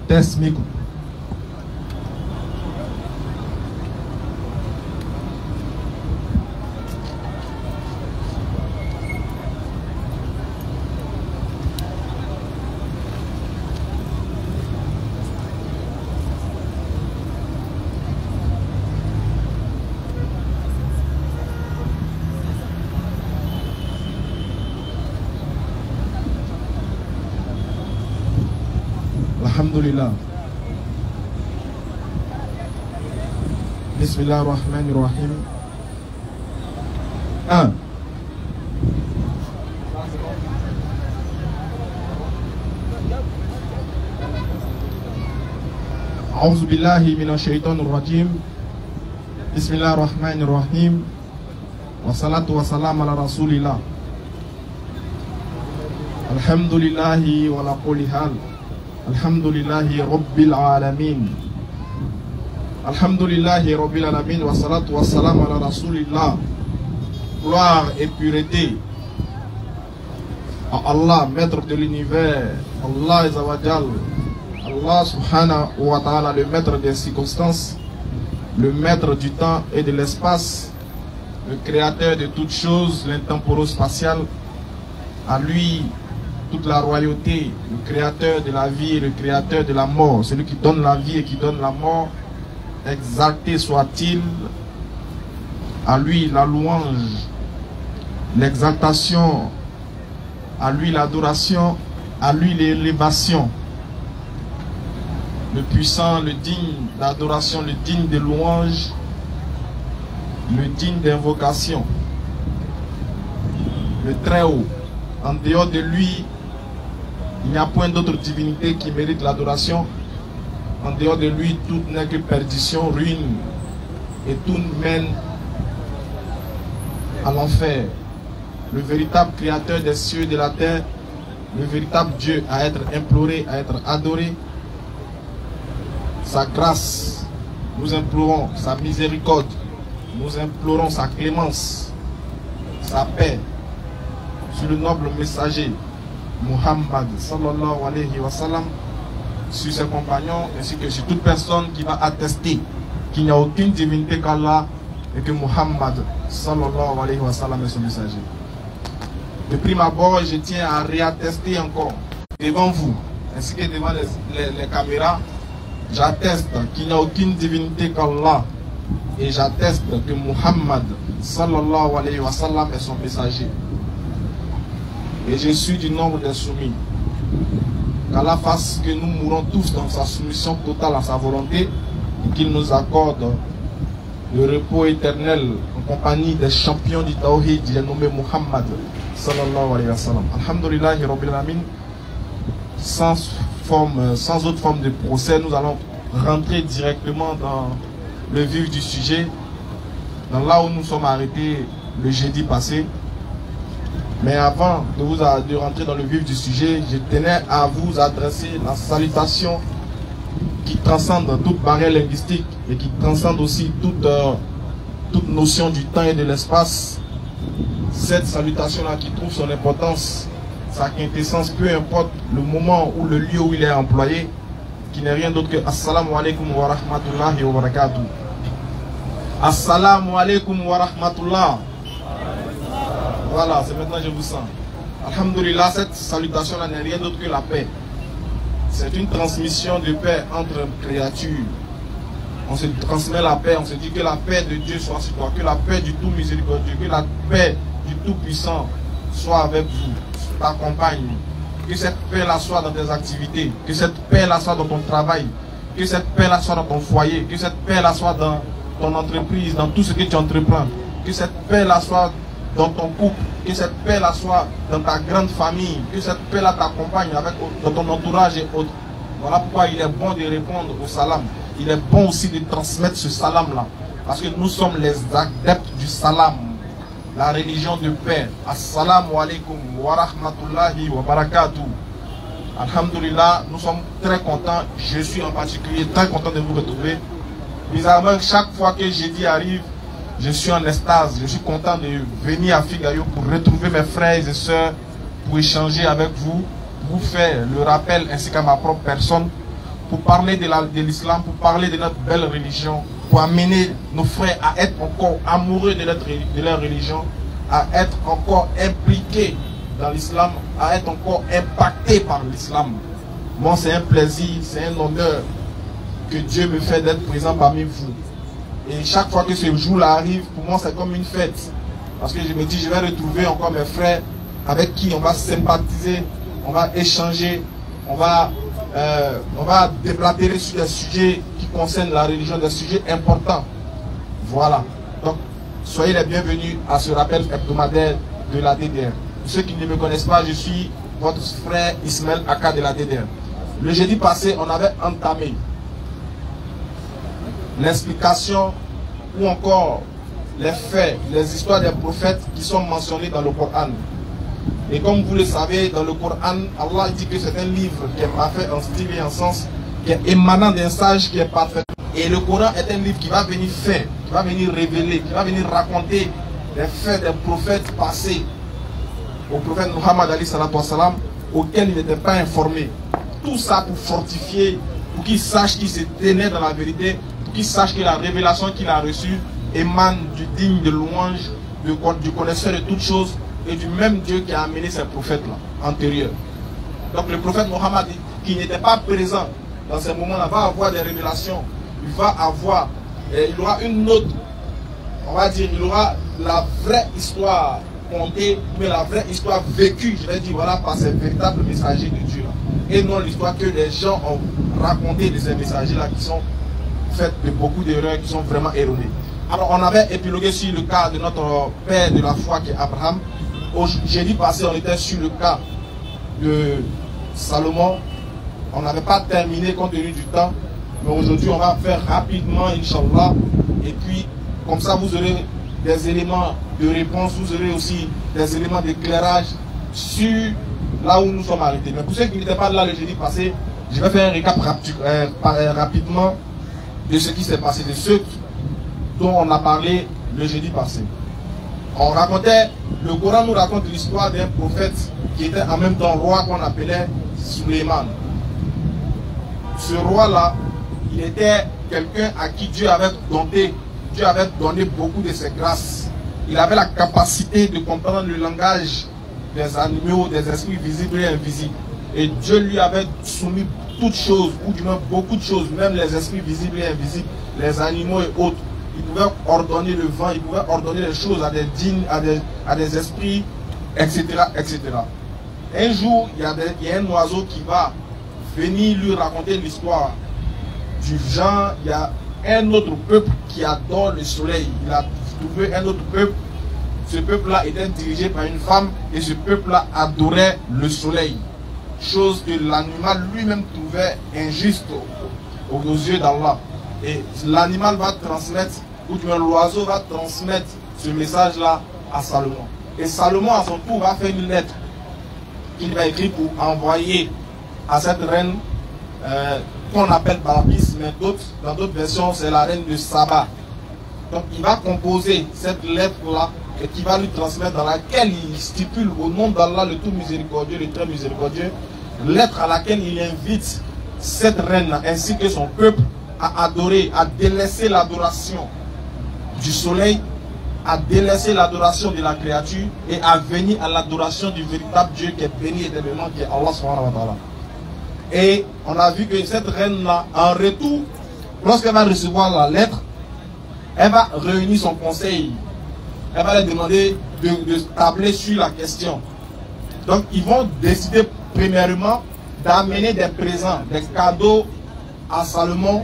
Test micro. Alhamdulillah. Bismillahirrahmanirrahim. 1. A'udhu billahi minash shaitanir rajim. Bismillahirrahmanirrahim. Wassalatu wassalamu ala rasulillah. Alhamdulillahi wa la quli hal. Alhamdulillahi Rabbil Alamin. Alhamdulillahi Rabbil Alamin. Wa salatu wa salam ala Rasulillah. Gloire et pureté à Allah, maître de l'univers. Allah Azawajal. Allah subhanahu wa ta'ala, le maître des circonstances, le maître du temps et de l'espace, le créateur de toutes choses, l'intemporel-spatial. À lui toute la royauté, le créateur de la vie et le créateur de la mort, celui qui donne la vie et qui donne la mort, exalté soit-il. À lui la louange, l'exaltation, à lui l'adoration, à lui l'élévation. Le puissant, le digne d'adoration, le digne de louange, le digne d'invocation, le très haut. En dehors de lui, il n'y a point d'autre divinité qui mérite l'adoration. En dehors de lui, tout n'est que perdition, ruine, et tout mène à l'enfer. Le véritable créateur des cieux et de la terre, le véritable Dieu à être imploré, à être adoré. Sa grâce, nous implorons sa miséricorde, nous implorons sa clémence, sa paix sur le noble messager Muhammad sallallahu alayhi wa sallam, sur ses compagnons ainsi que sur toute personne qui va attester qu'il n'y a aucune divinité qu'Allah et que Muhammad sallallahu alayhi wa sallam est son messager. De prime abord, je tiens à réattester encore devant vous ainsi que devant les caméras, j'atteste qu'il n'y a aucune divinité qu'Allah et j'atteste que Muhammad sallallahu alayhi wa sallam est son messager. Et je suis du nombre des soumis. Qu'Allah fasse que nous mourons tous dans sa soumission totale à sa volonté et qu'il nous accorde le repos éternel en compagnie des champions du Tawhid, j'ai nommé Muhammad sallallahu alayhi wa sallam. Alhamdulillahi Rabbil Alamin. Sans autre forme de procès, nous allons rentrer directement dans le vif du sujet, dans là où nous sommes arrêtés le jeudi passé. Mais avant de rentrer dans le vif du sujet, je tenais à vous adresser la salutation qui transcende toute barrière linguistique et qui transcende aussi toute notion du temps et de l'espace. Cette salutation-là qui trouve son importance, sa quintessence, peu importe le moment ou le lieu où il est employé, qui n'est rien d'autre que Assalamu alaikum wa rahmatullahi wa barakatuh. Assalamu alaikum wa rahmatullah. Voilà, c'est maintenant que je vous sens. Alhamdulillah, cette salutation-là n'est rien d'autre que la paix. C'est une transmission de paix entre créatures. On se transmet la paix, on se dit que la paix de Dieu soit sur toi, que la paix du tout miséricordieux, que la paix du tout puissant soit avec vous, t'accompagne. Que cette paix-là soit dans tes activités, que cette paix-là soit dans ton travail, que cette paix-là soit dans ton foyer, que cette paix-là soit dans ton entreprise, dans tout ce que tu entreprends, que cette paix-là soit dans ton couple, que cette paix-là soit dans ta grande famille, que cette paix-là t'accompagne dans ton entourage et autres. Voilà pourquoi il est bon de répondre au salam. Il est bon aussi de transmettre ce salam-là. Parce que nous sommes les adeptes du salam, la religion de paix. Assalamu alaikum wa rahmatullahi wa barakatuh. Alhamdulillah, nous sommes très contents. Je suis en particulier très content de vous retrouver. Bizarrement, chaque fois que jeudi arrive, je suis en extase, je suis content de venir à Figayo pour retrouver mes frères et sœurs, pour échanger avec vous, pour vous faire le rappel ainsi qu'à ma propre personne, pour parler de l'islam, pour parler de notre belle religion, pour amener nos frères à être encore amoureux de leur religion, à être encore impliqués dans l'islam, à être encore impactés par l'islam. Moi, c'est un plaisir, c'est un honneur que Dieu me fait d'être présent parmi vous. Et chaque fois que ce jour-là arrive, pour moi, c'est comme une fête. Parce que je me dis, je vais retrouver encore mes frères avec qui on va sympathiser, on va échanger, on va déblatérer sur des sujets qui concernent la religion, des sujets importants. Voilà. Donc, soyez les bienvenus à ce rappel hebdomadaire de la DDR. Pour ceux qui ne me connaissent pas, je suis votre frère Ismaël Aka de la DDR. Le jeudi passé, on avait entamé l'explication ou encore les faits, les histoires des prophètes qui sont mentionnés dans le Coran. Et comme vous le savez, dans le Coran, Allah dit que c'est un livre qui est parfait en style et en sens, qui est émanant d'un sage qui est parfait. Et le Coran est un livre qui va venir faire, qui va venir révéler, qui va venir raconter les faits des prophètes passés au prophète Muhammad Ali sallallahu alayhi wa sallam, auquel il n'était pas informé. Tout ça pour fortifier, pour qu'il sache qu'il se tenait dans la vérité, pour qu'il sache que la révélation qu'il a reçue émane du digne de louange, du connaisseur de toutes choses et du même Dieu qui a amené ces prophètes-là, antérieurs. Donc le prophète Mohammed, qui n'était pas présent dans ces moments-là, va avoir des révélations. Il va avoir, il aura une autre, on va dire, il aura la vraie histoire contée, mais la vraie histoire vécue, je vais dire, voilà, par ces véritables messagers de Dieu. Et non l'histoire que les gens ont racontée de ces messagers-là qui sont faites de beaucoup d'erreurs, qui sont vraiment erronées. Alors on avait épilogué sur le cas de notre père de la foi qui est Abraham. Jeudi passé, on était sur le cas de Salomon. On n'avait pas terminé compte tenu du temps. Mais aujourd'hui, on va faire rapidement, Inch'Allah. Et puis, comme ça, vous aurez des éléments de réponse, vous aurez aussi des éléments d'éclairage sur là où nous sommes arrêtés. Mais pour ceux qui n'étaient pas là le jeudi passé, je vais faire un récap rapidement de ce qui s'est passé, de ceux dont on a parlé le jeudi passé. On racontait, le Coran nous raconte l'histoire d'un prophète qui était en même temps roi qu'on appelait Suleiman. Ce roi-là, il était quelqu'un à qui Dieu avait donné beaucoup de ses grâces. Il avait la capacité de comprendre le langage des animaux, des esprits visibles et invisibles. Et Dieu lui avait soumis toutes choses, ou du moins beaucoup de choses, même les esprits visibles et invisibles, les animaux et autres. Il pouvait ordonner le vent, il pouvait ordonner les choses à des djinns, à des esprits, etc., etc. Un jour, il y a un oiseau qui va venir lui raconter l'histoire du genre. Il y a un autre peuple qui adore le soleil. Il a trouvé un autre peuple. Ce peuple-là était dirigé par une femme et ce peuple-là adorait le soleil. Chose que l'animal lui-même trouvait injuste aux yeux d'Allah. Et l'animal va transmettre, ou du moins l'oiseau va transmettre ce message-là à Salomon. Et Salomon, à son tour, va faire une lettre qu'il va écrire pour envoyer à cette reine qu'on appelle Balkis, mais dans d'autres versions, c'est la reine de Saba. Donc il va composer cette lettre-là et qui va lui transmettre, dans laquelle il stipule au nom d'Allah le tout miséricordieux, le très miséricordieux, lettre à laquelle il invite cette reine ainsi que son peuple à adorer, à délaisser l'adoration du soleil, à délaisser l'adoration de la créature et à venir à l'adoration du véritable Dieu qui est béni éternellement, qui est Allah subhanahu wa ta'ala. Et on a vu que cette reine-là, en retour, lorsqu'elle va recevoir la lettre, elle va réunir son conseil. Elle va leur demander de tabler sur la question. Donc ils vont décider premièrement d'amener des présents, des cadeaux à Salomon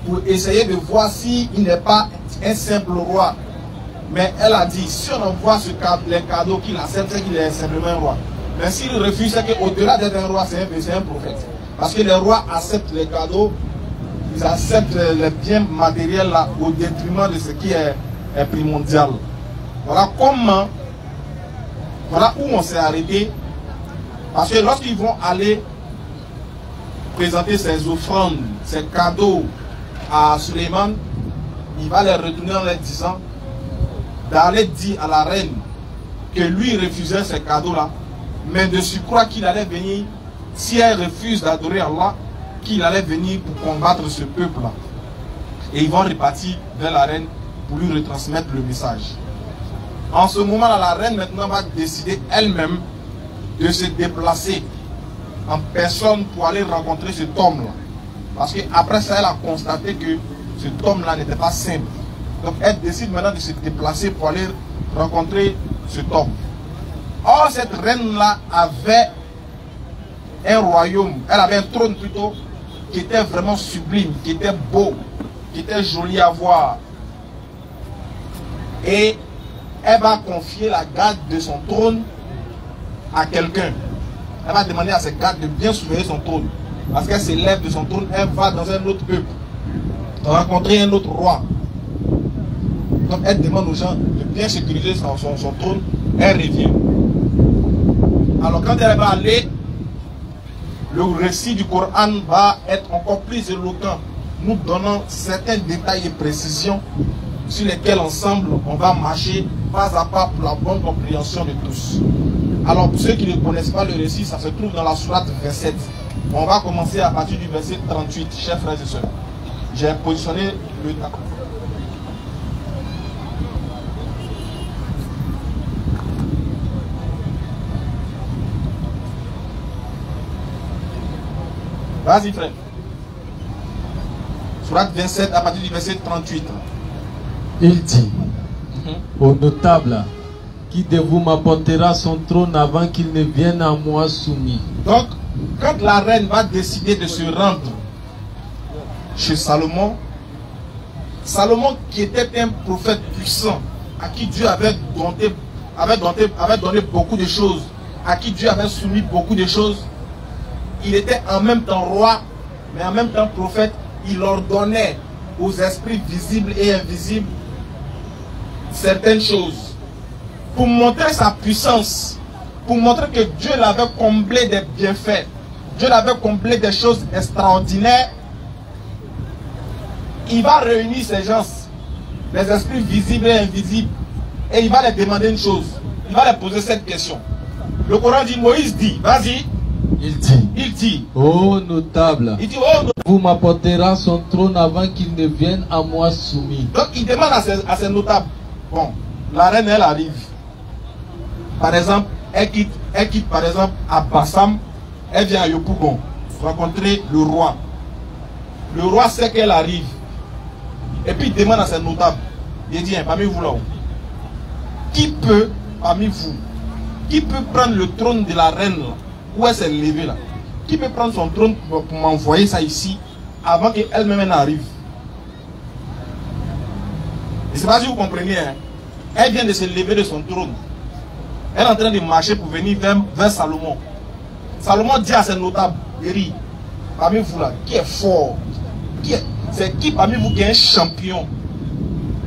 pour essayer de voir s'il n'est pas un simple roi. Mais elle a dit, si on envoie les cadeaux qu'il accepte, c'est qu'il est simplement un roi. Mais s'il refuse, c'est qu'au-delà d'être un roi, c'est un prophète. Parce que les rois acceptent les cadeaux, ils acceptent les biens matériels là, au détriment de ce qui est primordial. Voilà comment, voilà où on s'est arrêté. Parce que lorsqu'ils vont aller présenter ses offrandes, ses cadeaux à Suleiman, il va les retourner en leur disant d'aller dire à la reine que lui refusait ces cadeaux-là, mais de surcroît qu'il allait venir, si elle refuse d'adorer Allah, qu'il allait venir pour combattre ce peuple-là. Et ils vont repartir vers la reine pour lui retransmettre le message. En ce moment-là, la reine maintenant va décider elle-même de se déplacer en personne pour aller rencontrer cet homme-là. Parce qu'après ça, elle a constaté que cet homme-là n'était pas simple. Donc elle décide maintenant de se déplacer pour aller rencontrer cet homme. Or, cette reine-là avait un royaume, elle avait un trône plutôt, qui était vraiment sublime, qui était beau, qui était joli à voir. Et elle va confier la garde de son trône à quelqu'un. Elle va demander à ses gardes de bien surveiller son trône. Parce qu'elle s'élève de son trône, elle va dans un autre peuple, rencontrer un autre roi. Donc elle demande aux gens de bien sécuriser son trône, elle revient. Alors quand elle va aller, le récit du Coran va être encore plus éloquent, nous donnant certains détails et précisions sur lesquels ensemble on va marcher pas à pas pour la bonne compréhension de tous. Alors pour ceux qui ne connaissent pas le récit, ça se trouve dans la sourate 27. On va commencer à partir du verset 38, chers frères et sœurs. J'ai positionné le tableau. Vas-y frère. Sourate 27 à partir du verset 38. Il dit au notable, qui de vous m'apportera son trône avant qu'il ne vienne à moi soumis. Donc, quand la reine va décider de se rendre chez Salomon, Salomon qui était un prophète puissant, à qui Dieu avait donné beaucoup de choses, à qui Dieu avait soumis beaucoup de choses, il était en même temps roi, mais en même temps prophète. Il ordonnait aux esprits visibles et invisibles certaines choses pour montrer sa puissance, pour montrer que Dieu l'avait comblé des bienfaits, Dieu l'avait comblé des choses extraordinaires. Il va réunir ces gens, les esprits visibles et invisibles, et il va les demander une chose. Il va les poser cette question. Le Coran dit, Moïse dit, vas-y. Il dit, ô notable, il dit, oh, vous m'apportera son trône avant qu'il ne vienne à moi soumis. Donc il demande à ces notables. Bon, la reine elle arrive. Par exemple, elle quitte par exemple à Bassam, elle vient à Yopougon rencontrer le roi. Le roi sait qu'elle arrive. Et puis il demande à ses notables. Il dit, parmi vous là, qui peut, parmi vous, qui peut prendre le trône de la reine là, où elle s'est levée là? Qui peut prendre son trône pour m'envoyer ça ici avant qu'elle-même n'arrive? Et c'est pas si vous comprenez, hein? Elle vient de se lever de son trône. Elle est en train de marcher pour venir vers Salomon. Salomon dit à ses notables, Eri, parmi vous là, qui est fort? C'est qui parmi vous qui est un champion?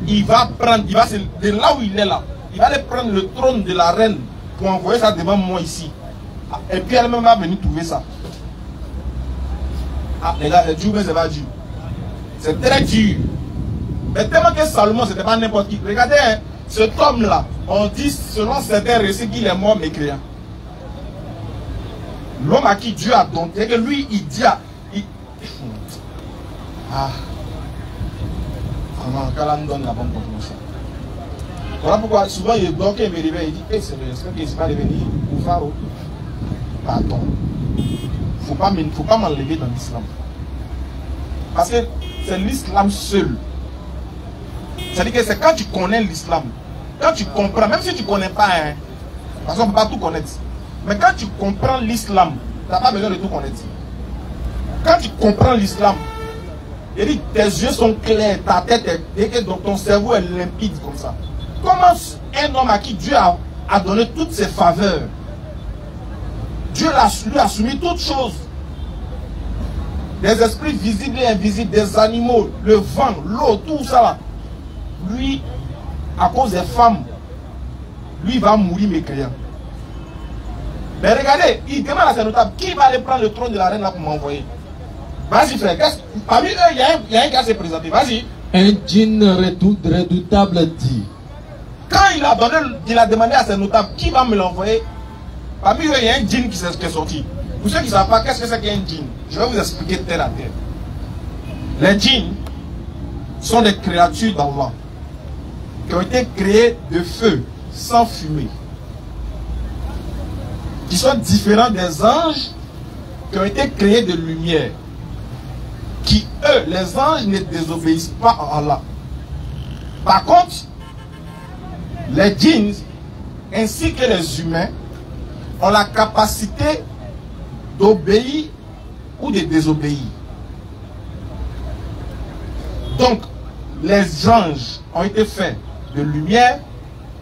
Il va prendre, de là où il est là, il va aller prendre le trône de la reine pour envoyer ça devant moi ici. Et puis elle-même va venir trouver ça. Ah, les gars, c'est dur, mais c'est pas dur. C'est très dur. Mais tellement que Salomon, c'était pas n'importe qui. Regardez, hein, cet homme-là, on dit, selon certains récits, qu'il est mort mécréant. L'homme à qui Dieu a donné, c'est que lui, il dit à... Ah. Comment, quand on donne la bonne compréhension. Voilà pourquoi souvent il donc il me réveille, il dit, hey, c'est le qui va devenir au pharaon. Pardon. Faut pas m'enlever dans l'islam. Parce que c'est l'islam seul. C'est-à-dire que c'est quand tu connais l'islam, quand tu comprends, même si tu ne connais pas, hein, parce qu'on ne peut pas tout connaître. Mais quand tu comprends l'islam, tu n'as pas besoin de tout connaître. Quand tu comprends l'islam, tes yeux sont clairs, ta tête est, donc ton cerveau est limpide comme ça. Comment un homme à qui Dieu a donné toutes ses faveurs, Dieu lui a soumis toutes choses, des esprits visibles et invisibles, des animaux, le vent, l'eau, tout ça là. Lui, à cause des femmes, lui va mourir mécréant. Mais regardez, il demande à ses notables, qui va aller prendre le trône de la reine là pour m'envoyer? Vas-y frère, parmi eux, il y a un gars qui s'est présenté, vas-y. Un djinn redoutable dit. Quand il a demandé à ses notables, qui va me l'envoyer? Parmi eux, il y a un djinn qui est sorti. Pour ceux qui ne savent pas, qu'est-ce que c'est qu'un djinn? Je vais vous expliquer terre à terre. Les djinns sont des créatures d'Allah qui ont été créées de feu, sans fumée, qui sont différents des anges qui ont été créés de lumière, qui eux, les anges, ne désobéissent pas à Allah. Par contre, les djinns ainsi que les humains ont la capacité d'obéir ou de désobéir. Donc, les anges ont été faits de lumière,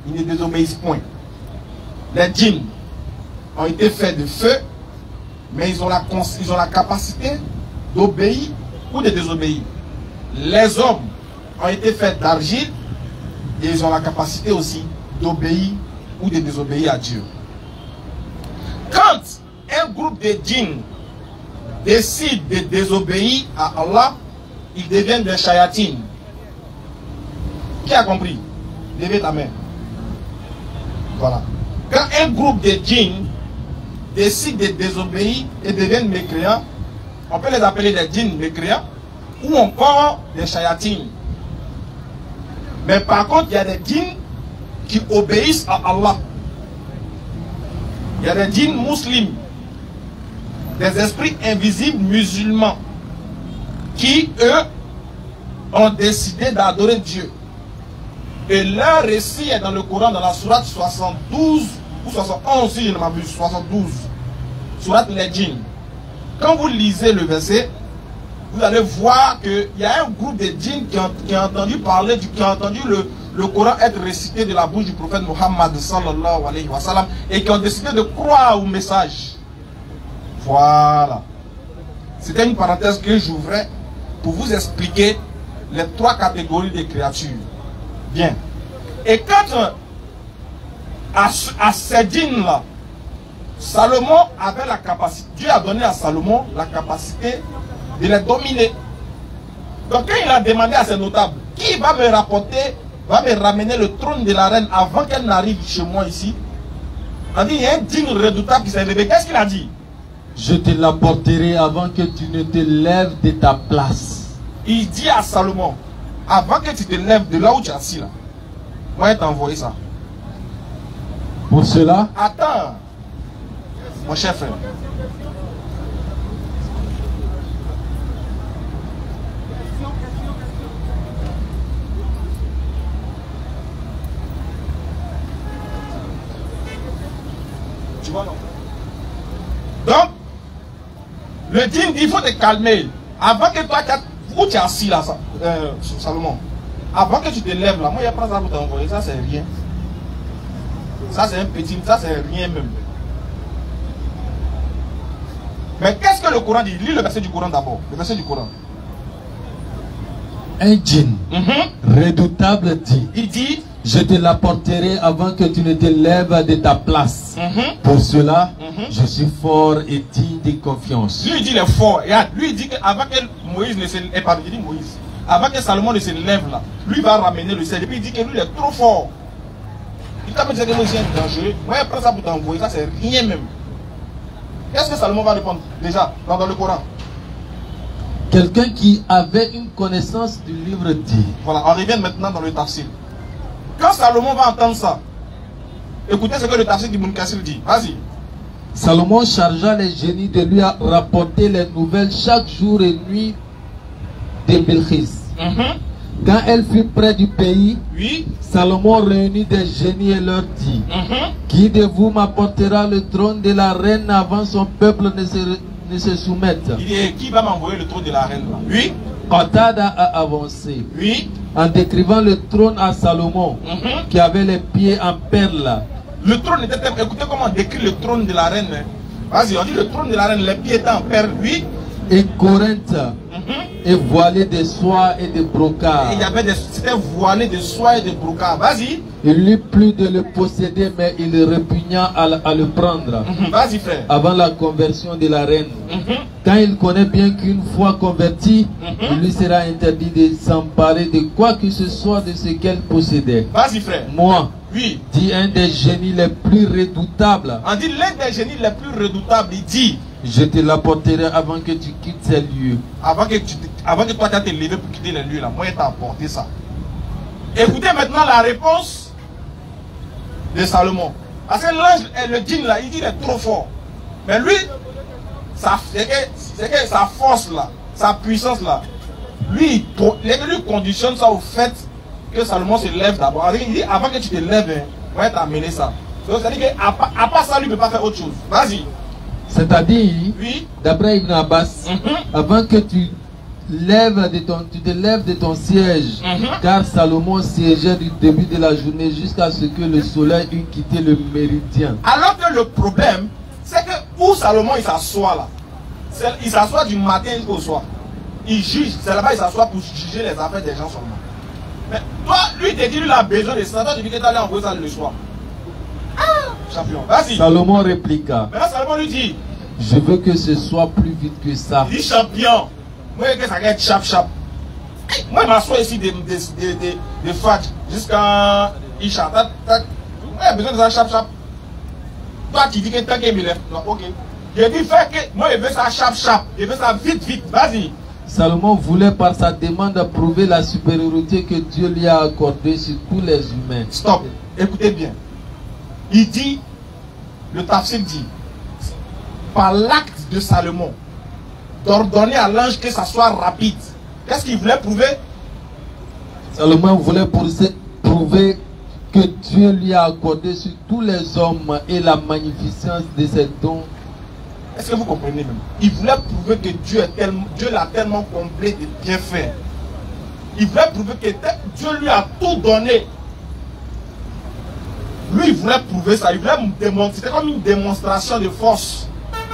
ils ne désobéissent point. Les djinns ont été faits de feu, mais ils ont la capacité d'obéir ou de désobéir. Les hommes ont été faits d'argile et ils ont la capacité aussi d'obéir ou de désobéir à Dieu. Quand un groupe de djinns décide de désobéir à Allah, ils deviennent des shayatines. Qui a compris? Levez ta main. Voilà. Quand un groupe de djinns décide de désobéir et deviennent mécréants, on peut les appeler des djinns mécréants ou encore des shayatines. Mais par contre, il y a des djinns qui obéissent à Allah. Il y a des djinns musulmans, des esprits invisibles musulmans, qui, eux, ont décidé d'adorer Dieu. Et leur récit est dans le Coran, dans la sourate 72 ou 71, si je ne m'abuse, 72. Sourate les djinns. Quand vous lisez le verset, vous allez voir qu'il y a un groupe de djinns qui a entendu parler, qui a entendu le Coran être récité de la bouche du prophète Muhammad sallallahu alayhi wa sallam, et qui ont décidé de croire au message. Voilà. C'était une parenthèse que j'ouvrais pour vous expliquer les trois catégories de créatures. Bien. Et quand à ces djinns-là, Salomon avait la capacité, Dieu a donné à Salomon la capacité de les dominer. Donc quand il a demandé à ses notables, qui va me rapporter, va me ramener le trône de la reine avant qu'elle n'arrive chez moi ici, il a dit, il y a un djinn redoutable qui s'est levé. Qu'est-ce qu'il a dit? Je te l'apporterai avant que tu ne te lèves de ta place. Il dit à Salomon, avant que tu te lèves de là où tu es assis là, moi je t'ai envoyé ça. Pour cela, Attends, mon cher frère. Tu vois non? Donc, le djinn dit, il faut te calmer. Avant que toi, où tu es assis là, Salomon, avant que tu te lèves là, moi il n'y a pas ça pour t'envoyer, ça c'est rien. Ça c'est un petit, ça c'est rien même. Mais qu'est-ce que le Coran dit? Lis le verset du Coran d'abord, le verset du Coran. un djinn redoutable dit, Il dit, je te l'apporterai avant que tu ne te lèves de ta place. Pour cela, je suis fort et digne de confiance. lui il dit il est fort. Regarde, lui il dit qu'avant que Moïse ne se lève, pardon, il dit Moïse, avant que Salomon ne se lève là, lui va ramener le ciel. Et puis il dit que lui il est trop fort. Il t'a dit que Moïse est dangereux. Moi je prends ça pour t'envoyer, ça c'est rien même. Qu'est-ce que Salomon va répondre déjà dans le Coran? Quelqu'un qui avait une connaissance du livre dit. Voilà, on revient maintenant dans le tafsir. Quand Salomon va entendre ça, écoutez ce que le tafsir d'Ibn Kassir dit. Vas-y. Salomon chargea les génies de lui rapporter les nouvelles chaque jour et nuit de Bilqis. Quand elle fut près du pays, Oui. Salomon réunit des génies et leur dit, qui de vous m'apportera le trône de la reine avant son peuple ne se soumette? Il dit, qui va m'envoyer le trône de la reine là? Oui. Qatada a avancé Oui. en décrivant le trône à Salomon, qui avait les pieds en perles. Le trône était... Écoutez comment on décrit le trône de la reine. Vas-y, on dit le trône de la reine, les pieds étaient en perles. Oui. Et Corinthe, et voilé de soie et de brocart. Et il y avait des... C'était voilé de soie et de brocart. Vas-y. Il eut plus de le posséder, mais il répugna à le prendre. Vas-y, frère. Avant la conversion de la reine. Quand il connaît bien qu'une fois converti, il lui sera interdit de s'emparer de quoi que ce soit de ce qu'elle possédait. Vas-y, frère. Moi, Oui. dit un des génies les plus redoutables, On dit l'un des génies les plus redoutables, il dit, Je te l'apporterai avant que tu quittes ces lieux. Avant que toi tu te levé pour quitter les lieux là, moi il t'a apporté ça. Écoutez maintenant la réponse de Salomon. Parce que l'ange, le djinn là, il dit qu'il est trop fort. Mais lui, c'est que sa force là, sa puissance là, lui conditionne ça au fait que Salomon se lève d'abord. Il dit avant que tu te lèves, moi t'as amené ça. Donc ça veut dire qu'à part ça, lui ne peut pas faire autre chose. Vas-y. C'est-à-dire, oui, d'après Ibn Abbas, avant que tu te lèves de ton siège, car Salomon siégeait du début de la journée jusqu'à ce que le soleil eût quitté le méridien. Alors que le problème, c'est que où Salomon il s'assoit là, il s'assoit du matin jusqu'au soir. Il juge, c'est là-bas il s'assoit pour juger les affaires des gens seulement. Mais toi, lui te dit, lui il a besoin de ça, toi tu dis que tu allais envoyer ça le soir. Champion, vas-y. Salomon répliqua. Maintenant Salomon lui dit, je veux que ce soit plus vite que ça. Il dit champion. Moi que ça va être chap. Moi je m'assois ici de Fat jusqu'à Isha. Moi j'ai besoin de ça chap. Toi tu dis que tant qu'il me lève. Non, ok. Je dis fait que moi je veux ça chap. Je veux ça vite. Vas-y. Salomon voulait par sa demande prouver la supériorité que Dieu lui a accordée sur tous les humains. Stop. Écoutez bien. Il dit, le tafsir dit, par l'acte de Salomon, d'ordonner à l'ange que ça soit rapide. Qu'est-ce qu'il voulait prouver? Salomon voulait prouver que Dieu lui a accordé sur tous les hommes et la magnificence de ses dons. Est-ce que vous comprenez même? Il voulait prouver que Dieu l'a tellement complet et bien fait. Il voulait prouver que Dieu lui a tout donné. Lui, il voulait prouver ça. Il voulait me démontrer. C'était comme une démonstration de force,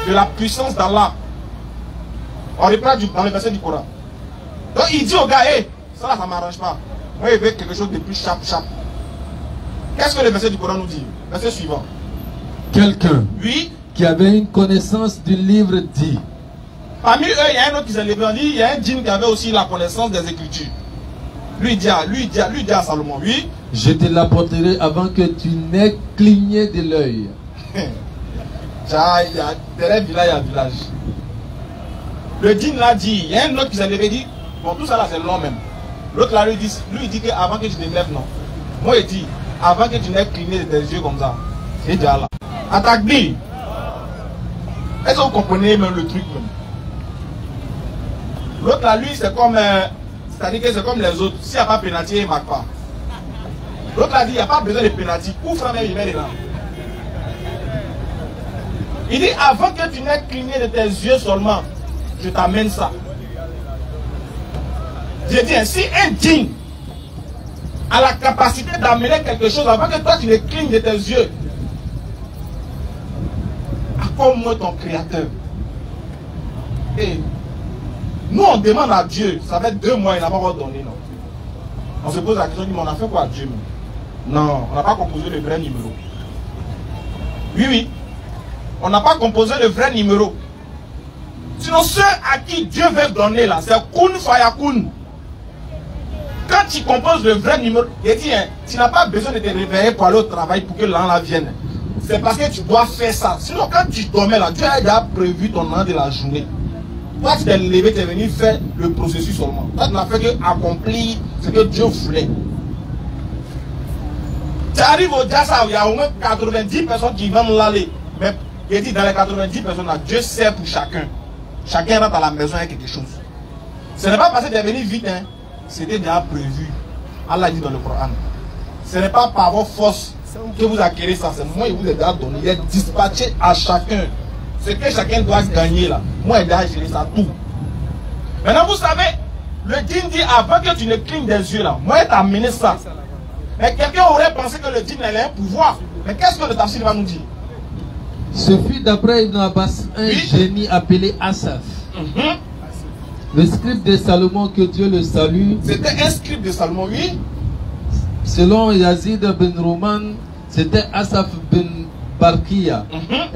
de la puissance d'Allah. On reprend dans le verset du Coran. Donc il dit au gars, hey, ça là, ça ne m'arrange pas. Moi, il veut quelque chose de plus chap. Qu'est-ce que le verset du Coran nous dit? Verset suivant. Quelqu'un, oui, qui avait une connaissance du livre dit. Parmi eux, il y a un autre qui s'est levé. Il y a un djinn qui avait aussi la connaissance des Écritures. Lui dit à Salomon, oui. Je te l'apporterai avant que tu n'aies cligné de l'œil. Derrière village, il y a village. Le djinn l'a dit, il y a un autre qui s'est levé et dit, bon tout ça là c'est long même. L'autre là lui dit qu'avant que tu te lèves, non. Moi il dit, avant que tu n'aies cligné tes yeux comme ça. C'est déjà là. Attaque bien. Est-ce que vous comprenez même le truc même? L'autre là lui c'est comme, c'est-à-dire que c'est comme les autres. S'il n'y a pas pénalty, il ne marque pas. L'autre a dit, il n'y a pas besoin de pénalty. Où frère même il met dedans? Il dit, avant que tu n'aies cligné de tes yeux seulement, je t'amène ça. J'ai dit, si un djinn a la capacité d'amener quelque chose avant que toi tu ne clignes de tes yeux, à quoi moi ton créateur? Et nous on demande à Dieu, ça fait 2 mois, il n'a pas encore donné, non. On se pose la question, on a fait quoi à Dieu? Non, on n'a pas composé le vrai numéro. Oui. On n'a pas composé le vrai numéro. Sinon, ceux à qui Dieu veut donner là, c'est Kun Fayakun. Quand tu composes le vrai numéro, il dit, hein, tu n'as pas besoin de te réveiller pour aller au travail pour que l'an là vienne. C'est parce que tu dois faire ça. Sinon, quand tu dormais là, Dieu a déjà prévu ton an de la journée. Toi, tu t'es levé, tu es venu faire le processus seulement. Toi, tu n'as fait qu'accomplir ce que Dieu voulait. Tu arrives au Djassa, il y a au moins 90 personnes qui vont l'aller. Mais il dit dans les 90 personnes là, Dieu sait pour chacun. Chacun rentre à la maison avec quelque chose. Ce n'est pas parce que tu es venu vite, hein. C'était déjà prévu. Allah dit dans le Coran. Ce n'est pas par vos forces que vous acquérez ça. C'est moi qui vous ai déjà donné. Il est dispatché à chacun. Ce que chacun doit gagner là. Moi, j'ai déjà géré ça tout. Maintenant, vous savez, le djinn dit avant que tu ne clignes des yeux là, moi, il t'a amené ça. Mais quelqu'un aurait pensé que le djinn avait un pouvoir. Mais qu'est-ce que le tafsir va nous dire? Ce fut d'après Ibn Abbas un génie appelé Asaph. Le scribe de Salomon, que Dieu le salue. C'était un scribe de Salomon, oui. Selon Yazid ben Roman, c'était Asaph ben Barkia,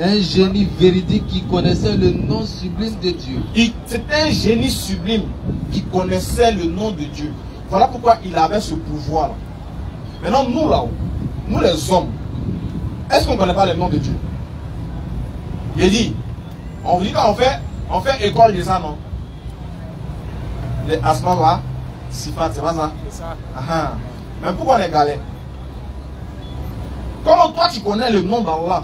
un génie véridique qui connaissait le nom sublime de Dieu. C'était un génie sublime qui connaissait le nom de Dieu. Voilà pourquoi il avait ce pouvoir-là. Maintenant, nous là-haut, nous les hommes, est-ce qu'on ne connaît pas le nom de Dieu? Il dit, On vous dit qu'on fait école de ça, non? Les asma va, sifat, c'est pas ça? C'est ça. Mais pourquoi on est galère? Comment toi tu connais le nom d'Allah?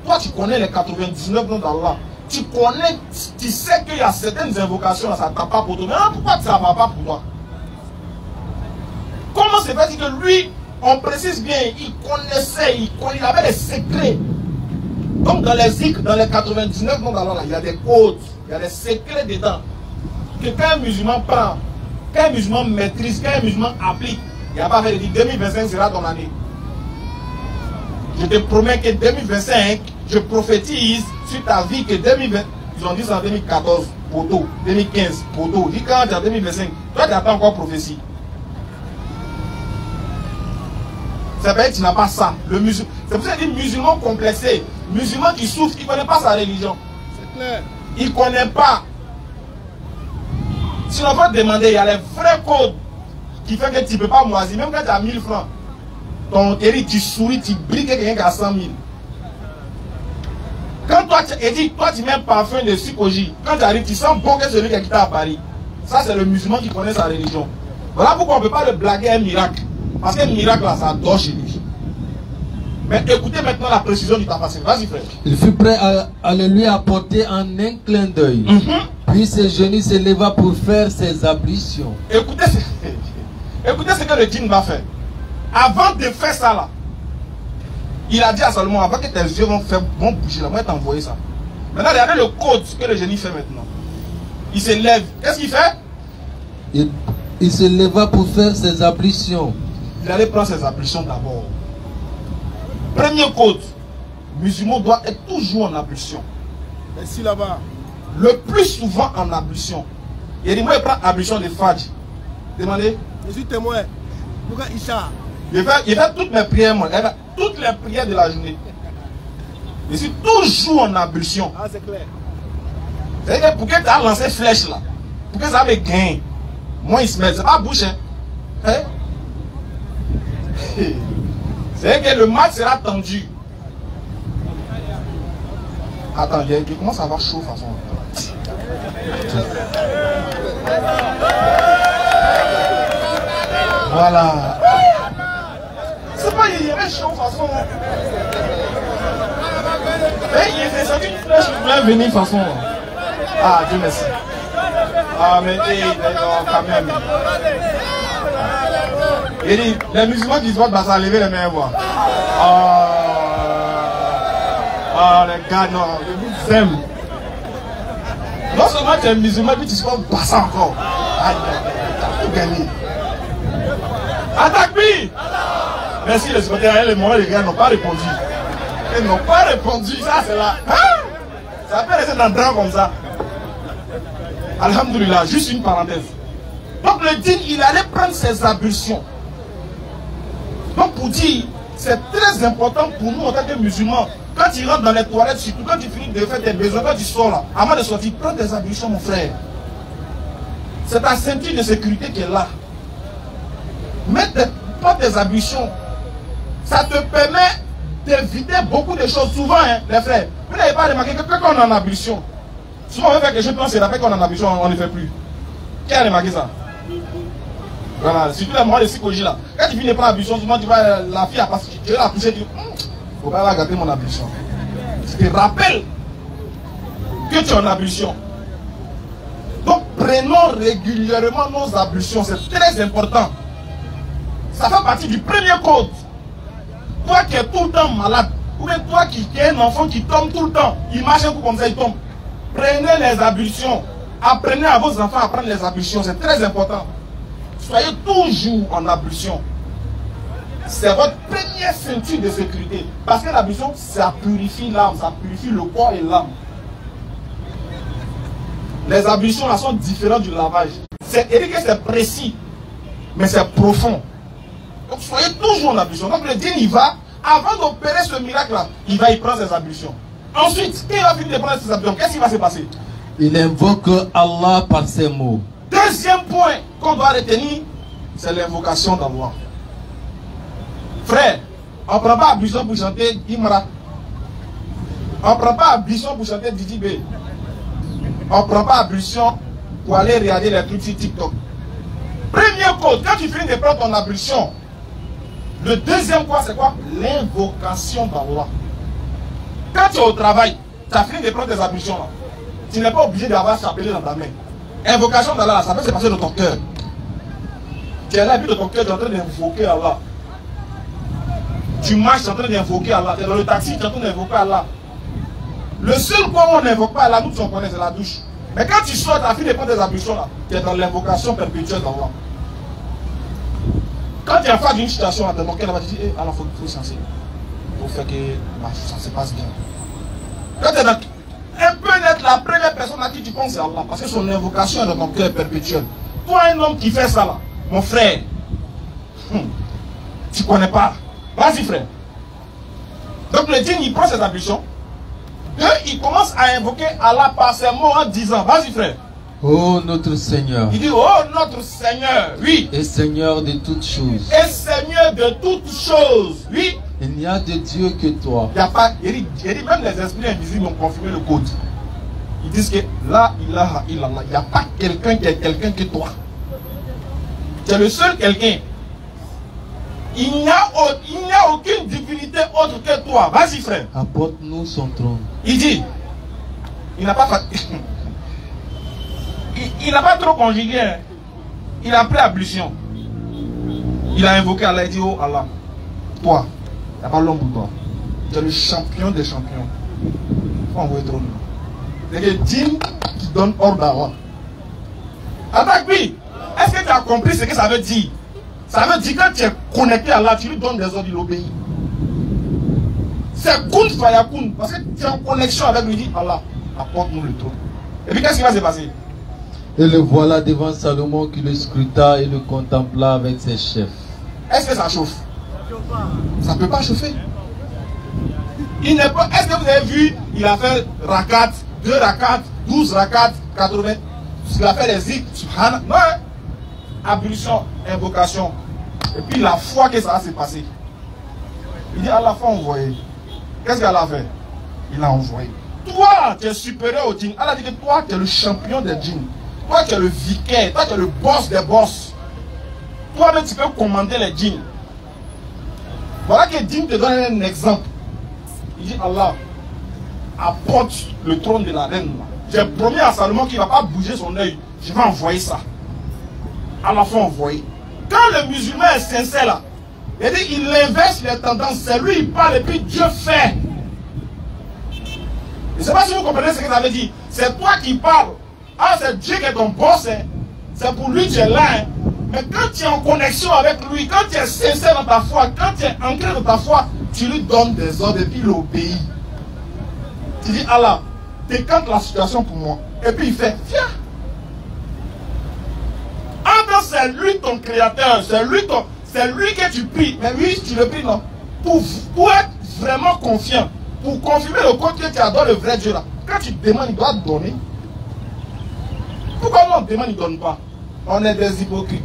Toi tu connais les 99 noms d'Allah. Tu connais, tu sais qu'il y a certaines invocations, là, ça ne tape pas pour toi. Mais pourquoi ça ne va pas pour toi? Comment c'est fait que lui, on précise bien, il connaissait, il avait des secrets. Donc dans les zikr, dans les 99 noms d'Allah, il y a des codes, il y a des secrets dedans. Que quand un musulman prend, quand un musulman maîtrise, quand un musulman applique, il n'y a pas fait de dire 2025 sera ton année. Je te promets que 2025, je prophétise sur ta vie que 2020, ils ont dit ça en 2014, poteau, 2015, poteau. Dis quand tu es en 2025, toi tu n'as pas encore prophétie. Ça veut dire que tu n'as pas ça. C'est pour ça que je dis musulman complexé, musulman qui souffre, qui ne connaît pas sa religion. C'est clair. Il ne connaît pas. Si on va te demander, il y a les vrais codes qui font que tu ne peux pas moisir, même quand tu as 1000 francs. Ton hérite, tu souris, tu brilles quelqu'un qui a 100 000. Quand toi, tu mets un parfum de psychologie, quand tu arrives, tu sens bon que celui qui a quitté à Paris. Ça, c'est le musulman qui connaît sa religion. Voilà pourquoi on ne peut pas le blaguer un miracle. Parce qu'un miracle, là, ça dort chez lui. Mais écoutez maintenant la précision du tabassé. Vas-y, frère. Il fut prêt à le lui apporter en un clin d'œil. Puis ses genoux se leva pour faire ses ablutions. Écoutez ce que le djinn va faire. Avant de faire ça là, il a dit à Salomon, avant que tes yeux vont bouger là, moi je t'ai envoyé ça. Maintenant regardez le code que le génie fait maintenant. Il se lève. Qu'est-ce qu'il fait? Il se leva pour faire ses ablutions. Il allait prendre ses ablutions d'abord. Premier code, le musulman doit être toujours en ablution. Merci là-bas. Le plus souvent en ablution. Il dit, moi je prends ablution de Fadj. Demandez. Je suis témoin. Pourquoi Isha? Il fait toutes mes prières, moi. Toutes les prières de la journée. Je suis toujours en ablution. Ah, c'est clair. C'est-à-dire que pour que tu as lancé flèche là, pour que ça me gagne, moi il se met, c'est pas bouche. Hein? C'est-à-dire que le match sera tendu. Attends, il commence à avoir chaud de toute façon. Voilà. C'est pas, il y avait chaud de toute façon. Il senti une flèche qui voulait venir de toute façon. Ah, Dieu merci. Ah, mais quand même. Il dit, les musulmans qui se votent, bah, ça a levé les mains, voir. Ah, les gars, non, je vous aime. Non seulement tu es musulman, puis tu se comptes passer encore. Aïe, t'as tout gagné. Attaque-lui! Merci les secrétaires, les moments, les gars n'ont pas répondu. Ils n'ont pas répondu, ça c'est là. Hein? Ça peut rester dans le drap comme ça. Alhamdoulilah, juste une parenthèse. Donc le djinn, il allait prendre ses ablutions. Donc pour dire, c'est très important pour nous en tant que musulmans. Quand tu rentres dans les toilettes, surtout quand tu finis de faire tes besoins, quand tu sors là, avant de sortir, prends tes ablutions mon frère. C'est ta ceinture de sécurité qui est là. Prends tes ablutions. Ça te permet d'éviter beaucoup de choses. Souvent, hein, les frères, vous n'avez pas remarqué que quand on est en ablution, souvent on veut faire quelque chose, c'est après qu'on est en ablution, on ne fait plus. Qui a remarqué ça? Voilà, surtout les moments de psychologie là. Quand tu finis de prendre l'ablution, souvent tu vas, la fille a passé, tu vas la toucher, tu dis, faut pas regarder mon ablution. Je te rappelle que tu es en ablution. Donc prenons régulièrement nos ablutions, c'est très important. Ça fait partie du premier code. Toi qui es tout le temps malade, ou bien toi qui es un enfant qui tombe tout le temps, il marche un coup comme ça, il tombe. Prenez les ablutions. Apprenez à vos enfants à prendre les ablutions, c'est très important. Soyez toujours en ablution. C'est votre première ceinture de sécurité. Parce que l'ablution, ça purifie l'âme, ça purifie le corps et l'âme. Les ablutions là sont différentes du lavage. C'est précis, mais c'est profond. Donc soyez toujours en ablution. Donc le djinn, il va, avant d'opérer ce miracle-là, il va y prendre ses ablutions. Ensuite, quand il va finir de prendre ses ablutions, qu'est-ce qui va se passer? Il invoque Allah par ses mots. Deuxième point qu'on doit retenir, c'est l'invocation d'Allah. Frère, on ne prend pas ablution pour chanter Imra. On ne prend pas ablution pour chanter Didi B. On ne prend pas ablution pour aller regarder les trucs sur TikTok. Premier code, quand tu finis de prendre ton ablution, le deuxième quoi, c'est quoi? L'invocation d'Allah. Quand tu es au travail, tu as fini de prendre tes ablutions là. Tu n'es pas obligé d'avoir chapelet dans ta main. Invocation d'Allah, ça peut se passer dans ton cœur. Tu es là, et puis de ton cœur, tu es en train d'invoquer Allah. Tu marches, tu es en train d'invoquer Allah. Tu es dans le taxi, tu es en train d'invoquer Allah. Le seul point où on n'invoque pas Allah, nous on connaît, c'est la douche. Mais quand tu sors, tu as fini de prendre tes ablutions là, tu es dans l'invocation perpétuelle d'Allah. Quand tu es en face d'une situation à te manquer là-bas, tu dis, eh, alors il faut changer. Il faut faire que ça se passe bien. Quand tu es dans un peu d'être la première personne à qui tu penses, c'est Allah. Parce que son invocation est dans ton cœur perpétuel. Toi, un homme qui fait ça là, mon frère, tu ne connais pas. Vas-y, frère. Donc le djinn, il prend ses ablutions. Et il commence à invoquer Allah par ses mots en disant, vas-y, frère. Oh notre Seigneur. Il dit, oh notre Seigneur, oui. Et Seigneur de toutes choses. Et Seigneur de toutes choses, oui. Il n'y a de Dieu que toi. Il n'y a pas, il dit, même les esprits invisibles ont confirmé le code. Ils disent que la ilaha illallah, il n'y a pas quelqu'un qui est quelqu'un que toi. Tu es le seul quelqu'un. Il n'y a aucune divinité autre que toi. Vas-y, frère. Apporte-nous son trône. Il dit, il n'a pas il n'a pas trop conjugué. Hein. Il a pris ablution. Il a invoqué Allah. Il dit, oh Allah, toi, il n'y a pas l'homme pour toi. Tu es le champion des champions. Il faut envoyer ton nom. C'est le djinn qui donne ordre à Allah. Attaque, oui. Est-ce que tu as compris ce que ça veut dire? Ça veut dire que quand tu es connecté à Allah, tu lui donnes des ordres, il obéit. C'est kun fayakun. Parce que tu es en connexion avec lui, il dit Allah, apporte-nous le trône. Et puis qu'est-ce qui va se passer? Et le voilà devant Salomon qui le scruta et le contempla avec ses chefs. Est-ce que ça chauffe? Ça ne peut pas chauffer. Il n'est pas. Est-ce que vous avez vu? Il a fait rakat, 2 rakats, 12 rakats, 80. Il a fait les zik, subhanallah. Non, hein? Ablution, invocation. Et puis la foi que ça va se passer. Il dit à la fin envoyé. Qu'est-ce qu'Allah a fait? Il a envoyé. Toi, tu es supérieur au djinn. Allah dit que toi, tu es le champion des djinns. Toi, tu es le vicaire. Toi, tu es le boss des boss. Toi-même, tu peux commander les djinns. Voilà que djinn te donne un exemple. Il dit Allah, apporte le trône de la reine. J'ai promis à Salomon qu'il ne va pas bouger son œil. Je vais envoyer ça. À la fin, envoyer. Quand le musulman est sincère là, il inverse les tendances. C'est lui, il parle et puis Dieu fait. Je ne sais pas si vous comprenez ce que ça veut dire. C'est toi qui parles. Ah, c'est Dieu qui est ton boss. Hein. C'est pour lui que tu es là. Hein. Mais quand tu es en connexion avec lui, quand tu es sincère dans ta foi, quand tu es ancré dans ta foi, tu lui donnes des ordres et puis il obéit. Tu dis, Allah, décante la situation pour moi. Et puis il fait, viens. Ah, c'est lui ton créateur, c'est lui que tu pries. Mais oui, tu le pries, non. Pour être vraiment confiant, pour confirmer le compte que tu adores le vrai Dieu là. Quand tu demandes, il doit te donner. Pourquoi on demande, il ne donne pas? On est des hypocrites.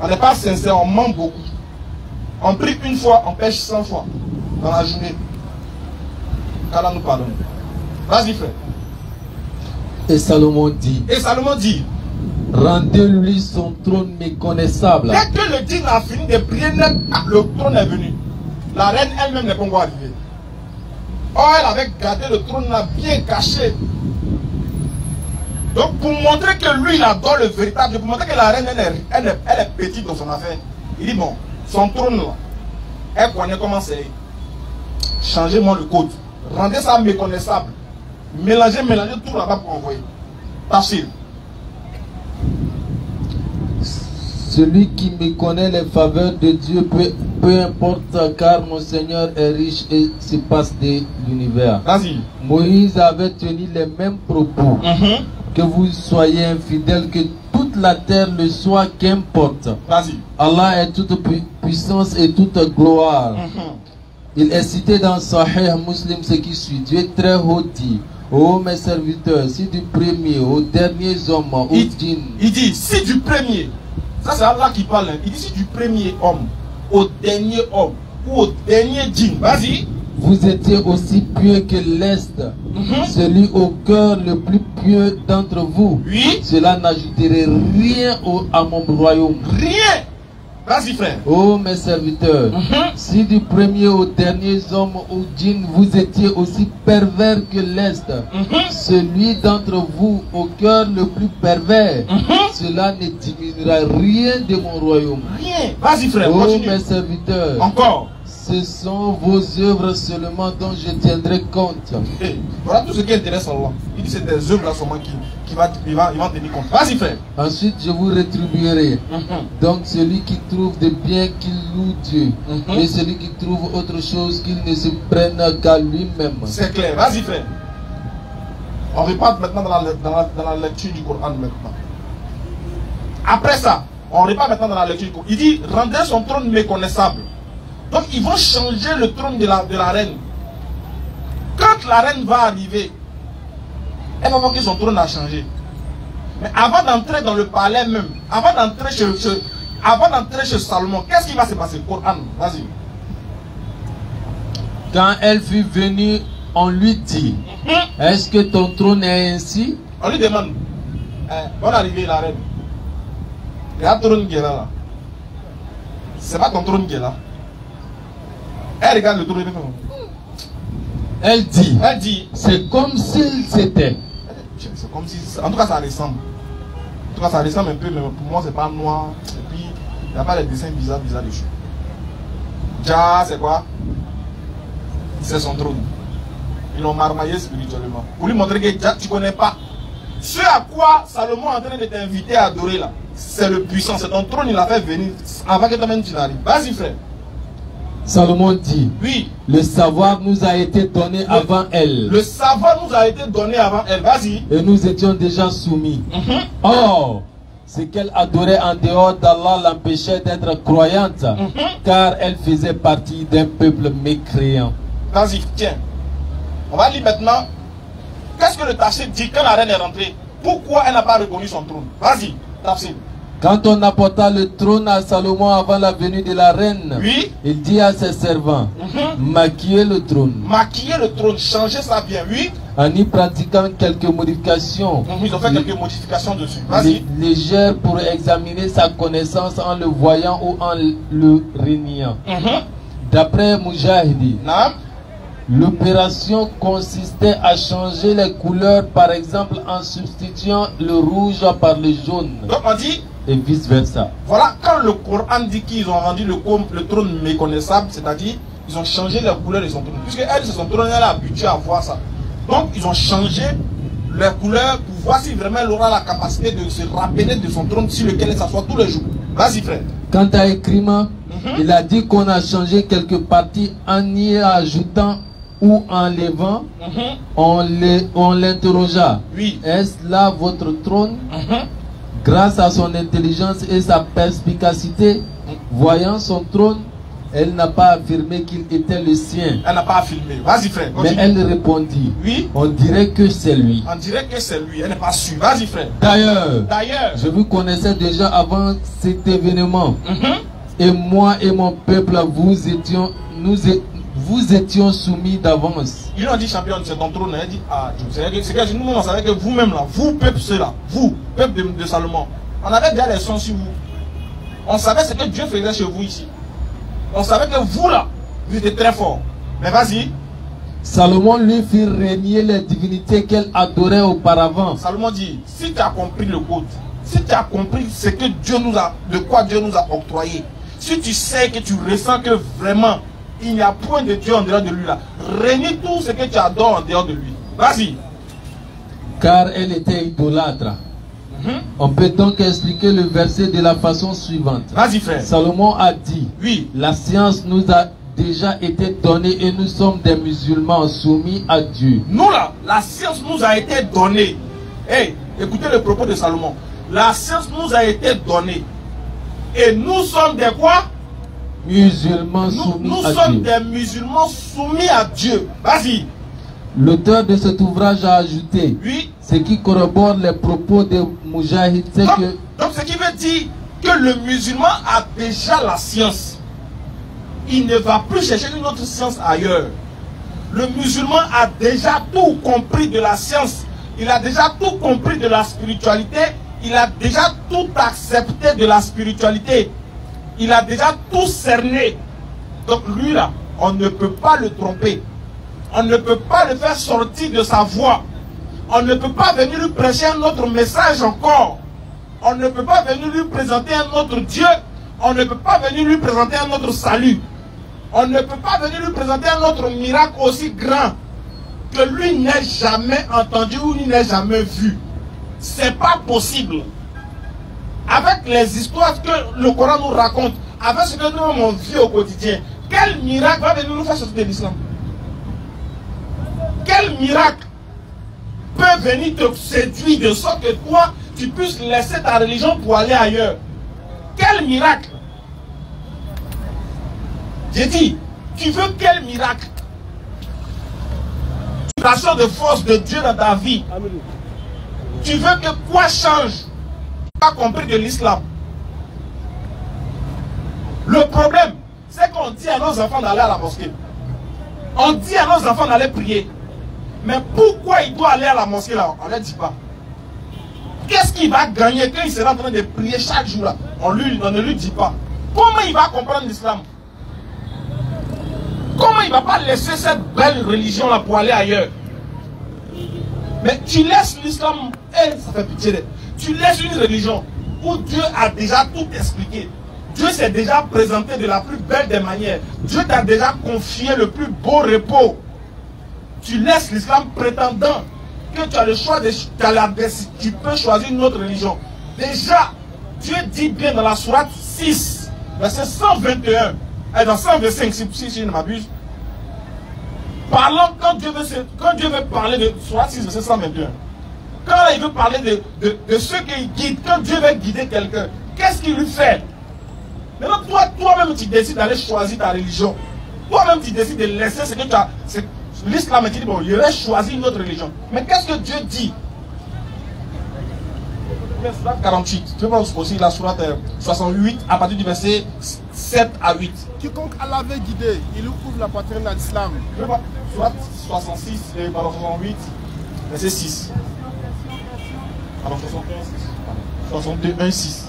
On n'est pas sincère, on ment beaucoup. On prie une fois, on pêche 100 fois dans la journée. qu'Allah nous pardonne. Vas-y frère. Et Salomon dit. Rendez-lui son trône méconnaissable. Dès que le djinn a fini de prier, le trône est venu. La reine elle-même n'est pas encore arrivée. Oh, elle avait gardé le trône là bien caché. Donc pour montrer que lui il adore le véritable, pour montrer que la reine elle est petite dans son affaire, il dit bon, son trône là, elle connaît comment c'est. Changez-moi le code. Rendez ça méconnaissable. Mélangez tout là-bas pour envoyer. Facile. Celui qui méconnaît les faveurs de Dieu, peu importe, car mon Seigneur est riche et se passe de l'univers. Vas-y. Moïse avait tenu les mêmes propos. Que vous soyez infidèles, que toute la terre le soit, qu'importe. Vas-y. Allah est toute puissance et toute gloire. Il est cité dans Sahih Muslim ce qui suit. Dieu est très haut dit. Ô mes serviteurs, si du premier aux derniers hommes, aux djinns. Il dit, si du premier. Ça c'est Allah qui parle. Il dit, si du premier homme au dernier homme ou au dernier djinn. Vas-y. vous étiez aussi pieux que l'Est, celui au cœur le plus pieux d'entre vous. Oui. Cela n'ajouterait rien à mon royaume. Rien. Vas-y, frère. Ô mes serviteurs, si du premier au dernier homme ou djinn vous étiez aussi pervers que l'Est, celui d'entre vous au cœur le plus pervers, cela ne diminuera rien de mon royaume. Rien. Vas-y, frère. Ô Continue. mes serviteurs, Encore. ce sont vos œuvres seulement dont je tiendrai compte. Hey, voilà tout ce qui intéresse Allah. Il dit c'est des œuvres là seulement qui va en tenir compte. Vas-y, frère. Ensuite, je vous rétribuerai. Donc, celui qui trouve des biens qu'il loue Dieu, et celui qui trouve autre chose qu'il ne se prenne qu'à lui-même. C'est clair. Vas-y, frère. On repart maintenant dans la lecture du Coran maintenant. Après ça, on repart maintenant dans la lecture du Coran. Il dit, rendez son trône méconnaissable. Donc, ils vont changer le trône de la reine. Quand la reine va arriver, elle va voir que son trône a changé. Mais avant d'entrer dans le palais même, avant d'entrer chez Salomon, qu'est-ce qui va se passer? Coran, vas-y. Quand elle fut venue, on lui dit, est-ce que ton trône est ainsi? On lui demande, bonne arrivée la reine. Il y a un trône qui est là. C'est pas ton trône qui est là. Elle regarde le trône. Elle dit, c'est comme s'il s'était. C'est comme si, en tout cas ça ressemble. En tout cas ça ressemble un peu, mais pour moi c'est pas noir. Et puis, il n'y a pas les dessins bizarres dessus. Déjà, c'est quoi? C'est son trône. Ils l'ont marmaillé spirituellement. Pour lui montrer que déjà, tu ne connais pas. Ce à quoi Salomon est en train de t'inviter à adorer là, c'est le puissant. C'est ton trône, il l'a fait venir avant que toi-même tu n'arrives. Vas-y, frère. Salomon dit, oui, le savoir nous a été donné avant elle. Le savoir nous a été donné avant elle. Vas-y. Et nous étions déjà soumis. Or, ce qu'elle adorait en dehors d'Allah l'empêchait d'être croyante, car elle faisait partie d'un peuple mécréant. Vas-y, tiens. On va lire maintenant. Qu'est-ce que le tafsir dit quand la reine est rentrée? Pourquoi elle n'a pas reconnu son trône? Vas-y, tafsir. Quand on apporta le trône à Salomon avant la venue de la reine, oui, il dit à ses servants, maquillez le trône. Maquiller le trône, changer ça bien, oui. En y pratiquant quelques modifications. Ils ont fait quelques modifications dessus. Vas-y. Légères pour examiner sa connaissance en le voyant ou en le reniant. D'après Mujahidi, l'opération consistait à changer les couleurs, par exemple en substituant le rouge par le jaune. Donc on dit, et vice versa. Voilà, quand le Coran dit qu'ils ont rendu le trône méconnaissable, c'est-à-dire ils ont changé la couleur de son trône. Puisque elle, c'est son trône, elle est habituée à voir ça. Donc ils ont changé les couleurs pour voir si vraiment elle aura la capacité de se rappeler de son trône sur lequel elle s'assoit tous les jours. Vas-y, frère. Quant à Écrima, il a dit qu'on a changé quelques parties en y ajoutant ou enlevant. On l'interrogea. Oui. Est-ce là votre trône? Grâce à son intelligence et sa perspicacité, voyant son trône, elle n'a pas affirmé qu'il était le sien. Elle n'a pas affirmé. Vas-y, frère. Continue. Mais elle répondit, oui, on dirait que c'est lui. On dirait que c'est lui. Elle n'est pas sûre. Vas-y, frère. D'ailleurs, je vous connaissais déjà avant cet événement. Et moi et mon peuple, vous étions soumis d'avance. Ils ont dit, champion, c'est ton trône. Elle dit, ah, c'est que nous, on savait que vous-même là, vous, peuple, ceux-là, vous, peuple de Salomon, on avait déjà les sons sur vous. On savait ce que Dieu faisait chez vous ici. On savait que vous là, vous étiez très fort. Mais vas-y. Salomon lui fit régner les divinités qu'elle adorait auparavant. Salomon dit, si tu as compris le code, si tu as compris ce que Dieu nous a, de quoi Dieu nous a octroyé, si tu sais que tu ressens que vraiment, il n'y a point de Dieu en dehors de lui là, réunis tout ce que tu adores en dehors de lui. Vas-y. Car elle était idolâtre. On peut donc expliquer le verset de la façon suivante. Vas-y, frère. Salomon a dit, oui, la science nous a déjà été donnée et nous sommes des musulmans soumis à Dieu. Nous là, la science nous a été donnée. Hey, écoutez le propos de Salomon. La science nous a été donnée. Et nous sommes des quoi? Musulmans soumis à Dieu. Nous sommes des musulmans soumis à Dieu. Vas-y. L'auteur de cet ouvrage a ajouté, oui, ce qui corrobore les propos de Mujahid, c'est que... Donc ce qui veut dire que le musulman a déjà la science. Il ne va plus chercher une autre science ailleurs. Le musulman a déjà tout compris de la science. Il a déjà tout compris de la spiritualité. Il a déjà tout accepté de la spiritualité. Il a déjà tout cerné. Donc lui là, on ne peut pas le tromper. On ne peut pas le faire sortir de sa voie. On ne peut pas venir lui prêcher un autre message encore. On ne peut pas venir lui présenter un autre Dieu. On ne peut pas venir lui présenter un autre salut. On ne peut pas venir lui présenter un autre miracle aussi grand que lui n'ait jamais entendu ou lui n'ait jamais vu. C'est pas possible. Avec les histoires que le Coran nous raconte, avec ce que nous avons vu au quotidien, quel miracle va venir nous faire sortir de l'islam? Quel miracle peut venir te séduire de sorte que toi, tu puisses laisser ta religion pour aller ailleurs? Quel miracle? J'ai dit, tu veux quel miracle? Une de force de Dieu dans ta vie. Tu veux que quoi change? Tu n'as pas compris de l'islam. Le problème, c'est qu'on dit à nos enfants d'aller à la mosquée. On dit à nos enfants d'aller prier. Mais pourquoi il doit aller à la mosquée là? On ne le dit pas. Qu'est-ce qu'il va gagner quand il sera en train de prier chaque jour là? On ne lui dit pas. Comment il va comprendre l'islam? Comment il ne va pas laisser cette belle religion là pour aller ailleurs? Mais tu laisses l'islam, ça fait pitié. Tu laisses une religion où Dieu a déjà tout expliqué. Dieu s'est déjà présenté de la plus belle des manières. Dieu t'a déjà confié le plus beau repos. Tu laisses l'islam prétendant que tu as le choix, tu peux choisir une autre religion. Déjà, Dieu dit bien dans la sourate 6, verset 121, et dans 125, si je ne m'abuse, parlant, quand Dieu veut parler de sourate 6, verset 121, quand il veut parler de ceux qui guident, quand Dieu veut guider quelqu'un, qu'est-ce qu'il lui fait? Maintenant, toi-même, tu décides d'aller choisir ta religion. Toi-même, tu décides de laisser ce que tu as. L'islam, tu dis, bon, il aurait choisi une autre religion. Mais qu'est-ce que Dieu dit? Sourate 48. Tu vois aussi la sourate 68 à partir du verset 7 à 8. Quiconque Allah veut guider, il ouvre la poitrine à l'islam. Sourate 66, pardon, 68, verset 6. Alors 61, 6.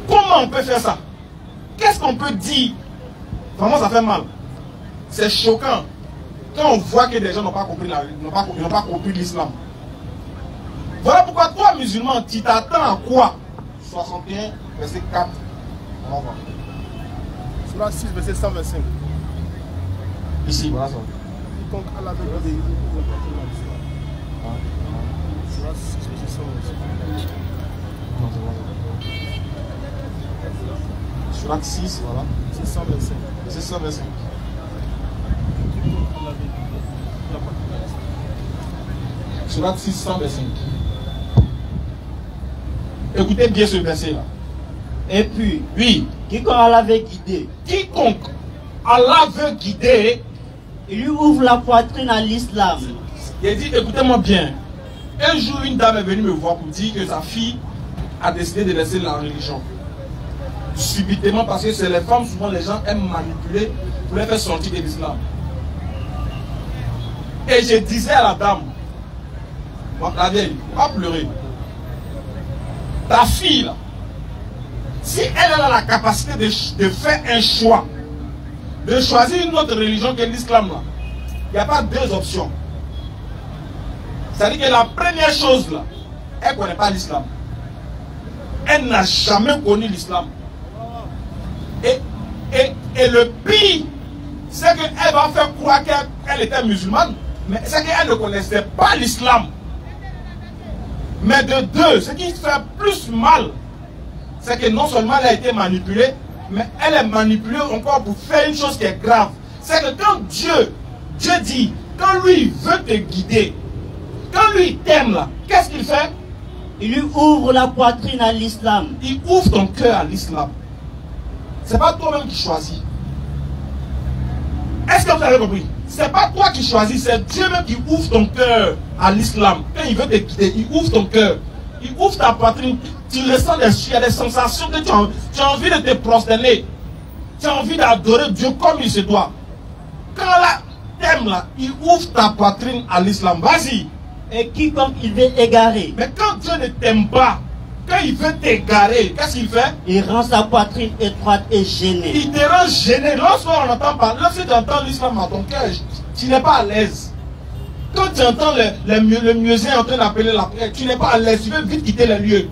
Comment on peut faire ça? Qu'est-ce qu'on peut dire? Vraiment, ça fait mal. C'est choquant. Quand on voit que des gens n'ont pas compris l'islam. Voilà pourquoi toi, musulman, tu t'attends à quoi? 61, verset 4. On va voir. Surah 6, verset 125. Ici, voilà ça. Quiconque Allah veut guider, il ouvre la poitrine à l'islam. Surah 6, verset 125. Surat 6, voilà. C'est 125. C'est 125. Surat 6, 125. Écoutez bien ce verset là. Et puis, Oui. quiconque Allah veut guider, Quiconque Allah veut guider, il lui ouvre la poitrine à l'islam. il dit, écoutez-moi bien. Un jour, une dame est venue me voir pour dire que sa fille a décidé de laisser la religion. Subitement, parce que c'est les femmes, souvent les gens aiment manipuler pour les faire sortir de l'islam. Et je disais à la dame, la vieille, va pleurer. Ta fille, là, si elle a la capacité de faire un choix, de choisir une autre religion que l'islam, là, il n'y a pas deux options. C'est-à-dire que la première chose, là, elle ne connaît pas l'islam. Elle n'a jamais connu l'islam. Et le pire, c'est qu'elle va faire croire qu'elle était musulmane, mais c'est qu'elle ne connaissait pas l'islam. Mais de deux, ce qui fait plus mal, c'est que non seulement elle a été manipulée, mais elle est manipulée encore pour faire une chose qui est grave. C'est que quand Dieu dit, quand lui veut te guider, quand lui t'aime là, qu'est-ce qu'il fait? Il lui ouvre la poitrine à l'islam. Il ouvre ton cœur à l'islam. C'est pas toi-même qui choisis. Est-ce que vous avez compris? C'est pas toi qui choisis, c'est Dieu même qui ouvre ton cœur à l'islam. Quand il veut te guider, il ouvre ton cœur. Il ouvre ta poitrine. Tu ressens il y a des sensations que tu as envie de te prosterner. Tu as envie d'adorer Dieu comme il se doit. Quand là, tes t'aime là, il ouvre ta poitrine à l'islam. Vas-y. Et quiconque il veut égarer, Mais quand Dieu ne t'aime pas, quand il veut t'égarer, qu'est-ce qu'il fait? il rend sa poitrine étroite et gênée. Il te rend gêné. Lorsqu'on entend parler, lorsque tu entends l'islam dans ton cœur, tu n'es pas à l'aise. Quand tu entends le musicien en train d'appeler la prière, tu n'es pas à l'aise, tu veux vite quitter le lieu.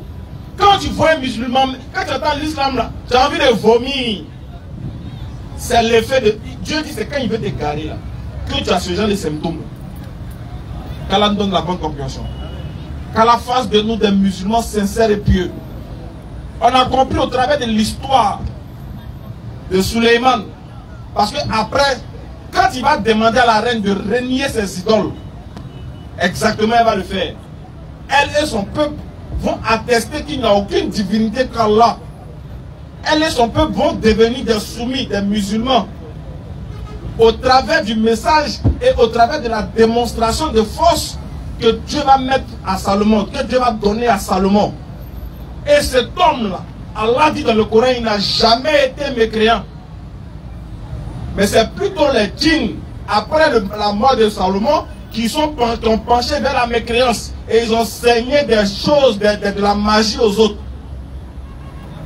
Quand tu vois un musulman, quand tu entends l'islam là, tu as envie de vomir. C'est l'effet de... Dieu dit c'est quand il veut t'égarer là, que tu as ce genre de symptômes. Qu'Allah nous donne la bonne compréhension. Qu'Allah fasse de nous des musulmans sincères et pieux. On a compris au travers de l'histoire de Suleiman. Parce que après, quand il va demander à la reine de renier ses idoles, exactement elle va le faire. Elle et son peuple vont attester qu'il n'y a aucune divinité qu'Allah. Elle et son peuple vont devenir des soumis, des musulmans. Au travers du message et au travers de la démonstration de force que Dieu va mettre à Salomon, que Dieu va donner à Salomon. Et cet homme-là, Allah dit dans le Coran, il n'a jamais été mécréant. Mais c'est plutôt les djinns, après la mort de Salomon, qui ont penché vers la mécréance. Et ils ont saigné des choses, de la magie aux autres.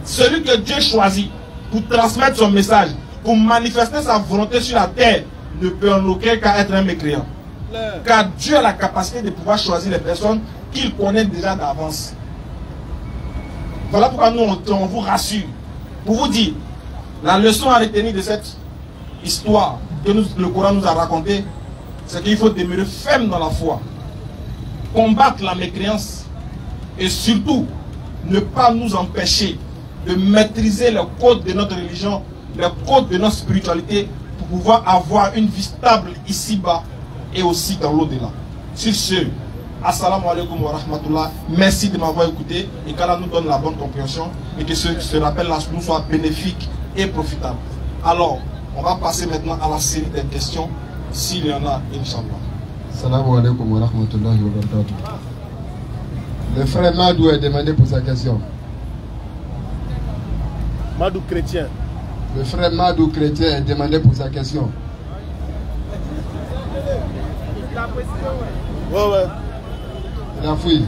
Celui que Dieu choisit pour transmettre son message, pour manifester sa volonté sur la terre, ne peut en aucun cas être un mécréant. Car Dieu a la capacité de pouvoir choisir les personnes qu'il connaît déjà d'avance. Voilà pourquoi nous on vous rassure. Pour vous dire, la leçon à retenir de cette histoire que le Coran nous a racontée, c'est qu'il faut demeurer ferme dans la foi, combattre la mécréance et surtout ne pas nous empêcher de maîtriser le code de notre religion, le code de notre spiritualité pour pouvoir avoir une vie stable ici-bas et aussi dans l'au-delà. Sur ce, assalamu alaikum wa rahmatullah. Merci de m'avoir écouté et qu'Allah nous donne la bonne compréhension et que ce rappel-là nous soit bénéfique et profitable. Alors, on va passer maintenant à la série des questions, s'il y en a, Inch'Allah. Assalamu alaikum wa rahmatullahi wa barakatuh. Le frère Madou est demandé pour sa question. Madou chrétien. Le frère Madou chrétien est demandé pour sa question. Ouais. Il a fouillé.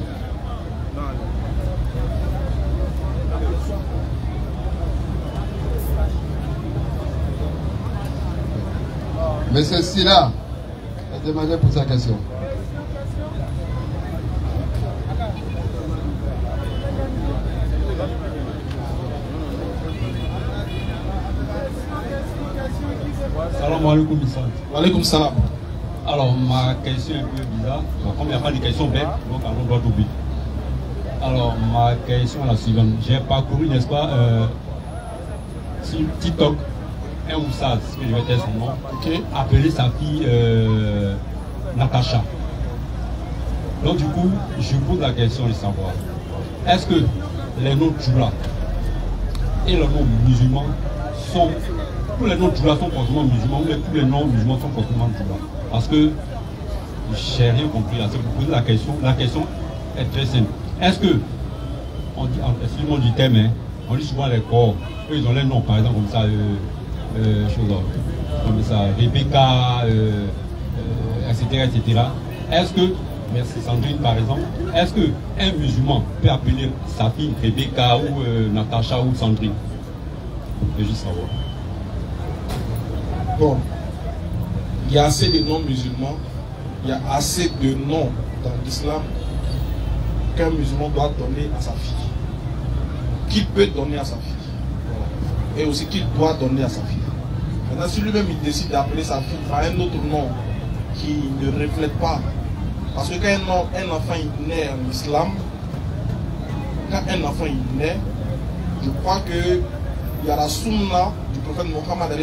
Monsieur Silla est demandé pour sa question. Salam alaikum, Issa. Wa alaikum salam. Alors, ma question est un peu bizarre. Donc, comme il n'y a pas de questions bêtes, donc allons droit au but. Alors, ma question est la suivante. J'ai parcouru, n'est-ce pas, sur TikTok, un Oussaz, que je vais taire son nom, appeler sa fille Natacha. Donc, du coup, je pose la question de savoir, est-ce que les noms Djoula et les noms musulmans sont... Tous les noms Djoula sont forcément musulmans, mais tous les noms musulmans sont forcément Djoula. Parce que je n'ai rien compris là. C'est pour poser la question est très simple. Est-ce que, on dit, excusez-moi du thème, hein, on dit souvent les corps, eux ils ont les noms, par exemple, comme ça, comme ça, Rebecca, etc. Est-ce que, merci Sandrine par exemple, est-ce qu'un musulman peut appeler sa fille Rebecca ou Natacha ou Sandrine? Je veux juste savoir. Bon, il y a assez de noms musulmans, il y a assez de noms dans l'islam qu'un musulman doit donner à sa fille. Qu'il peut donner à sa fille. Voilà. Et aussi qu'il doit donner à sa fille. Maintenant, si lui-même il décide d'appeler sa fille par un autre nom qui ne reflète pas. Parce que quand un enfant il naît en islam, quand un enfant il naît, je crois que il y a la sunna du prophète Mohammed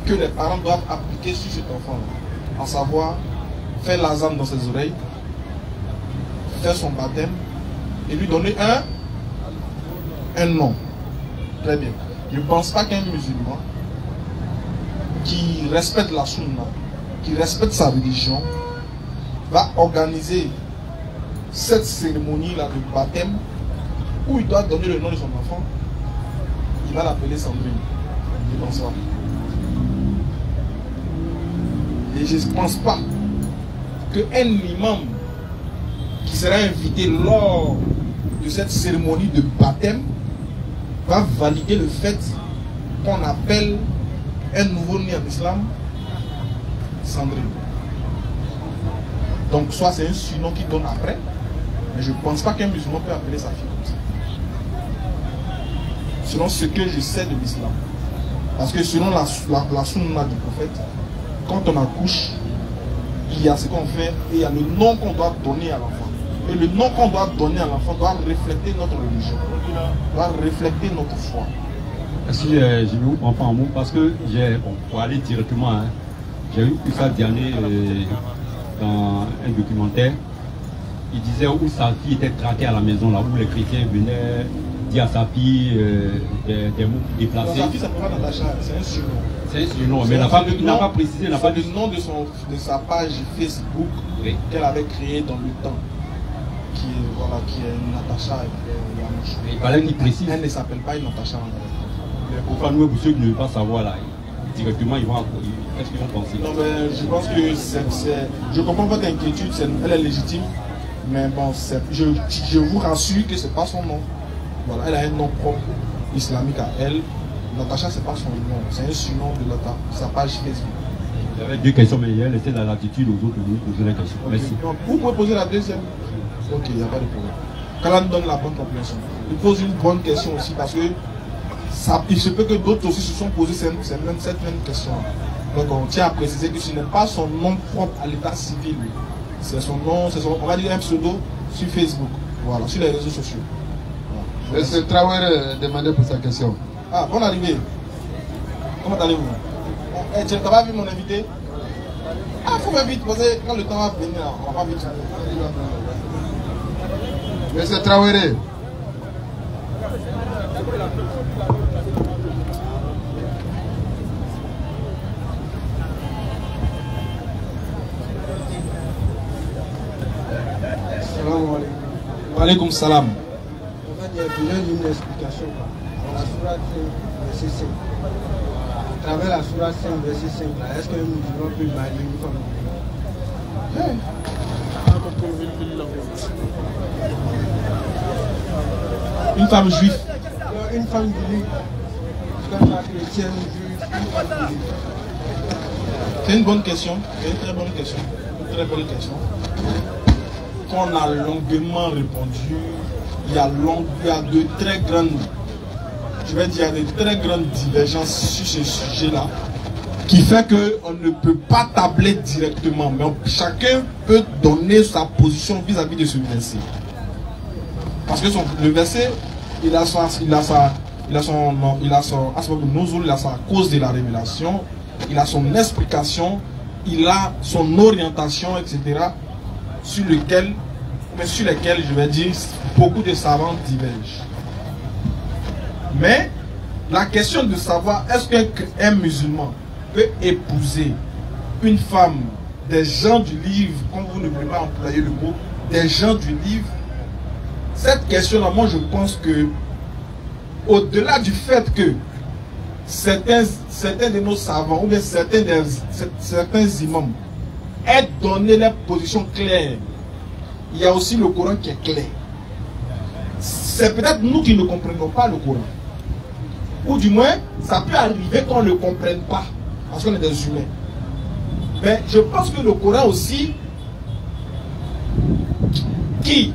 que les parents doivent appliquer sur cet enfant-là. À savoir, faire l'azan dans ses oreilles, faire son baptême et lui donner un nom. Très bien. Je ne pense pas qu'un musulman qui respecte la sunna, qui respecte sa religion, va organiser cette cérémonie-là de baptême où il doit donner le nom de son enfant. Il va l'appeler Sandrine. Je pense pas. Et je ne pense pas qu'un imam qui sera invité lors de cette cérémonie de baptême va valider le fait qu'on appelle un nouveau-né en islam Sandrine. Donc soit c'est un surnom qui donne après, mais je ne pense pas qu'un musulman peut appeler sa fille comme ça. Selon ce que je sais de l'islam. Parce que selon la sunna du prophète, quand on accouche, il y a ce qu'on fait et il y a le nom qu'on doit donner à l'enfant. Et le nom qu'on doit donner à l'enfant doit refléter notre religion, doit refléter notre foi. Si je vous prends pas en mot, parce que pour aller directement, hein, j'ai eu ça dernier dans un documentaire. Il disait où sa fille était traquée à la maison, là où les chrétiens venaient dire à sa fille des mots déplacés. Sa fille s'appelle Natacha, c'est un surnom. C'est un surnom, mais il n'a pas précisé. C'est le nom de sa page Facebook oui, qu'elle avait créée dans le temps. Qui est Natacha et il fallait qu'il précise. Elle ne s'appelle pas Natacha. Pourquoi nous, pour ceux qui ne veulent pas savoir là, directement ils vont qu'est-ce qu'ils vont penser? Non mais je pense que je comprends votre inquiétude, elle est légitime, mais bon, je vous rassure que c'est pas son nom. Voilà, elle a un nom propre islamique à elle. Natacha c'est pas son nom, c'est un surnom de sa page Facebook. J'avais deux questions, mais elle laissait la latitude aux autres de poser la question. Okay. Merci. Donc, vous pouvez poser la deuxième. Ok, il n'y a pas de problème. Quand elle donne la bonne compréhension. Il pose une bonne question aussi parce que il se peut que d'autres aussi se sont posés cette même question. Donc on tient à préciser que ce n'est pas son nom propre à l'état civil. C'est son nom, on va dire un pseudo sur Facebook. Voilà, sur les réseaux sociaux. Voilà. Monsieur Traoré demandé pour sa question. Ah, bonne arrivée. Comment allez-vous? Tu n'as pas vu mon invité? Ah, il faut faire vite, parce que quand le temps va venir, on va pas vite. Monsieur Traoré. Wa alaykoum salam. En fait, il y a besoin d'une explication. Dans la sourate 5, verset 5. À travers la sourate 5, verset 5, est-ce qu'un musulman peut marier une femme? Une femme juive. Une femme juive. Une femme chrétienne, juive. C'est une bonne question. C'est une très bonne question. Une très bonne question. Qu'on a longuement répondu. Il y a de très grandes, je vais dire, de très grandes divergences sur ce sujet-là, qui fait qu'on ne peut pas tabler directement, mais chacun peut donner sa position vis-à-vis de ce verset. Parce que le verset, il a sa cause de la révélation, il a son explication, il a son orientation, etc. sur lesquels, je vais dire, beaucoup de savants divergent. Mais la question de savoir est-ce qu'un musulman peut épouser une femme des gens du livre, comme vous ne voulez pas employer le mot, des gens du livre, cette question-là, moi je pense que au-delà du fait que certains de nos savants ou bien certains imams aient donné leur position claire, il y a aussi le Coran qui est clair. C'est peut-être nous qui ne comprenons pas le Coran. Ou du moins, ça peut arriver qu'on ne le comprenne pas, parce qu'on est des humains. Mais je pense que le Coran aussi, qui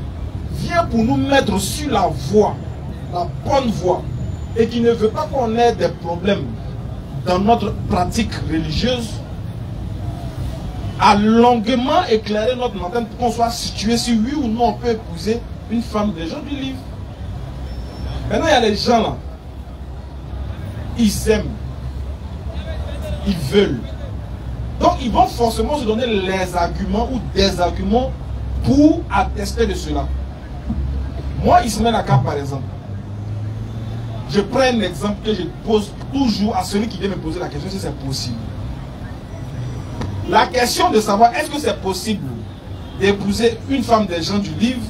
vient pour nous mettre sur la voie, la bonne voie, et qui ne veut pas qu'on ait des problèmes dans notre pratique religieuse, a longuement éclairé notre antenne pour qu'on soit situé si oui ou non on peut épouser une femme des gens du livre. Maintenant, il y a les gens là, ils aiment, ils veulent. Donc, ils vont forcément se donner les arguments ou des arguments pour attester de cela. Moi, Ismaël Akam, par exemple, je prends un exemple que je pose toujours à celui qui vient me poser la question si c'est possible. La question de savoir est-ce que c'est possible d'épouser une femme des gens du livre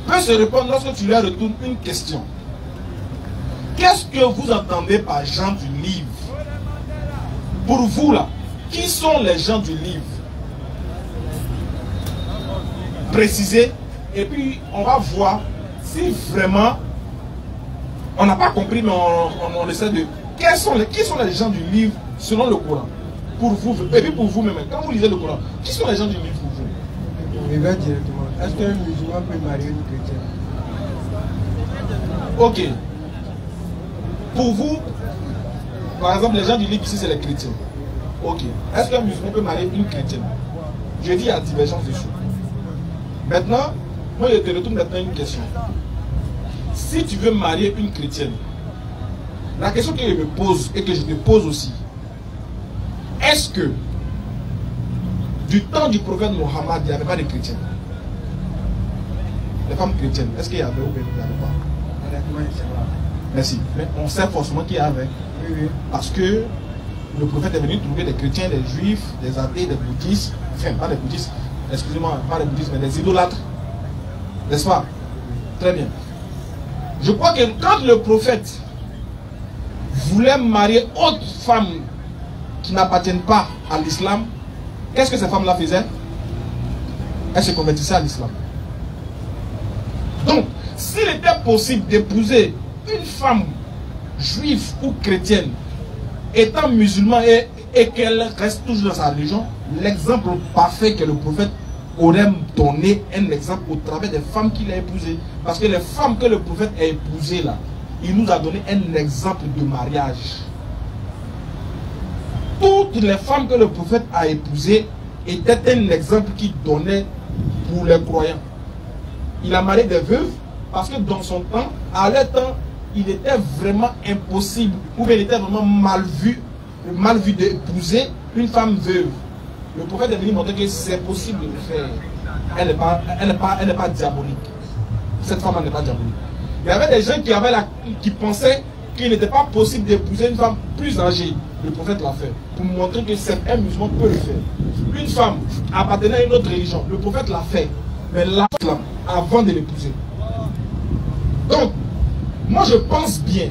peut se répondre lorsque tu leur retournes une question. Qu'est-ce que vous entendez par gens du livre? Pour vous là, qui sont les gens du livre? Préciser, et puis on va voir si vraiment on n'a pas compris, mais on essaie de... Qui sont les gens du livre selon le Coran? Pour vous, et puis pour vous-même, quand vous lisez le Coran, qui sont les gens du livre pour vous? Je vais directement. Est-ce qu'un musulman peut marier une chrétienne? Ok. Pour vous, par exemple, les gens du livre ici, c'est les chrétiens. Ok. Est-ce qu'un musulman peut marier une chrétienne? Je dis il y a divergence dessus. Maintenant, moi je te retourne maintenant une question. Si tu veux marier une chrétienne, la question que je me pose et que je te pose aussi, est-ce que du temps du prophète Mohammed, il n'y avait pas de chrétiens? Les femmes chrétiennes, est-ce qu'il y avait ou il n'y avait pas? Honnêtement, je ne sais pas. Merci. Mais on sait forcément qu'il y avait. Oui, oui. Parce que le prophète est venu trouver des chrétiens, des juifs, des athées, des bouddhistes, enfin pas des bouddhistes, excusez-moi, pas des bouddhistes, mais des idolâtres. N'est-ce pas? Très bien. Je crois que quand le prophète voulait marier autre femmes qui n'appartiennent pas à l'islam, qu'est-ce que ces femmes-là faisaient? Elles se convertissaient à l'islam. Donc, s'il était possible d'épouser une femme juive ou chrétienne étant musulman et qu'elle reste toujours dans sa religion, l'exemple parfait que le prophète aurait donné un exemple au travers des femmes qu'il a épousées. Parce que les femmes que le prophète a épousées là, il nous a donné un exemple de mariage. Toutes les femmes que le prophète a épousées étaient un exemple qu'il donnait pour les croyants. Il a marié des veuves parce que dans son temps, à leur temps, il était vraiment impossible, ou bien il était vraiment mal vu d'épouser une femme veuve. Le prophète est venu montrer que c'est possible de le faire. Elle n'est pas diabolique. Cette femme n'est pas diabolique. Il y avait des gens qui pensaient qu'il n'était pas possible d'épouser une femme plus âgée. Le prophète l'a fait. Pour montrer que un musulman peut le faire. Une femme appartenant à une autre religion. Le prophète l'a fait. Mais l'a fait avant de l'épouser. Donc, moi je pense bien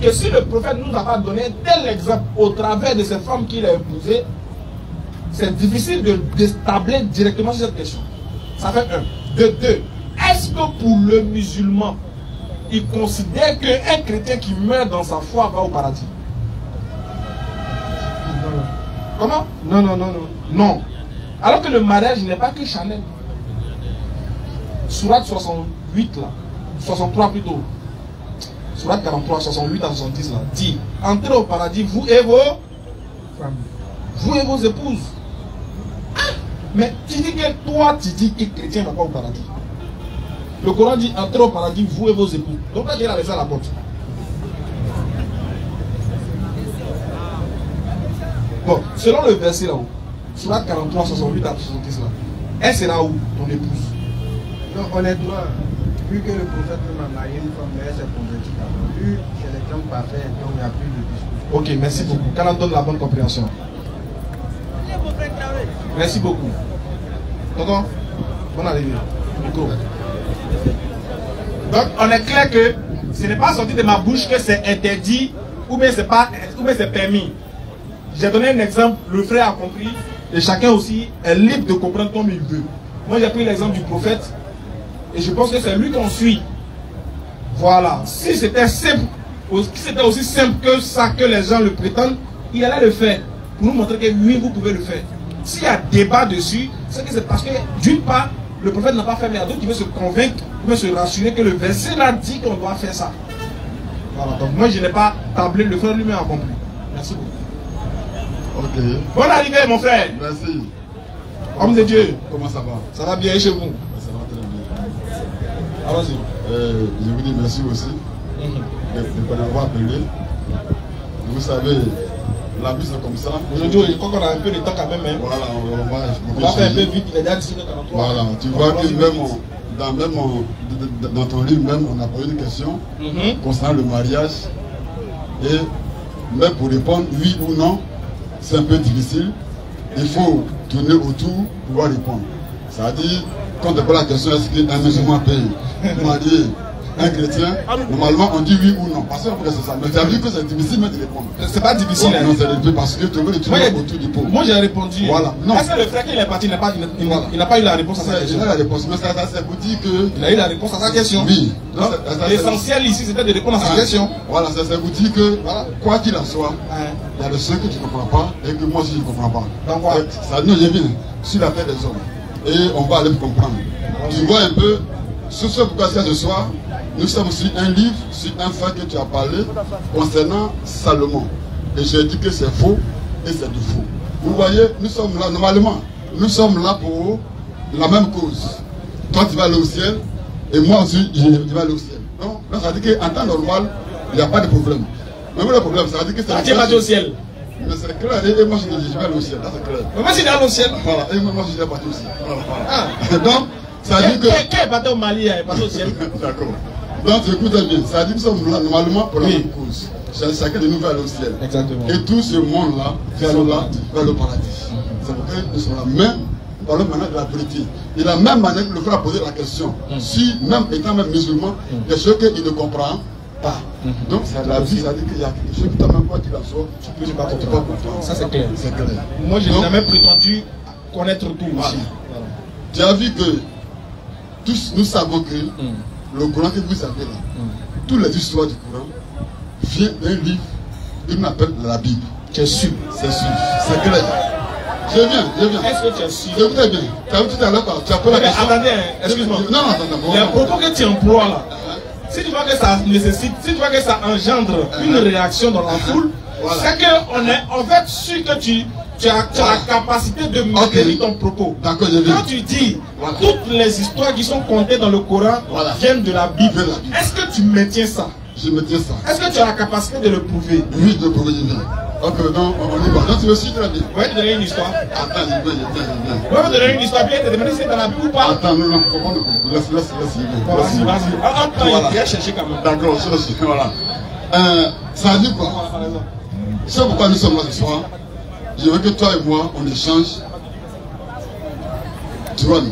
que si le prophète nous a pas donné tel exemple au travers de ces femmes qu'il a épousées, c'est difficile d'établir directement sur cette question. Ça fait un. De deux, est-ce que pour le musulman, il considère qu'un chrétien qui meurt dans sa foi va au paradis? Non. Comment? Non, non, non, non. Non. Alors que le mariage n'est pas que Chanel. Sourate 68 là, 63 plutôt. Sourate 43, 68 à 70 là, dit, entrez au paradis, vous et vos épouses. Ah, mais tu dis que toi, tu dis que chrétien va pas au paradis. Le Coran dit, entrez au paradis, vous et vos épouses. Donc là, il a laissé à la porte. Bon, selon le verset là-haut, Sourate 43, 68 à 70 là, elle sera où, ton épouse? Non, honnêtement, vu que le prophète m'a marié une femme, mais elle s'est convertie d'abord. Lui, c'est l'exemple parfait, donc il n'y a plus de discussion. Ok, merci beaucoup. Qu'elle en donne la bonne compréhension. Merci beaucoup. Tonton, bonne arrivée. Micro. Donc, on est clair que ce n'est pas sorti de ma bouche que c'est interdit ou bien c'est permis. J'ai donné un exemple, le frère a compris et chacun aussi est libre de comprendre comme il veut. Moi, j'ai pris l'exemple du prophète et je pense que c'est lui qu'on suit. Voilà. Si c'était simple, si c'était aussi simple que ça que les gens le prétendent, il allait le faire pour nous montrer que oui, vous pouvez le faire. S'il y a débat dessus, c'est que c'est parce que d'une part, le prophète n'a pas fait, mais il y a d'autres qui veulent se convaincre, qui veulent se rassurer que le verset là dit qu'on doit faire ça. Voilà. Donc moi, je n'ai pas tablé, le frère lui-même a compris. Merci beaucoup. Ok. Bonne arrivée, mon frère. Merci. Homme de Dieu. Comment ça va? Ça va bien chez vous? Ça va très bien. Allons-y. Je vous dis merci aussi de m'avoir appelé. Vous savez, la vie c'est comme ça. Aujourd'hui, je crois qu'on a un peu de temps quand même. Hein. Voilà, on va faire un peu vite, il est déjà 17h43. Voilà, tu vois que dans ton livre même, on a posé une question concernant le mariage. Et même pour répondre oui ou non, c'est un peu difficile. Il faut tourner autour pour pouvoir répondre. C'est-à-dire, quand on pose la question, est-ce qu'un musulman peut marier un chrétien, normalement on dit oui ou non. Parce que c'est ça. Mais tu as vu que c'est difficile de répondre. C'est pas difficile. Non, c'est difficile parce que tu veux le tuer autour du pot. Moi j'ai répondu. Voilà. Non. Est-ce que le frère qui est parti il n'a pas eu la réponse à sa question? Il a la réponse, mais ça c'est pour dire que. Il a eu la réponse à sa question. Oui. L'essentiel ici c'était de répondre à sa question. Voilà, c'est pour dire que quoi qu'il en soit, il y a le seul que tu ne comprends pas et que moi aussi je ne comprends pas. Donc quoi? Ça nous revient sur la tête des hommes. Et on va aller comprendre. Tu vois un peu, ce pourquoi ce soir, nous sommes sur un livre, sur un fait que tu as parlé concernant Salomon. Et j'ai dit que c'est faux et c'est du faux. Vous voyez, nous sommes là, normalement, nous sommes là pour la même cause. Toi tu vas aller au ciel et moi aussi je vais aller au ciel. Donc, ça veut dire qu'en temps normal, il n'y a pas de problème. Mais le problème, ça veut dire que c'est. Tu vas aller au ciel. Mais c'est clair, et moi je vais aller au ciel, là c'est clair. Mais moi je vais aller au ciel. Voilà, et moi je vais partir aussi. Voilà. Donc, ça veut dire que. Qui est parti au Mali, il est parti au ciel. D'accord. Donc, écoutez bien, ça veut dire que nous sommes là normalement pour la même cause. Chacun de nous va aller au ciel. Exactement. Et tout ce monde-là vers le paradis. C'est pourquoi nous sommes là. Mais, nous parlons maintenant de la vérité. Et de la même manière que le frère a posé la question, si, même étant même musulman, il y a ce qu'il ne comprend pas. Donc, c'est la vie, ça veut dire qu'il y a quelque chose qui t'a même pas dit la sorte, tu peux pas comprendre. Ça, c'est clair. C'est clair. Moi, je n'ai jamais prétendu connaître tout aussi. Voilà. Tu as vu que tous nous savons que le Coran que vous avez là, toutes les histoires du Coran viennent d'un livre qu'on appelle la Bible. Tu es sûr? C'est sûr. C'est clair. Je viens. Est-ce que tu es sûr? Je très bien. Tu as vu tout à l'heure, tu as posé la question. Attendez, excuse-moi. Non, attends. Les propos que tu emploies là, si tu vois que ça nécessite, si tu vois que ça engendre une réaction dans la foule, c'est qu'on est en fait sûr que tu as la capacité de maintenir ton propos. D'accord, je viens. Quand tu dis toutes les histoires qui sont contées dans le Coran viennent de la Bible, est-ce que tu maintiens ça? Je maintiens ça. Est-ce que tu as la capacité de le prouver? Oui, de le prouver, je viens. Ok, donc on y va. Donc tu me suis très bien. Ouais, te donner une histoire. Attends, je viens. Ouais, te donner une histoire, bien te demander si c'est dans la Bible ou pas. Attends, non, laisse. Vas-y. Il va chercher quand même. D'accord, voilà. Ça dit quoi? C'est pourquoi nous sommes là ce soir. Je veux que toi et moi, on échange. Tu vois,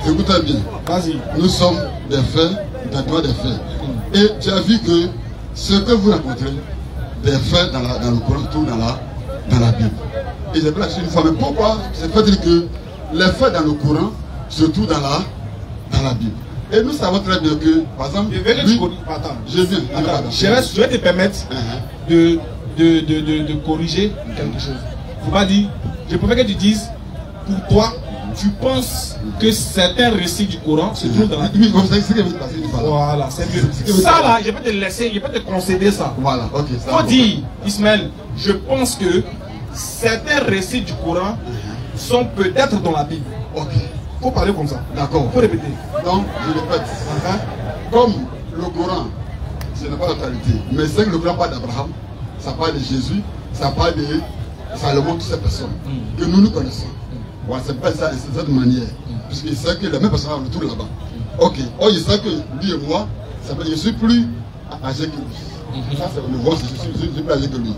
écoutez bien. Vas-y. Nous sommes des faits, des droits des faits. Et tu as vu que ce que vous rencontrez, des faits dans le Coran, tout dans la Bible. Et j'ai placé une fois, mais pourquoi? C'est pas dire que les faits dans le Coran se trouvent dans la Bible. Et nous savons très bien que, par exemple, je viens. Je vais te permettre de corriger quelque chose. Faut pas dire, je préfère que tu dises, pour toi, tu penses que certains récits du Coran se trouvent dans la Bible. Voilà, c'est mieux. Ça là, je peux te laisser, je peux te concéder ça. Voilà, ok. Faut dire, Ismaël, je pense que certains récits du Coran sont peut-être dans la Bible. Ok. Faut parler comme ça. D'accord. Faut répéter. Donc, je répète. Comme le Coran, ce n'est pas la totalité, mais c'est que le Coran parle d'Abraham, ça parle de Jésus, ça parle de Salomon, toutes ces personnes que nous connaissons. Voilà, c'est pas ça de cette manière. Puisqu'il sait que les mêmes personnes sont autour là-bas. Ok. Or, il sait que lui et moi, je suis plus âgé que lui. Ça, c'est le voix, je suis plus âgé que lui.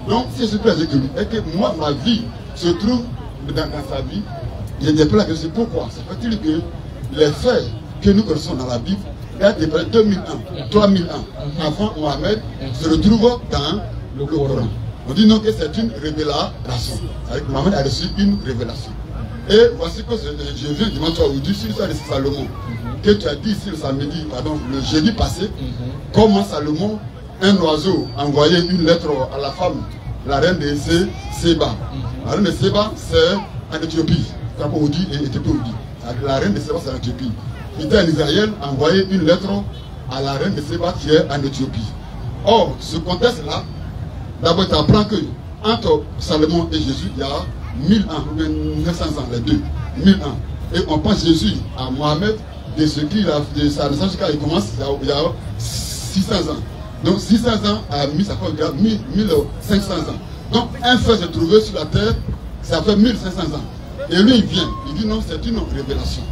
Donc, si je suis plus âgé que lui, et que moi, ma vie se trouve dans sa vie, il y a des plans que c'est pourquoi. Ça veut dire que les faits que nous connaissons dans la Bible, datent de 2000 ans, 3000 ans avant Mohamed, se retrouvent dans le Coran. On dit non que c'est une révélation. Avec Mohamed a reçu une révélation. Et voici que je viens devant toi aujourd'hui sur l'histoire de Salomon, que tu as dit ici le samedi, pardon, le jeudi passé, comment Salomon, un oiseau, envoyait une lettre à la femme, la reine de Séba. La reine de Séba, c'est en Éthiopie. Comme on dit, la reine de Séba, c'est en Éthiopie. Il était en Israël, envoyé une lettre à la reine de Séba qui est en Éthiopie. Or, ce contexte-là, d'abord, tu apprends que entre Salomon et Jésus, il y a 1000 ans, ou bien 900 ans, les deux. 1000 ans. Et on pense Jésus à Mohamed, de ce qu'il a, de sa naissance jusqu'à il commence, il y a 600 ans. Donc 600 ans à 1000, ça fait 1500 ans. Donc un fait s'est trouvé sur la terre, ça fait 1500 ans. Et lui il vient, il dit non, c'est une révélation.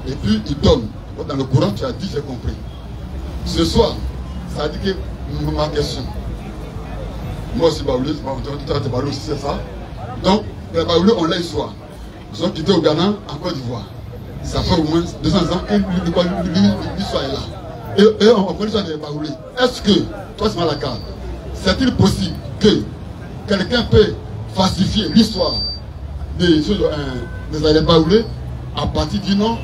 Et puis il donne. Dans le Coran, tu as dit, j'ai compris. Ce soir, ça a dit que ma question. Moi aussi, Baoulé, c'est ça. Donc, les Baoulés, on l'a histoire. Ils ont quitté au Ghana, en Côte d'Ivoire. Ça fait au moins 200 ans que l'histoire est là. Et on connaît l'histoire des Baoulés. Est-ce que, toi c'est Malaka, c'est-il possible que quelqu'un peut falsifier l'histoire des Baoulés à partir du nom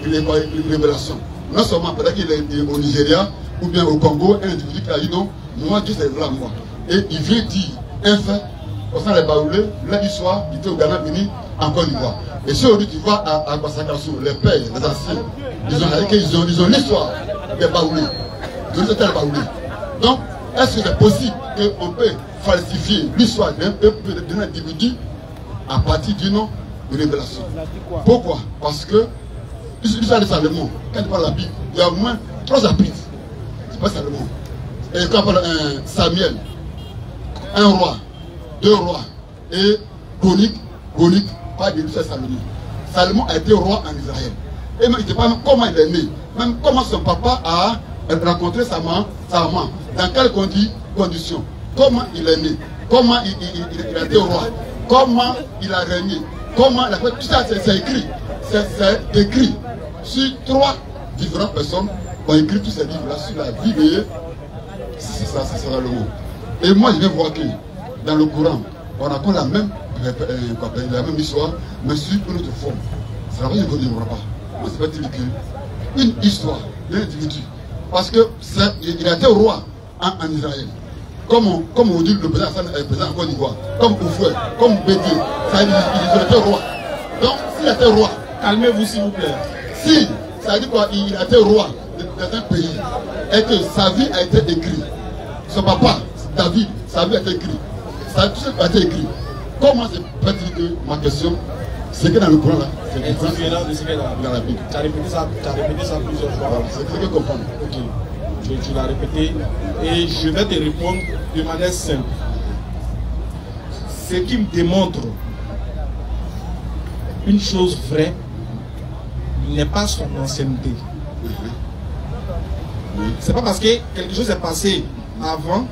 de révélation? Non seulement peut-être qu'il est au Nigeria ou bien au Congo, un individu qui a dit non, moi Dieu c'est là moi. Et il vient dire un fait, au sein des Baoulés, leur histoire, il était au Ghana, Bénin, en Côte d'Ivoire. Et si aujourd'hui tu vas à Bassakassou, les pères, les anciens, ils ont l'histoire des Baoulés. Ils ont l'histoire des Baoulés. Donc, est-ce que c'est possible qu'on peut falsifier l'histoire d'un individu à partir du nom de révélation? Pourquoi? Parce que l'histoire de Salomon, quand tu parles de la Bible, il y a au moins 3 chapitres. C'est pas Salomon. Et quand on parle de Samuel, un roi, 2 rois, et chronique, pas de l'histoire de Salomon. Salomon a été roi en Israël. Et même, il ne sait pas même comment il est né, même comment son papa a rencontré sa maman, dans quelles conditions, comment il est né, comment il a été roi, comment il a régné, comment il a fait. Tout ça, c'est écrit. C'est écrit sur 3 différentes personnes ont écrit tous ces livres-là sur la vie de Salomon. Et moi, je vais voir que dans le Coran, on raconte la même histoire, mais sur une autre forme. C'est la raison que je ne vois pas. Moi, c'est pas dire qu'une histoire d'un individu. Parce que il a été roi en Israël. Comme on dit le président en Côte d'Ivoire, comme Oufoué, comme Bédié, ça il a été roi. Donc, s'il a été roi, calmez-vous s'il vous plaît. Si, ça dit quoi, il a été roi dans un pays, et que sa vie a été écrite. Son papa, David, sa vie a été écrite. Tout ça a été écrit. Comment c'est peut-être que ma question, c'est que dans le Coran là, c'est différent de ce qu'il y a dans la Bible. Tu as répété ça plusieurs fois. Voilà, c'est ce que je comprends. Ok. Tu l'as répété et je vais te répondre de manière simple. Ce qui me démontre une chose vraie n'est pas son ancienneté. C'est pas parce que quelque chose est passé avant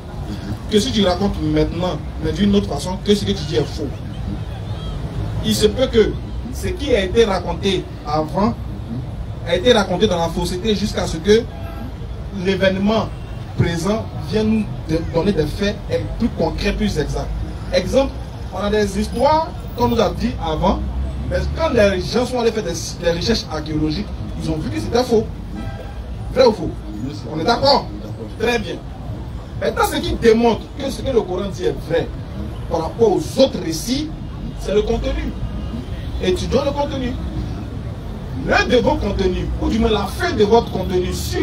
que si tu racontes maintenant, mais d'une autre façon, que ce que tu dis est faux. Il se peut que ce qui a été raconté avant a été raconté dans la fausseté jusqu'à ce que l'événement présent vienne nous donner des faits plus concrets, plus exacts. Exemple, on a des histoires qu'on nous a dit avant, mais quand les gens sont allés faire des recherches archéologiques, ils ont vu que c'était faux. Vrai ou faux? On est d'accord? Très bien. Maintenant, ce qui démontre que ce que le Coran dit est vrai par rapport aux autres récits, c'est le contenu. Étudions le contenu. L'un de vos contenus, ou du moins la fin de votre contenu sur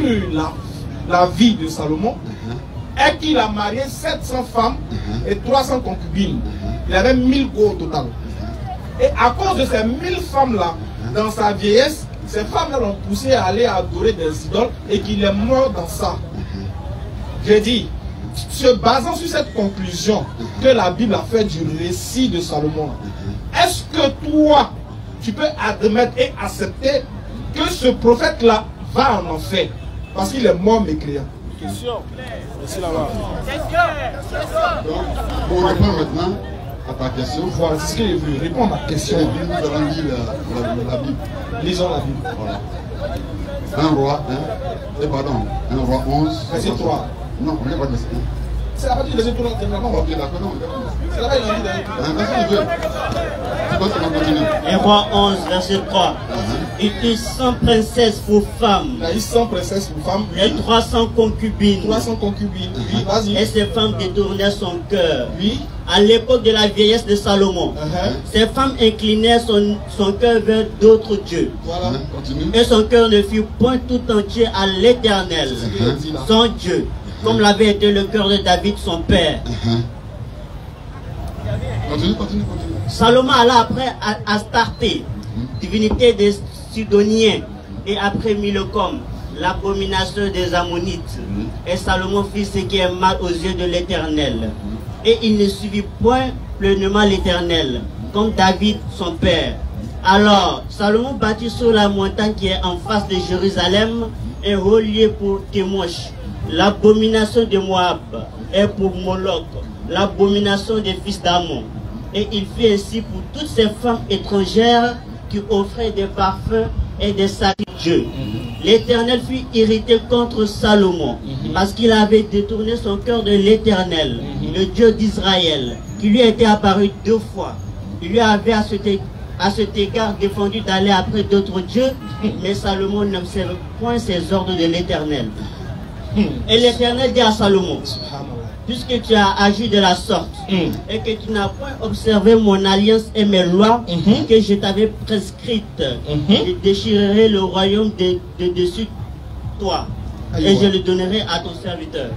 la vie de Salomon, est qu'il a marié 700 femmes et 300 concubines. Il avait 1000 go au total. Et à cause de ces 1000 femmes-là, dans sa vieillesse, ces femmes-là l'ont poussé à aller adorer des idoles et qu'il est mort dans ça. J'ai dit, se basant sur cette conclusion que la Bible a fait du récit de Salomon, est-ce que toi, tu peux admettre et accepter que ce prophète-là va en enfer parce qu'il est mort mécréant? Question. Merci là-bas. Donc, pour répondre maintenant à ta question, Voilà, c'est ce que je veux répondre à la question. nous allons lire la Bible. Lisons la Bible. Voilà. Un roi, un roi 11. Verset 3. Non, on n'est pas de verset 1. C'est la partie des étoiles. Ok, d'accord, non, C'est la partie des qu'est-ce qu'il veut? C'est quoi ça va continuer? 1 roi 11, verset 3. Il eut 100 princesses pour femmes Il a eu 100 princesses pour femmes. et 300 concubines. 300 concubines. Oui, vas-y. Et ces femmes détournaient son cœur. Oui. À l'époque de la vieillesse de Salomon, ces femmes inclinaient son cœur vers d'autres dieux. Voilà. Continue. Et son cœur ne fut point tout entier à l'Éternel, son Dieu, comme l'avait été le cœur de David, son père. Continue. Salomon alla après Astarté, divinité des Sidoniens, et après Milcom, l'abomination des Ammonites. Et Salomon fit ce qui est mal aux yeux de l'Éternel. Et il ne suivit point pleinement l'Éternel, comme David son père. Alors Salomon bâtit sur la montagne qui est en face de Jérusalem un haut lieu pour Kémosh, l'abomination de Moab, et pour Moloch, l'abomination des fils d'Ammon. Et il fit ainsi pour toutes ces femmes étrangères qui offraient des parfums et des sacrifices de Dieu. L'Éternel fut irrité contre Salomon parce qu'il avait détourné son cœur de l'Éternel, le Dieu d'Israël, qui lui était apparu 2 fois. Il lui avait à cet égard défendu d'aller après d'autres dieux, mais Salomon n'observait point ses ordres de l'Éternel. Et l'Éternel dit à Salomon, puisque tu as agi de la sorte et que tu n'as point observé mon alliance et mes lois que je t'avais prescrites, je déchirerai le royaume de dessus toi et je le donnerai à ton serviteur.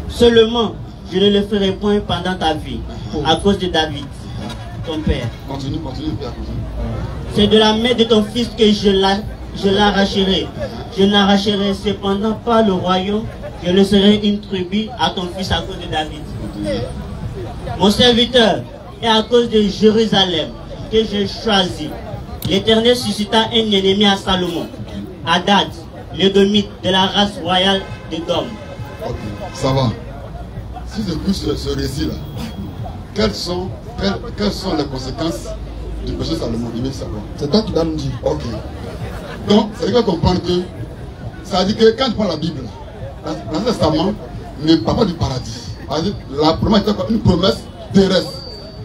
Seulement, je ne le ferai point pendant ta vie, à cause de David, ton père. Continue, Père. C'est de la main de ton fils que je l'arracherai. Je n'arracherai cependant pas le royaume. Je laisserai une tribu à ton fils à cause de David, mon serviteur, et à cause de Jérusalem que j'ai choisi. L'Éternel suscita un ennemi à Salomon, Hadad, l'édomite de la race royale d'Édom. Ok, ça va. Si j'écoute ce récit-là, quelles sont les conséquences du péché de Salomon? Il veut savoir. C'est toi qui dois nous dire. Ok. Donc, c'est qu'il faut comprendre que ça dit que quand tu prends la Bible, l'Ancien Testament ne parle pas du paradis. La promesse était une promesse terrestre.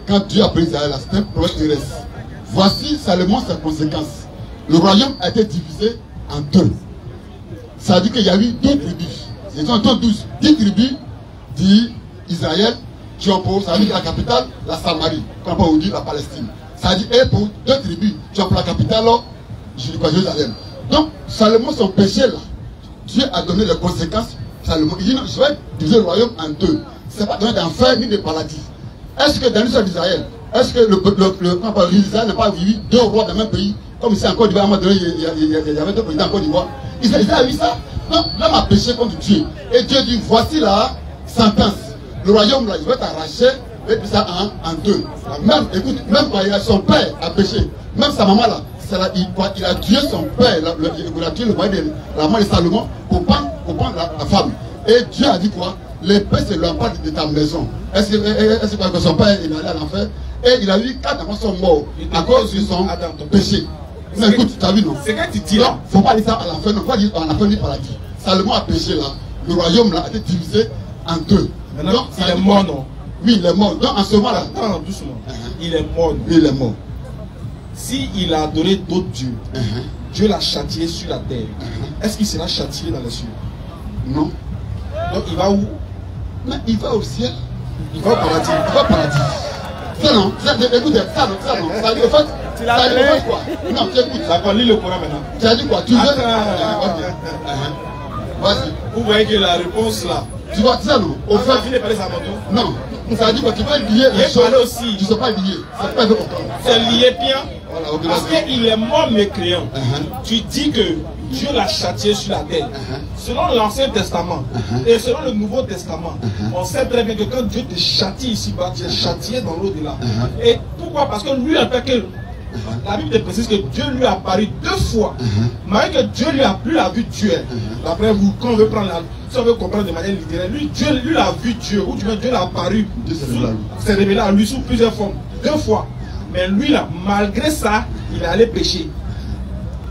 Quand Dieu a pris Israël, c'était une promesse terrestre. Voici Salomon ses conséquences. Le royaume a été divisé en 2. Ça dit qu'il y a eu 2 tribus. Ils sont 12. 10 tribus d'Israël qui ont pour, ça dit que la capitale, la Samarie, comme on dit la Palestine. Ça dit, et pour 2 tribus qui ont pour la capitale, Jérusalem. Donc, Salomon, son péché là, Dieu a donné les conséquences. Salomon, il dit non, je vais diviser le royaume en 2. Ce n'est pas donné d'enfer ni de paradis. Est-ce que dans l'histoire d'Israël, est-ce que l'Israël n'a pas vécu 2 rois dans le même pays? Comme ici en Côte d'Ivoire, à un moment donné, il y avait 2 présidents en Côte d'Ivoire. Israël a vu ça. Donc, l'homme a péché contre Dieu. Et Dieu dit, voici la sentence. Le royaume là, je vais t'arracher et puis ça en 2. Même, écoute, même quand son père a péché, même sa maman là, il a tué son père, il a tué le mari de la maman de Salomon pour prendre la femme. Et Dieu a dit quoi? L'épée c'est l'empare de ta maison. Est-ce que son père il est allé à l'enfer? Et il a eu 4 enfants sont morts à cause de son péché. Mais écoute, tu as vu non? C'est quand tu dis là. Il ne faut pas dire ça à l'enfer, non, faut pas dire à l'enfer du paradis. Salomon a péché là. Le royaume là a été divisé en 2. Maintenant, donc, il est mort, non? Oui, il est mort. Donc en ce moment-là. Attends, doucement. Il est mort. Oui, il est mort. S'il a adoré d'autres dieux, Dieu l'a châtié sur la terre. Est-ce qu'il sera châtié dans les cieux? Non. Donc il va où? Mais il va au ciel. Il va au paradis. Il va au paradis. Ça non. Écoutez, ça non. Ça dit, au fait, tu l'as fait quoi? Non, tu écoutes. D'accord, lis le Coran maintenant. Tu as dit quoi? Tu veux? Ok. Vas-y. Vous voyez que la réponse là. Tu vois ça non? Au fait, il est parlé ça moto. Non. Ça dit que tu vas lier les choses. Aussi. Tu ne sais pas lier. C'est pas important. C'est lié bien. Voilà, parce qu'il est mort mécréant. Tu dis que Dieu l'a châtié sur la terre. Selon l'Ancien Testament et selon le Nouveau Testament, on sait très bien que quand Dieu te châtie ici-bas, tu es châtié dans l'au-delà. Et pourquoi? Parce que lui, en fait que la Bible te précise que Dieu lui a apparu 2 fois. Malgré que Dieu lui a plus la vue Dieu. D'après vous, quand on veut prendre si on veut comprendre de manière littéraire, Dieu lui a vu Dieu. Ou du moins Dieu l'a apparu. C'est révélé à lui sous plusieurs formes. 2 fois. Mais lui là, malgré ça, il est allé pécher.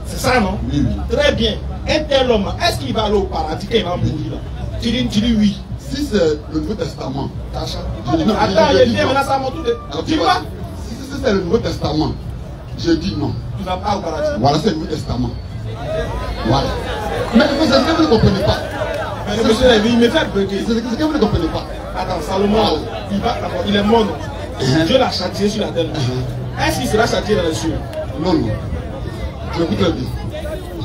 C'est ça, non? Oui. Très bien. Un tel homme, est-ce qu'il va aller au paradis quand il va mourir là? Tu dis oui. Si c'est le Nouveau Testament. Attends, il est bien, maintenant ça monte tout. Tu vois? Si c'est le Nouveau Testament, je dis non. Tu vas pas au paradis. Voilà, c'est le Nouveau Testament. Voilà. Mais c'est ce que vous ne comprenez pas. Mais monsieur, il me fait bugger. C'est ce que vous ne comprenez pas. Attends, Salomon, il est mort. Dieu l'a châtié sur la terre. Est-ce qu'il sera châtié dans les cieux? Non, non. Je vous le dis.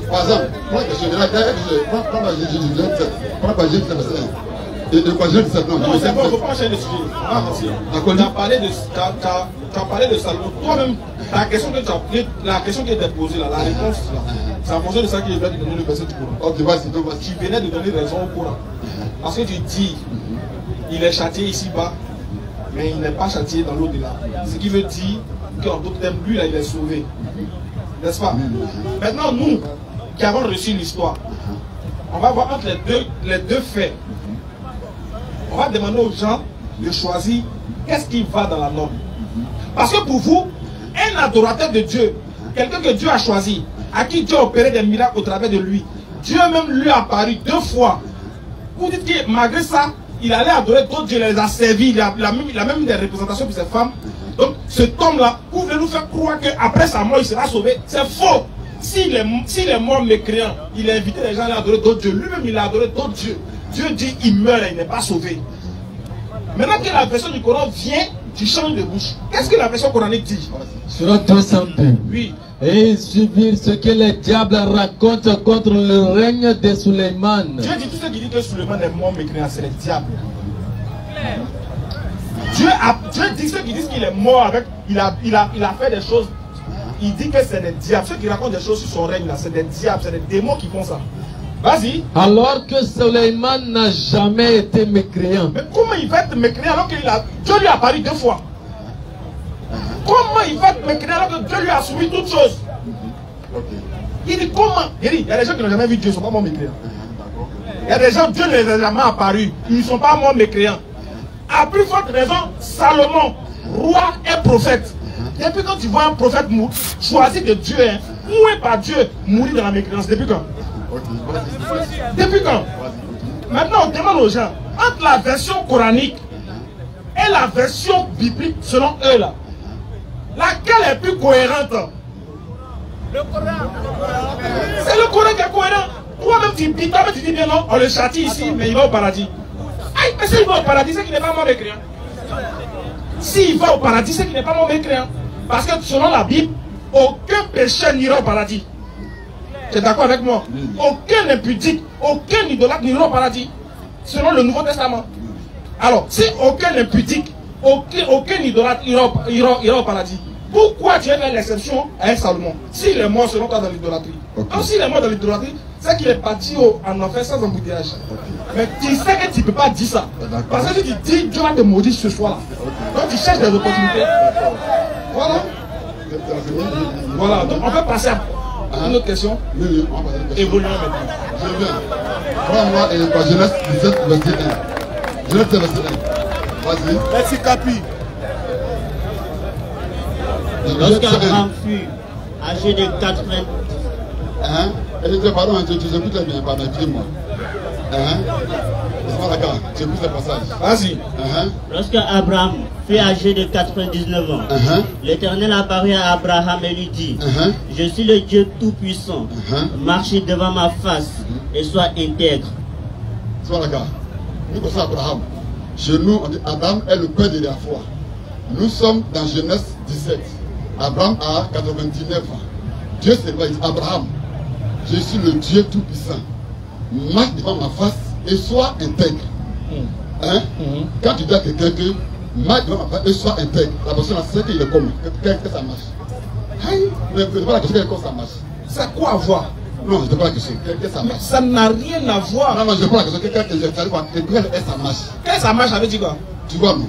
Par exemple, prends la question de la terre, prends la Jésus 17. Prends la Jésus 17. Et de quoi Jésus 17? Non, c'est bon, il ne faut pas enchaîner le sujet. Tu as parlé de Salomon. Toi-même, la question qui était posée là, la réponse là, c'est en fonction de ça qu'il va te donner le verset du Coran. Ok, vas-y, donc vas-y. Tu venais de donner raison au Coran. Parce que tu dis, il est châtié ici-bas, mais il n'est pas châtié dans l'au-delà. Ce qui veut dire qu'en d'autres termes, lui là, il est sauvé. N'est-ce pas? Maintenant, nous, qui avons reçu l'histoire, on va voir entre les deux faits. On va demander aux gens de choisir qu'est-ce qui va dans la norme. Parce que pour vous, un adorateur de Dieu quelqu'un que Dieu a choisi, à qui Dieu a opéré des miracles au travers de lui. Dieu même lui a apparu 2 fois. Vous dites que malgré ça, il allait adorer d'autres dieux, il les a servis, il a même des représentations pour ses femmes. Donc cet homme-là, vous voulez nous faire croire qu'après sa mort, il sera sauvé. C'est faux. S'il est mort mécréant, il a invité les gens à adorer d'autres dieux. Lui-même, il a adoré d'autres dieux. Dieu dit, il meurt et il n'est pas sauvé. Maintenant que la version du Coran vient, tu changes de bouche. Qu'est-ce que la version coranique dit? Sur 202. Oui. Et suivre ce que les diables racontent contre le règne de Suleiman. Dieu dit tout ce qui dit que Suleiman est mort mécréant, c'est les diables. Dieu dit ceux qui disent qu'il est mort avec, il a fait des choses. Il dit que c'est des diables. Ceux qui racontent des choses sur son règne là, c'est des diables, c'est des démons qui font ça. Vas-y. Alors que Suleiman n'a jamais été mécréant. Mais comment il va être mécréant alors que Dieu lui a apparu 2 fois? Comment il va être mécréant alors que Dieu lui a soumis toutes choses? Il dit comment? Il dit, il y a des gens qui n'ont jamais vu Dieu, ils ne sont pas morts mécréants. Il y a des gens, Dieu ne les a jamais apparus, ils ne sont pas morts mécréants. À plus forte raison, Salomon, roi et prophète. Depuis quand tu vois un prophète choisi de Dieu, moué par Dieu, mourir dans la mécréance, depuis quand? Depuis quand? Maintenant on demande aux gens, entre la version coranique et la version biblique selon eux là, laquelle est plus cohérente? Le Coran. C'est le Coran qui est cohérent. Toi-même tu dis bien non, on le châtie ici, mais il va au paradis. Aïe, mais s'il va au paradis, c'est qu'il n'est pas mort mécréant. S'il va au paradis, c'est qu'il n'est pas mort mécréant. Parce que selon la Bible, aucun pécheur n'ira au paradis. Tu es d'accord avec moi? Aucun impudique, aucun idolâtre n'ira au paradis. Selon le Nouveau Testament. Alors, si aucun impudique, aucun idolâtre ira au paradis, pourquoi tu as fait l'exception à Salomon? S'il est mort selon toi dans l'idolâtrie. Donc s'il est mort dans l'idolâtrie, c'est qu'il est parti en enfer sans embouteillage. Mais tu sais que tu ne peux pas dire ça. Parce que si tu dis Dieu va te maudire ce soir-là. Donc tu cherches des opportunités. Voilà. Voilà. Donc on peut passer à une autre question. Évoluons maintenant. Je viens. Prends-moi Genèse 17, verset 1. Genèse 17, verset 1. Vas-y. Merci Capi. Lorsqu'Abraham fut âgé de 80 ans. Pardon, tu écoutes bien, pardon, dis-moi. J'écoute le passage. Vas-y. Lorsque Abraham fut âgé de 99 ans, l'Éternel apparut à Abraham et lui dit, je suis le Dieu Tout-Puissant, marche devant ma face et sois intègre. Sois là, gars. Nous connaissons Abraham. Chez nous, on dit Adam est le père de la foi. Nous sommes dans Genèse 17. Abraham a 99 ans. Dieu s'est dit, Abraham, je suis le Dieu Tout-Puissant. Marche devant ma face et sois intègre. Quand tu dis à quelqu'un que marche devant ma face et sois intègre, la personne sait qu'il est comme, que ça marche. Mais je ne sais pas la question comment ça marche. Ça quoi à voir? Non, je ne sais pas la question. Qu'est-ce que ça marche? Ça n'a rien à voir. Non, je ne sais pas la question. Qu'est-ce que ça marche? Qu'est-ce que ça marche, ça veut dire quoi? Tu vois, non?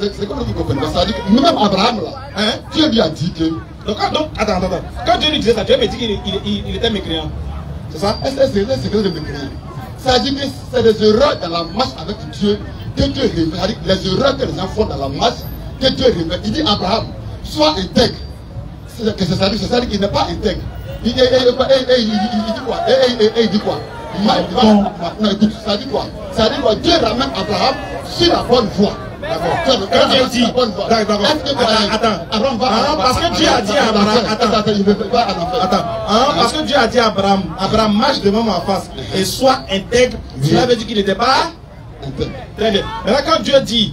C'est comme vous comprenez. Ça veut dire que même Abraham, là, Dieu lui a dit que. Donc, attends. Quand Dieu lui disait ça, Dieu me dit qu'il était mécréant. C'est ça? C'est que de mécréant. Ça veut dire que c'est des erreurs dans la marche avec Dieu que Dieu révèle. Les erreurs que les gens font dans la marche que Dieu révèle. Il dit Abraham, sois intègre. C'est-à-dire qu'il n'est pas intègre. Il dit quoi? Il dit quoi? Non, écoute, ça dit quoi? Ça dit quoi? Dieu ramène Abraham sur la bonne voie. D'accord. Quand Dieu dit, d'accord. Attends. Parce que Dieu a dit à Abraham, parce que Dieu a dit à Abraham, Abraham marche devant ma face et sois intègre. Cela veut dire qu'il n'était pas intègre. Très bien. Maintenant quand Dieu dit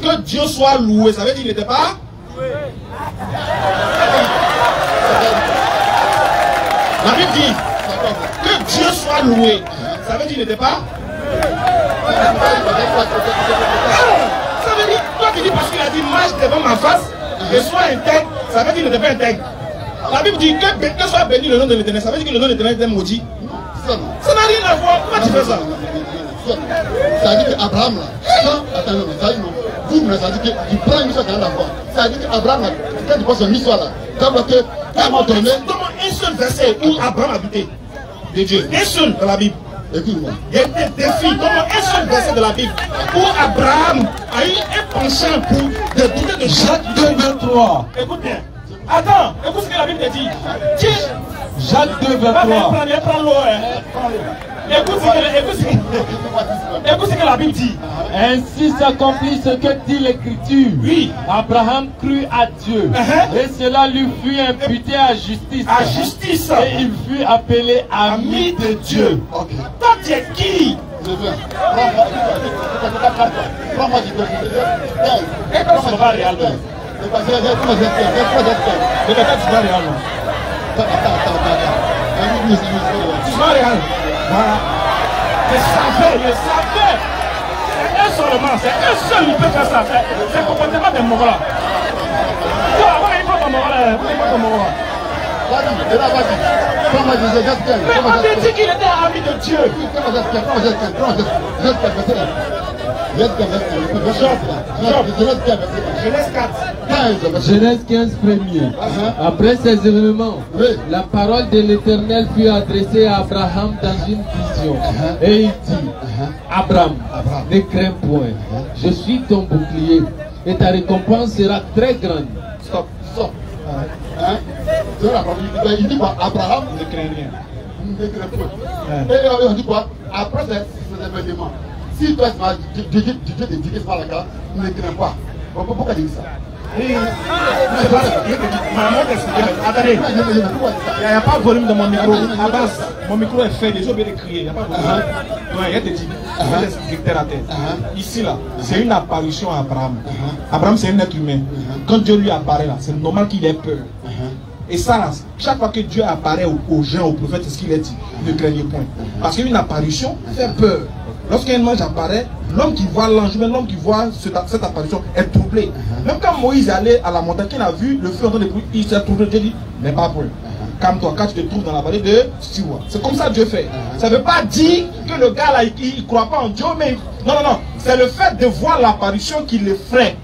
que Dieu soit loué, ça veut dire qu'il n'était pas loué. La Bible dit que Dieu soit loué, ça veut dire qu'il n'était pas. Ça veut dire, toi tu dis parce qu'il a dit marche devant ma face et sois intègre, ça veut dire qu'il n'était pas intègre. La Bible dit que soit béni le nom de l'Éternel, ça veut dire que le nom de l'Éternel était maudit. Ça n'a rien à voir, pourquoi tu fais ça? Ça veut dire qu'Abraham là, attends, ça veut dire non, ça veut dire que tu prends une histoire qui n'a rien à voir. Ça veut dire qu'Abraham là, quand tu penses à une histoire là, tu vois que à un moment donné. Comment un seul verset où Abraham habitait de Dieu, un seul dans la Bible. Écoute-moi. Il y a des défis, comment un seul verset de la Bible où Abraham a eu un penchant pour de douter de Jacques 2, 23. Écoute bien. Attends, écoute ce que la Bible te dit. Jacques 2, 23. Prends l'eau. Écoute ce que la Bible dit. Ainsi s'accomplit ce que dit l'Écriture. Oui. Abraham crut à Dieu. Et cela lui fut imputé à justice. À justice. Et il fut appelé ami de Dieu. Ok. Toi, tu es qui? Je viens. Prends-moi du côté. Et quand ça va réellement? C'est pas ça, j'ai trois hectares. Le bébé, tu vas réellement. Tu vas réellement. Voilà. Je savais. C'est un seulement, c'est un seul qui peut faire ça. C'est le comportement des Mongols. Toi, voilà, il faut pas Mongols. Mais on t'a dit qu'il était ami de Dieu. Genèse 15 premier. Après ces événements, la parole de l'Éternel fut adressée à Abraham dans une vision. Et il dit, Abraham, ne crains point, je suis ton bouclier et ta récompense sera très grande. Stop. Il dit quoi? Abraham Ne crains rien. ne craint point. Et on dit quoi? Après ces événements, si toi Dieu te dit que c'est pas la cas, ne crains pas. Pourquoi tu dis ça? Attendez, il n'y a pas de volume dans mon micro. Abbas, mon micro est fait, les gens viennent de crier. Il n'y a pas de volume. Donc, il y a des dicteurs à tête. Ici, là, c'est une apparition à Abraham. Abraham, c'est un être humain. Quand Dieu lui apparaît, là, c'est normal qu'il ait peur. Et ça, là, chaque fois que Dieu apparaît aux gens, aux prophètes, c'est ce qu'il a dit. Ne craignez point. Parce qu'une apparition fait peur. Lorsqu'un ange apparaît, l'homme qui voit l'ange, même l'homme qui voit cette apparition est troublé. Même quand Moïse allait à la montagne, qu'il a vu le feu en train de brûler, il s'est troublé. Dieu dit, mais pas pour. Calme-toi, quand tu te trouves dans la vallée de Siwa. C'est comme ça que Dieu fait. Ça ne veut pas dire que le gars là, il ne croit pas en Dieu, mais non. C'est le fait de voir l'apparition qui l'effraie.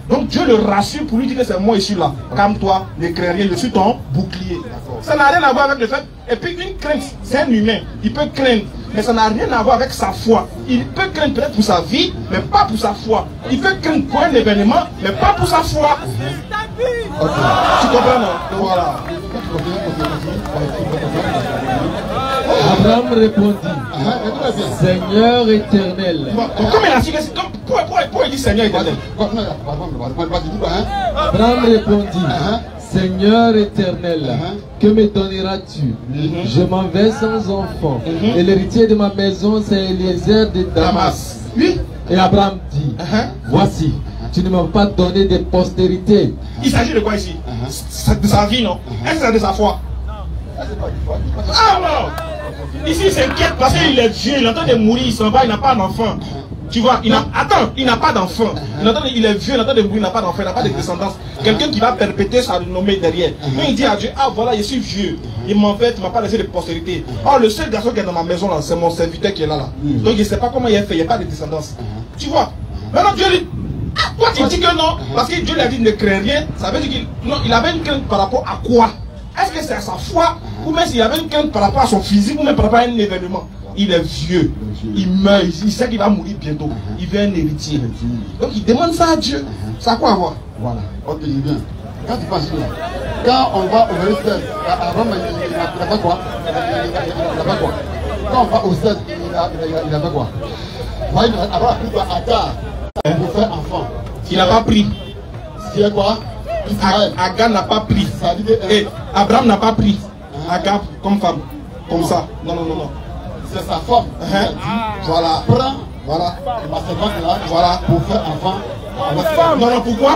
Donc Dieu le rassure pour lui dire que c'est moi ici là. Calme-toi, ne crains rien, je suis ton bouclier. Ça n'a rien à voir avec le fait. Et puis une crainte, c'est un humain. Il peut craindre, mais ça n'a rien à voir avec sa foi. Il peut craindre peut-être pour sa vie, mais pas pour sa foi. Il peut craindre pour un événement, mais pas pour sa foi. Okay. Tu comprends, non? Voilà. Abraham répondit, Seigneur éternel. Comme il a dit, pourquoi il dit Seigneur éternel? Abraham répondit, Seigneur éternel, que me donneras-tu? Je m'en vais sans enfant. Et l'héritier de ma maison, c'est Eliezer de Damas. Oui. Et Abraham dit, voici, tu ne m'as pas donné de postérité. Il s'agit de quoi ici? De sa vie, non? Est-ce que c'est de sa foi? Ah non! Ici il s'inquiète parce qu'il est vieux, il est en train de mourir, il s'en va, il n'a pas d'enfant. Tu vois, il n'a pas d'enfant. Il est vieux, il est en train de mourir, il n'a pas d'enfant, il n'a pas de descendance. Quelqu'un qui va perpétuer sa renommée derrière. Mais il dit à Dieu, ah voilà, je suis vieux. Il m'en fait, tu ne m'as pas laissé de postérité. Oh, le seul garçon qui est dans ma maison là, c'est mon serviteur qui est là. Donc je ne sais pas comment il a fait, il n'y a pas de descendance. Tu vois. Maintenant Dieu dit, toi tu dis que non, parce que Dieu lui a dit ne crains rien, ça veut dire qu'il avait une crainte par rapport à quoi? Est-ce que c'est à sa foi, ou même s'il avait une crainte par rapport à son physique, ou même par rapport à un événement? Il est vieux, il meurt, il sait qu'il va mourir bientôt, il veut un héritier. Donc il demande ça à Dieu. Ça a quoi à voir? Voilà, ok, j'ai bien. Quand tu passes là, quand on va au verset, Abraham il n'a pas quoi? Il n'a pas quoi? Quand on va au 7, il n'a pas quoi? Abraham a pris quoi? Agar pour faire enfant. Il n'a pas pris. C'est quoi? Agar n'a pas pris. Et Abraham n'a pas pris Agar comme femme. Comme ça. Non. C'est sa femme. Voilà. Prends. Voilà. Ma servante là. Voilà. Pour faire enfant. Non, pourquoi?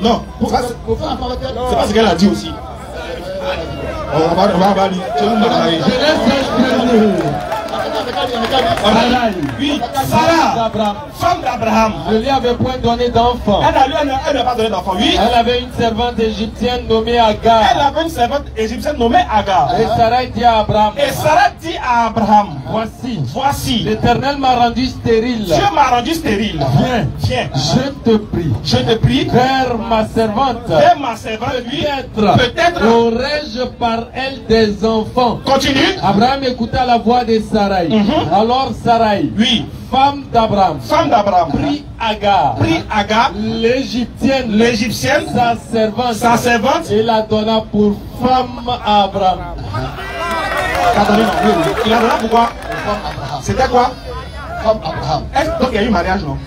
Non. Pour faire enfant avec elle. C'est pas ce qu'elle a dit aussi. On va lire. Oui, Sarah, femme d'Abraham. Je lui avais point donné d'enfant. Elle n'a pas donné d'enfant, oui. Elle avait une servante égyptienne nommée Agar. Elle avait une servante égyptienne nommée Agar. Et Sarah dit à Abraham, voici, l'Éternel m'a rendu stérile. Dieu m'a rendu stérile. Viens. Je te prie. Vers ma servante. Oui. Peut-être aurais-je par elle des enfants. Continue. Abraham écouta la voix de Sarai. Alors Sarai, oui, femme d'Abraham, prit Agar, l'Égyptienne, sa servante, et la donna pour femme à Abraham. Il a donné pourquoi? C'était quoi? Femme Abraham. Donc il y a eu mariage, non?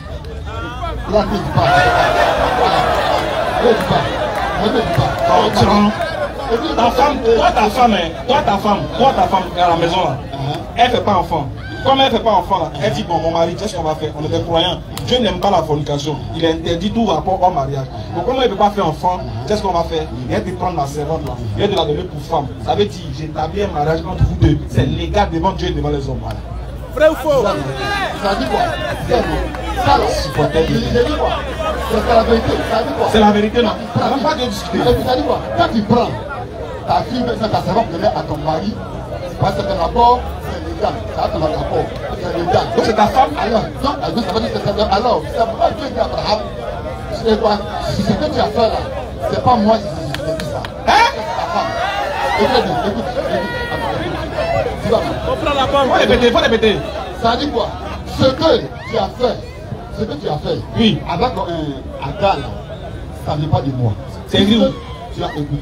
Là, ne dis pas. Ne dis pas. Ta femme, toi ta femme à la maison là, elle fait pas enfant. Comme elle fait pas enfant là, elle dit bon mon mari, qu'est-ce qu'on va faire? On est des croyants. Dieu n'aime pas la fornication. Il interdit tout rapport au mariage. Donc comme elle ne peut pas faire enfant, qu'est-ce qu'on va faire? Elle peut prendre la servante là, elle de la donner pour femme. Ça veut dire j'établis un mariage entre vous deux. C'est légal devant Dieu et devant les hommes. Voilà. Vrai ou faux? Ça dit quoi? Ça dit quoi? C'est la vérité. Ça dit quoi? C'est la vérité, non? Ça n'a pas de discuter. Ça dit quoi? Quand tu prends ta fille, ta servante à ton mari, parce que d'abord, c'est légal. Ça a ton rapport. C'est légal. Donc c'est ta femme? Alors, donc, ça veut dire que c'est alors, c'est pourquoi Dieu dit à Abraham, c'est quoi? Si ce que tu as fait là, c'est pas moi qui dis ça. Hein? C'est ta femme. Écoute. Faut répéter. Ça dit quoi? Ce que tu as fait, oui, avec Agar, ça ne vient pas de moi. C'est écrit où? Tu as écouté.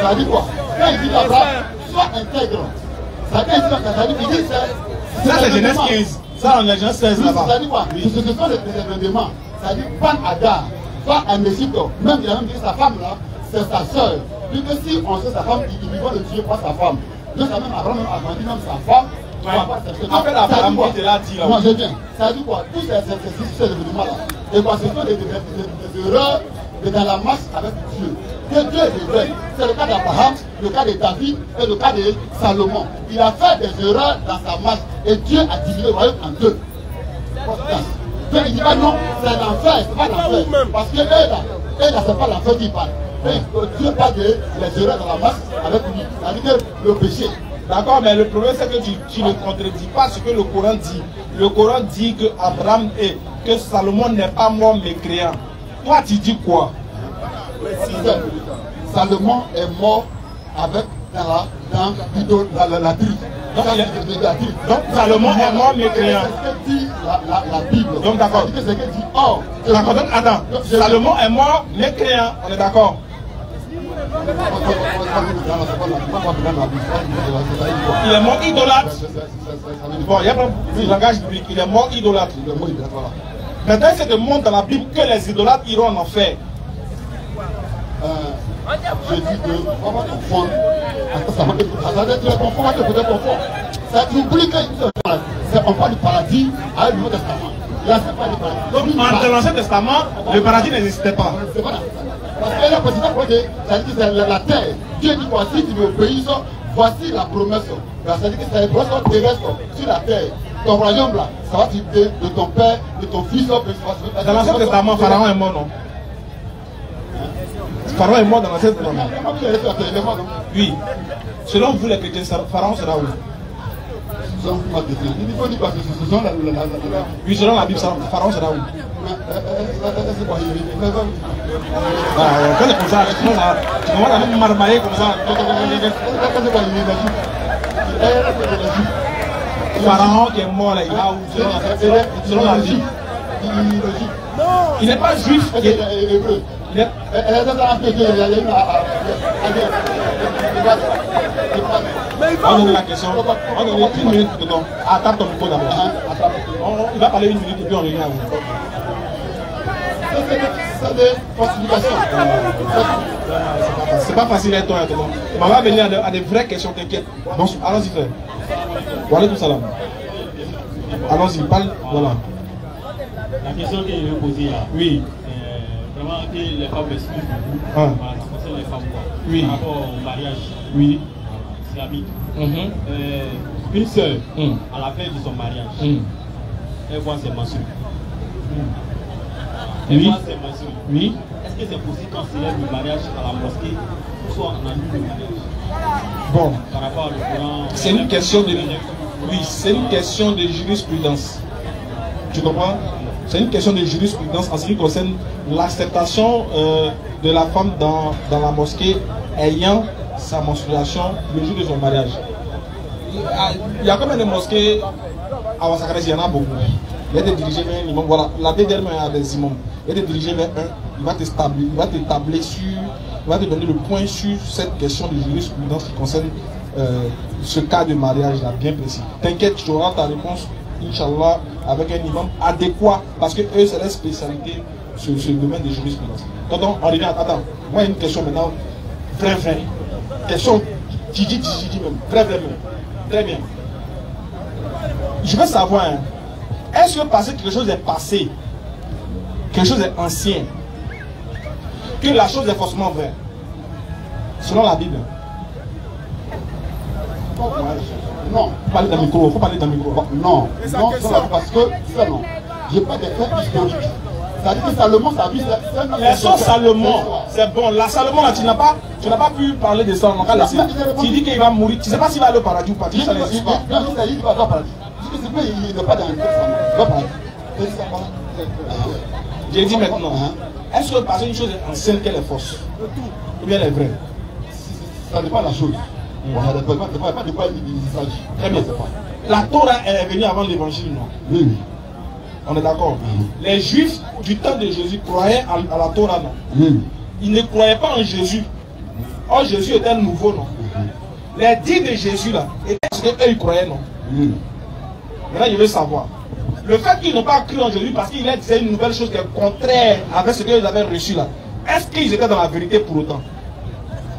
Ça dit quoi? Quand il dit Abraham, sois intègre. Ça dit ça c'est Genèse 15. Ça on est Genèse 16 là-bas. Ça dit quoi? Ce sont les événements. Ça dit pas Agar, pas un Égypte. Même il a même dit sa femme là, c'est sa soeur. Puis que si on sait sa femme, il va le tuer par sa femme. Donc ça même Abraham a grandi même sa femme. Après la femme qui te l'a dit là. Non, je viens. Ça dit quoi? Tous ces événements là. Et quoi, ce sont des erreurs dans la marche avec Dieu. Que Dieu révèle. C'est le cas d'Abraham, le cas de David et le cas de Salomon. Il a fait des erreurs dans sa marche et Dieu a divisé le royaume en deux. Donc il dit pas non, c'est l'enfer, c'est pas l'enfer. Parce que eux là, c'est pas l'enfer qui parle. Dieu parle des erreurs dans la marche avec lui. C'est-à-dire le péché. D'accord, mais le problème c'est que tu ne contredis pas ce que le Coran dit. Le Coran dit que Abraham et que Salomon n'est pas mort mécréant. Toi tu dis quoi? Salomon est mort avec dans la tribu. Donc Salomon est mort mécréant. C'est ce que dit la Bible. Donc d'accord. C'est ce que dit or. D'accord, donc attends. Salomon est mort mécréant. On est d'accord? Il est mort idolâtre. Bon, il y a pas de langage biblique. Il est mort idolâtre. Maintenant, c'est de montre dans la Bible que les idolâtres iront en enfer. Je dis que on va confondre. Ça t'oublie qu'on parle du paradis à le Nouveau Testament. Là, c'est pas du paradis. Donc, dans l'Ancien Testament, le paradis n'existait pas. C'est voilà. Parce que là, ça dit que c'est la terre. Dieu dit voici, tu m'obéis, voici la promesse. Ça dit que c'est une promesse terrestre sur la terre. Ton royaume là, ça va t'aider de ton père, de ton fils. Dans l'Ancien Testament, Pharaon est mort, non? Pharaon est mort dans l'Ancien Testament. Oui. Selon vous les chrétiens, Pharaon sera où? Oui, selon la Bible, Pharaon sera où? Quand c'est comme ça, tu commences à même marmailler comme ça. Pharaon qui est mort là, il a où? Selon la Bible. Il n'est pas juif. On donne la question. On donne une minute pour toi. Attends ton micro d'abord. Il va parler une minute et puis on revient à vous. C'est des falsifications. C'est pas facile d'être toi. On va venir à des vraies questions, t'inquiète. Bon, allons-y frère. Voilà tout ça là. Allons-y, parle. Voilà. La question que je vais poser là. Oui. Vraiment que les femmes expliquent beaucoup. Ça concerne les femmes quoi. Oui. Par rapport au mariage. Oui. Islamique. Une sœur, à la fin de son mariage, elle voit ses menstrues. Elle voit ses menstrues. Oui. Est-ce que c'est possible qu'on célèbre le mariage à la mosquée ou soit on annule le mariage? Bon. Par rapport au Coran. C'est une question de. Oui, c'est une question de jurisprudence. Tu comprends? C'est une question de jurisprudence en ce qui concerne l'acceptation de la femme dans la mosquée ayant sa menstruation le jour de son mariage. il y a combien de mosquées à Ouassakara? Il y en a beaucoup. Il y a des dirigés vers un imam. Voilà, la BDRM a des imams. Il y a des dirigés vers un. Il va t'établir sur. Il va te donner le point sur cette question de jurisprudence qui concerne ce cas de mariage là, bien précis. T'inquiète, tu auras ta réponse, Inch'Allah, avec un imam adéquat, parce que eux, c'est leur spécialité sur ce domaine de jurisprudence. Tonton, on revient. Attends, moi, il y a une question maintenant. Vrai. Question qui dit même. Vrai même. Très bien. Je veux savoir, hein, est-ce que parce que quelque chose est passé, quelque chose est ancien, que la chose est forcément vraie, selon la Bible? Non. Faut parler d'un micro, faut parler d'un micro. Non, parce que ça non. J'ai pas de fait historique. C'est-à-dire que Salomon, ça a vu les choses Salomon, c'est bon. La Salomon, là, tu n'as pas pu parler de ça. Tu dis qu'il va mourir. Tu ne sais pas s'il va aller au paradis ou pas. Tu ne sais pas. Il va au paradis. Il n'est pas dans le paradis. J'ai dit maintenant, est-ce que parce qu'une chose est ancienne qu'elle est fausse ou bien elle est vraie? Ça dépend de la chose. Ça dépend de quoi il s'agit. Très bien. La Torah est venue avant l'évangile, non? Oui. On est d'accord. Les Juifs du temps de Jésus croyaient à la Torah, non? Oui. Ils ne croyaient pas en Jésus. Or, Jésus était nouveau, non? Les dits de Jésus, là, est-ce qu'eux, ils croyaient, non? Oui. Maintenant, je veux savoir. Le fait qu'ils n'ont pas cru en Jésus parce qu'il est une nouvelle chose qui est contraire avec ce qu'ils avaient reçu, là, est-ce qu'ils étaient dans la vérité pour autant?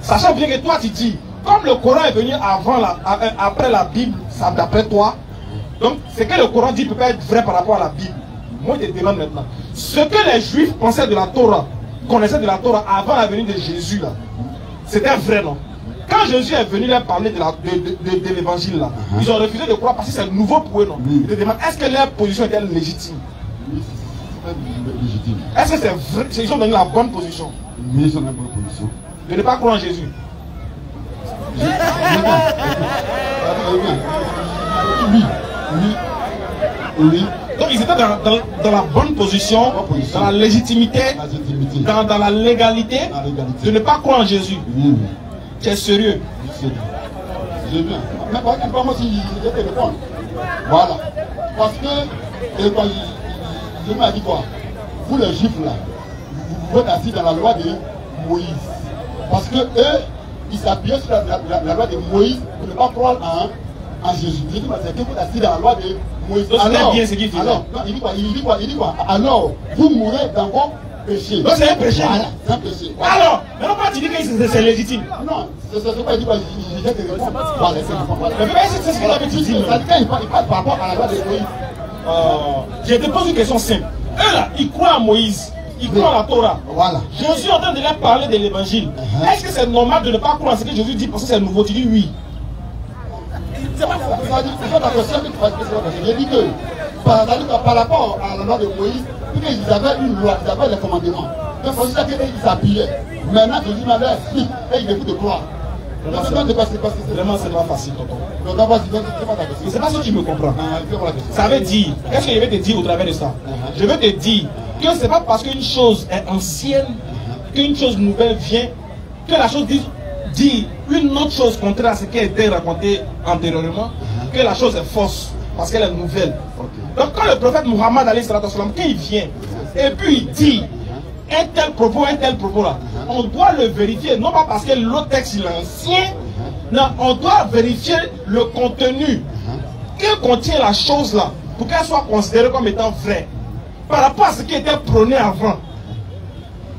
Sachant bien que toi, tu dis, comme le Coran est venu après la Bible, ça d'après toi, donc ce que le Coran dit peut pas être vrai par rapport à la Bible. Moi, je te demande maintenant. Ce que les Juifs pensaient de la Torah, connaissaient de la Torah avant la venue de Jésus, là, c'était vrai, non? Quand Jésus est venu leur parler de l'évangile, là, ils ont refusé de croire parce que c'est nouveau pour eux, non? Je te demande, est-ce que leur position était légitime? Oui, c'est légitime. Est-ce que c'est vrai? Ils ont donné la bonne position? Oui, ils ont la bonne position. De ne pas croire en Jésus. Oui. Donc ils étaient dans la bonne position, dans la légitimité, dans la légalité, de ne pas croire en Jésus. Oui. Tu es sérieux? Je viens. Mais par exemple, moi si je te réponds. Voilà. Parce que je m'a dit quoi? Vous les Juifs là, vous êtes assis dans la loi de Moïse. Parce que eux, ils s'appuyaient sur la loi de Moïse pour ne pas croire en Jésus. Je dis, c'est que vous êtes assis dans la loi de Moïse. Donc c'est bien ce qu'il dit. Alors, non, il dit quoi? Alors, vous mourrez dans vos péchés. Donc c'est un péché. Voilà, c'est un péché. Voilà. Alors, mais pourquoi tu dis que c'est légitime? Non, c'est ce qu'il dit quoi? J'ai des réponses. Voilà, mais c'est ce qu'il avait dit. Il parle par rapport à la loi de Moïse. Je te pose une question simple. Eux là, ils croient en Moïse. Ils croient en la Torah. Voilà. Jésus est en train de leur parler de l'évangile. Est-ce que c'est normal de ne pas croire en ce que Jésus dit parce que c'est nouveau? Tu dis oui. C'est pas la question que tu vas dire. J'ai dit que par rapport à la loi de Moïse, ils avaient une loi, ils avaient les commandements. Donc c'est ça qu'ils s'appuyaient. Maintenant, Jésus m'avait expliqué et il est de croire. Vraiment, c'est pas facile, tonton. C'est pas ce que tu me comprends. Ça veut dire, qu'est-ce que je vais te dire au travers de ça? Je vais te dire que c'est pas parce qu'une chose est ancienne, qu'une chose nouvelle vient, que la chose dit une autre chose contraire à ce qui a été raconté antérieurement, que la chose est fausse, parce qu'elle est nouvelle. Donc quand le prophète Muhammad, quand il vient, et puis il dit un tel propos là, on doit le vérifier, non pas parce que l'autre texte il est ancien, non, on doit vérifier le contenu que contient la chose là, pour qu'elle soit considérée comme étant vraie, par rapport à ce qui était prôné avant.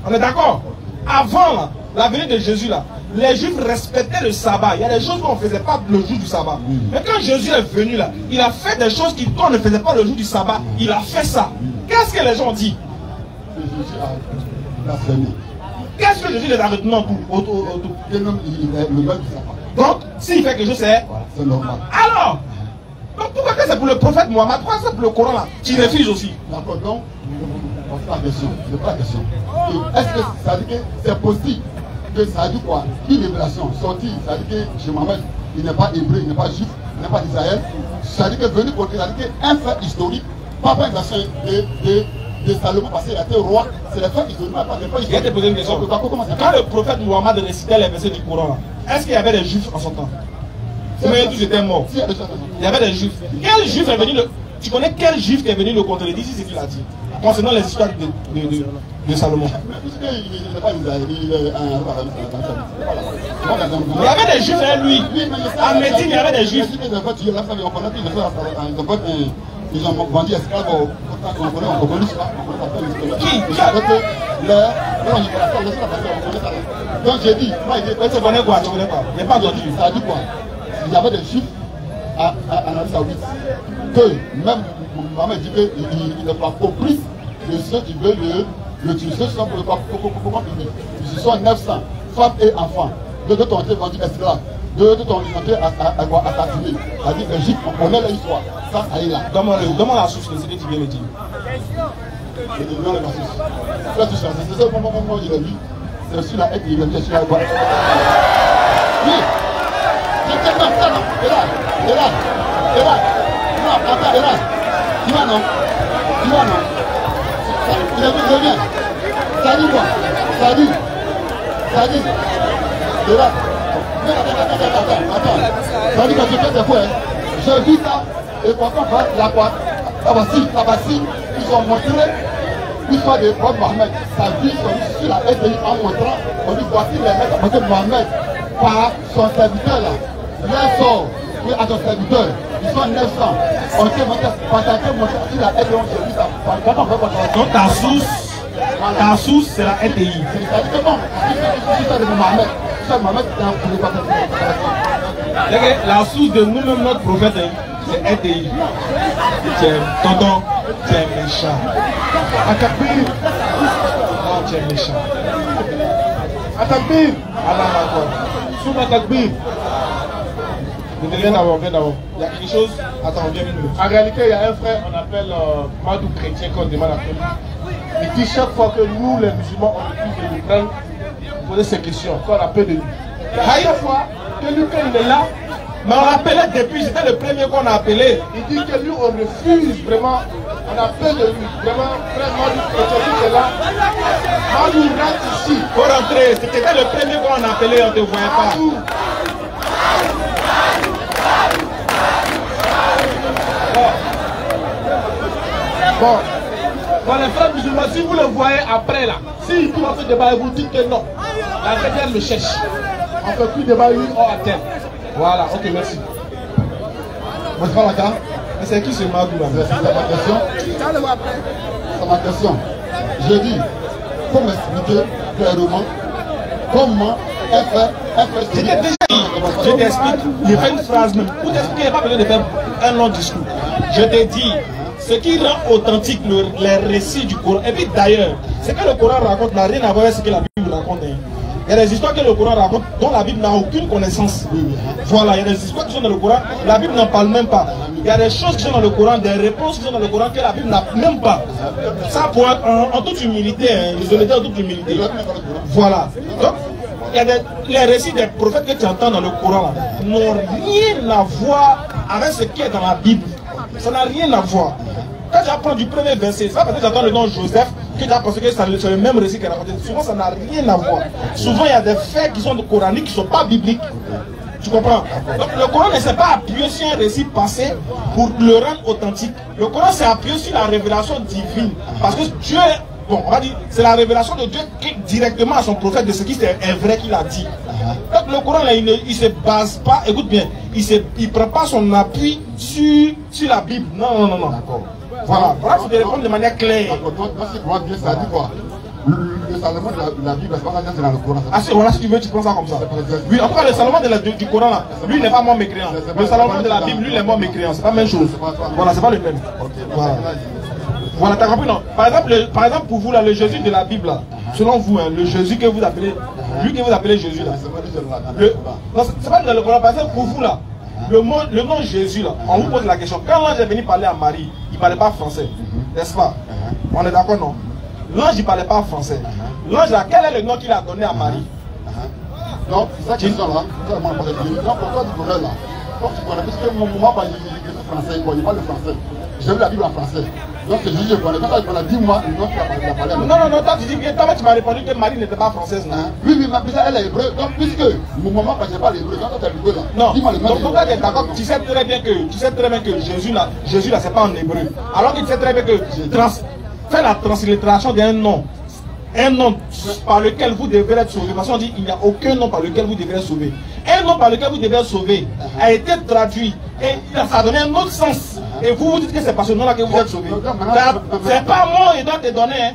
On est d'accord? Avant là, la venue de Jésus là, les Juifs respectaient le sabbat. Il y a des choses qu'on ne faisait pas le jour du sabbat. Mais quand Jésus est venu là, il a fait des choses qu'on ne faisait pas le jour du sabbat. Il a fait ça. Qu'est-ce que les gens ont dit? Qu'est-ce que Jésus les a retenus autour? Donc, s'il fait quelque chose, c'est normal. Alors, donc pourquoi que c'est pour le prophète Mohammed? Pourquoi c'est pour le Coran là? Tu refuses aussi. D'accord, donc, c'est pas la question. C'est pas la question. Est-ce que ça dit que c'est possible que ça dit quoi? Une révélation sortie, ça dit que chez Mohammed, il n'est pas hébreu, il n'est pas juif, il n'est pas d'Israël. Ça dit que venu pour dire, ça dit qu'un fait historique, pas une version de Salomon parce qu'il a été roi, c'est le fait historique, pas le fait historique. Je vais te poser une question. Quand le prophète Mohammed récitait les versets du Coran, est-ce qu'il y avait des juifs en son temps? Mais tous étaient morts. Il y avait des juifs. Quel juif est venu Tu connais quel juif qui est venu le contredire? Dis ce qu'il a dit. Concernant les histoires de Salomon. Il y avait des juifs avec lui. À Médine, il y avait des juifs. Ils ont vendu esclaves Qui donc j'ai dit, tu connais quoi? Tu connais pas? Il n'y a pas entendu. Ça a dit quoi? Il y avait des juifs en Arabie Saoudite que même Mohamed dit qu'il n'est pas complice de ceux qui veulent le tuer. Ceux qui sont pour le pas public. Ce sont 900 femmes et enfants. Deux ont été vendus esclaves. Deux ont été assassinés. C'est-à-dire l'Égypte, on connaît l'histoire. Ça est là. Donne-moi la source de ce que tu viens de dire. Je te donne la source. C'est ça moment où il a dit. C'est sur la haie qu'il a dit sur la voie. Oui. C'est tellement ça, non? Et là. Non, attends, et là. Tu vois, non? Il a dit, je viens. Ça dit quoi? Ça dit. Et là. Attends. Ça dit que je fais des fois, j'ai vu ça. Et pourquoi la quoi? Tabassi, ils ont montré l'histoire de Bob Mohamed. Sa vie sur la SDI en montrant, on dit voici les mecs parce que Mohamed, par son serviteur là, leur sort, oui, à son serviteur, ils sont 900. On s'est montré, parce que sur la SDI, on s'est vu ça. Donc ta source, c'est la RTI. C'est-à-dire que bon, l'histoire de Mohamed, la source de nous-mêmes, notre prophète, c'est RTI. Tonton, tu es méchant. Atakbir. Oh, tu es méchant. Atakbir. Allah encore. Souma Atakbir. Viens d'abord. Il y a quelque chose. Attends, viens une minute. En réalité, il y a un frère, on appelle Madou Chrétien, qu'on demande à faire. Il dit chaque fois que nous, les musulmans, on refuse de nous prendre, poser ces questions, qu'on appelle de lui. Chaque fois que lui, quand il est là, mais on l'appelait depuis, c'était le premier qu'on a appelé. Il dit que lui, on refuse vraiment, on appelle de lui, vraiment, frère Madou Chrétien, qui est là. Madou rentre ici. Pour rentrer, c'était le premier qu'on a appelé, on ne te voyait pas. Bon, les frères musulmans, si vous le voyez après là, si tout va faire débat, vous dites que non. La dernière le cherche. On ne fait plus débat, oui, on attend. Voilà, ok, merci. Moi, je parle là. Mais c'est qui ce Madou là? C'est ma question. J'ai dit, comment expliquer clairement comment je t'explique, il fait une phrase même. Pour t'expliquer, il n'y a pas besoin de faire un long discours. Je te dis, ce qui rend authentique les récits du Coran, et puis d'ailleurs, ce que le Coran raconte n'a rien à voir avec ce que la Bible raconte. Il y a des histoires que le Coran raconte dont la Bible n'a aucune connaissance. Voilà, il y a des histoires qui sont dans le Coran, la Bible n'en parle même pas. Il y a des choses qui sont dans le Coran, des réponses qui sont dans le Coran que la Bible n'a même pas. Ça pour être en toute humilité, je le dis en toute humilité. Voilà. Donc, il y a les récits des prophètes que tu entends dans le Coran n'ont rien à voir avec ce qui est dans la Bible. Ça n'a rien à voir. Quand tu apprends du premier verset, ça parce que tu entends le nom Joseph, que tu as pensé que c'est le même récit qu'elle a raconté. Souvent, ça n'a rien à voir. Souvent, il y a des faits qui sont coraniques, qui ne sont pas bibliques. Tu comprends? Donc, le Coran ne s'est pas appuyé sur un récit passé pour le rendre authentique. Le Coran s'est appuyé sur la révélation divine. Parce que Dieu, bon, on va dire, c'est la révélation de Dieu directement à son prophète de ce qui est vrai qu'il a dit. Donc, le Coran, là, il ne se base pas, écoute bien, il ne prend pas son appui sur la Bible. Non. D'accord. Voilà, il faut répondre de manière claire. Moi, c'est comment bien ça dit quoi? Le Salomon de la Bible, c'est pas c'est dans le Coran. Ah, voilà, si tu veux, tu prends ça comme ça. Oui, en tout cas, le Salomon du Coran, là, lui, il n'est pas mort mécréant. Le Salomon de la Bible, lui, il est mort mécréant. C'est pas la même chose. Voilà, c'est pas le même. Voilà, t'as compris, non? Par exemple, pour vous, là, le Jésus de la Bible, là, selon vous, hein, le Jésus que vous appelez, lui que vous appelez Jésus, là. Non, c'est pas dans le Coran. Par exemple, pour vous, là, le nom Jésus, là, on vous pose la question. Quand l'ange est venu parler à Marie, il ne parlait pas français, n'est-ce pas? On est d'accord, non? L'ange, il ne parlait pas français. L'ange, là, quel est le nom qu'il a donné à Marie? Donc, c'est ça question là. Donc, pourquoi tu connais là? Pourquoi tu connais? Parce que moi, je parle français, il parle le français. J'ai vu la Bible en français. Donc c'est juste qu'on a dit moi, non, toi tu dis bien, toi tu m'as répondu que Marie n'était pas française, non? Oui, mais ça elle est hébreu. Donc puisque mon maman ne parlait pas l'hébreu, quand tu es hébreu là. Non, donc pourquoi tu es d'accord? Tu sais très bien que Jésus là, c'est pas en hébreu. Alors que tu sais très bien que fais la translittération d'un nom. Un nom par lequel vous devez être sauvé. Parce qu'on dit qu'il n'y a aucun nom par lequel vous devez être sauvé. Un nom par lequel vous devez être sauvé a été traduit et ça a donné un autre sens. Et vous dites que c'est par ce nom-là que vous êtes sauvé. C'est pas moi qui dois te donner. Hein.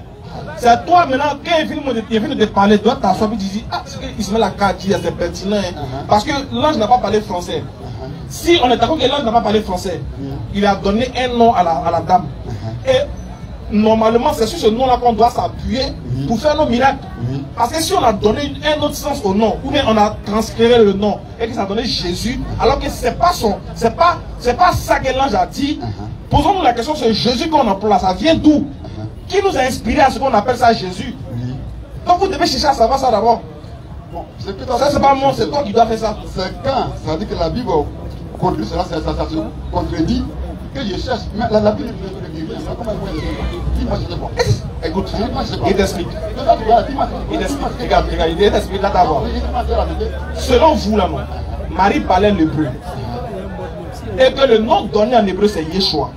C'est toi maintenant, quand il vient de te parler, tu dois t'asseoir et tu dis, ah, ce qu'Ismaël a dit, c'est pertinent. Hein. Parce que l'ange n'a pas parlé français. Si on est d'accord que l'ange n'a pas parlé français, il a donné un nom à la dame. Et normalement, c'est sur ce nom-là qu'on doit s'appuyer pour faire nos miracles. Parce que si on a donné un autre sens au nom, ou bien on a transféré le nom et que ça a donné Jésus, alors que c'est pas ça que l'ange a dit, posons-nous la question, c'est Jésus qu'on emploie, ça vient d'où? Qui nous a inspiré à ce qu'on appelle ça Jésus? Donc vous devez chercher à savoir ça d'abord. Bon, ça c'est pas moi, c'est toi qui dois faire ça. C'est quand ça dit que la Bible contredit cela, ça se contredit que je cherche. Mais la Bible ne dit rien. Comment dis-moi, je sais pas. Écoute, il t'explique. Regarde, il t'explique là d'abord. Selon vous là, Marie parlait l'hébreu. Et que le nom donné en hébreu c'est Yeshua.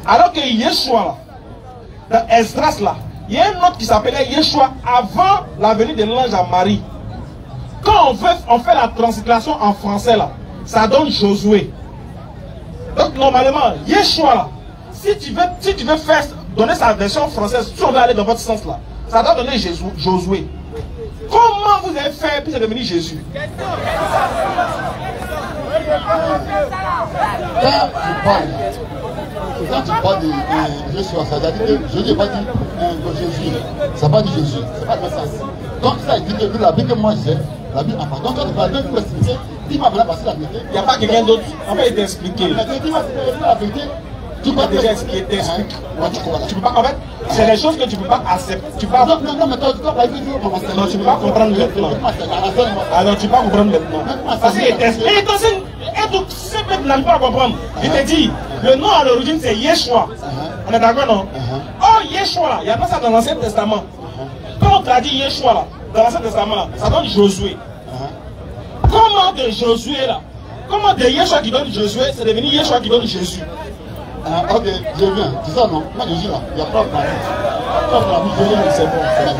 Alors que Yeshua là, dans Esdras là, il y a un autre qui s'appelait Yeshua avant la venue de l'ange à Marie. Quand on fait la translation en français là, ça donne Josué. Donc normalement, Yeshua là, si tu veux faire donner sa version française, si on veut aller dans votre sens là, ça doit donner Josué. Comment vous avez fait pour devenir Jésus? Quand tu parles de Jésus, ça veut dire que Jésus n'est pas dit Jésus. Ça n'a pas dit Jésus. C'est pas le sens. Donc ça dit que la Bible que moi j'ai, la Bible en parle. Donc quand tu parles de vous expliquer, dis-moi voilà parce que la vérité. Il n'y a pas quelqu'un d'autre. En fait, il t'a expliqué. Dis-moi la vérité. Tu peux déjà expliquer, t'expliques. Tu peux pas, en fait, c'est des choses que tu peux pas accepter. Non, mais toi, non, tu peux pas comprendre maintenant. Ah non, tu peux pas comprendre maintenant. Parce qu'il t'explique. Et donc, ces peuples n'arrivent pas à comprendre. Il te dit, le nom à l'origine c'est Yeshua. On est d'accord, non? Oh, Yeshua là, il n'y a pas ça dans l'Ancien Testament. Quand on t'a dit Yeshua là, dans l'Ancien Testament là, ça donne Josué. Comment de Josué là, comment de Yeshua qui donne Josué, c'est devenu Yeshua qui donne Jésus? Ok, je viens. C'est ça, non? Moi, je suis là. Il n'y a pas de problème. C'est bon. Mais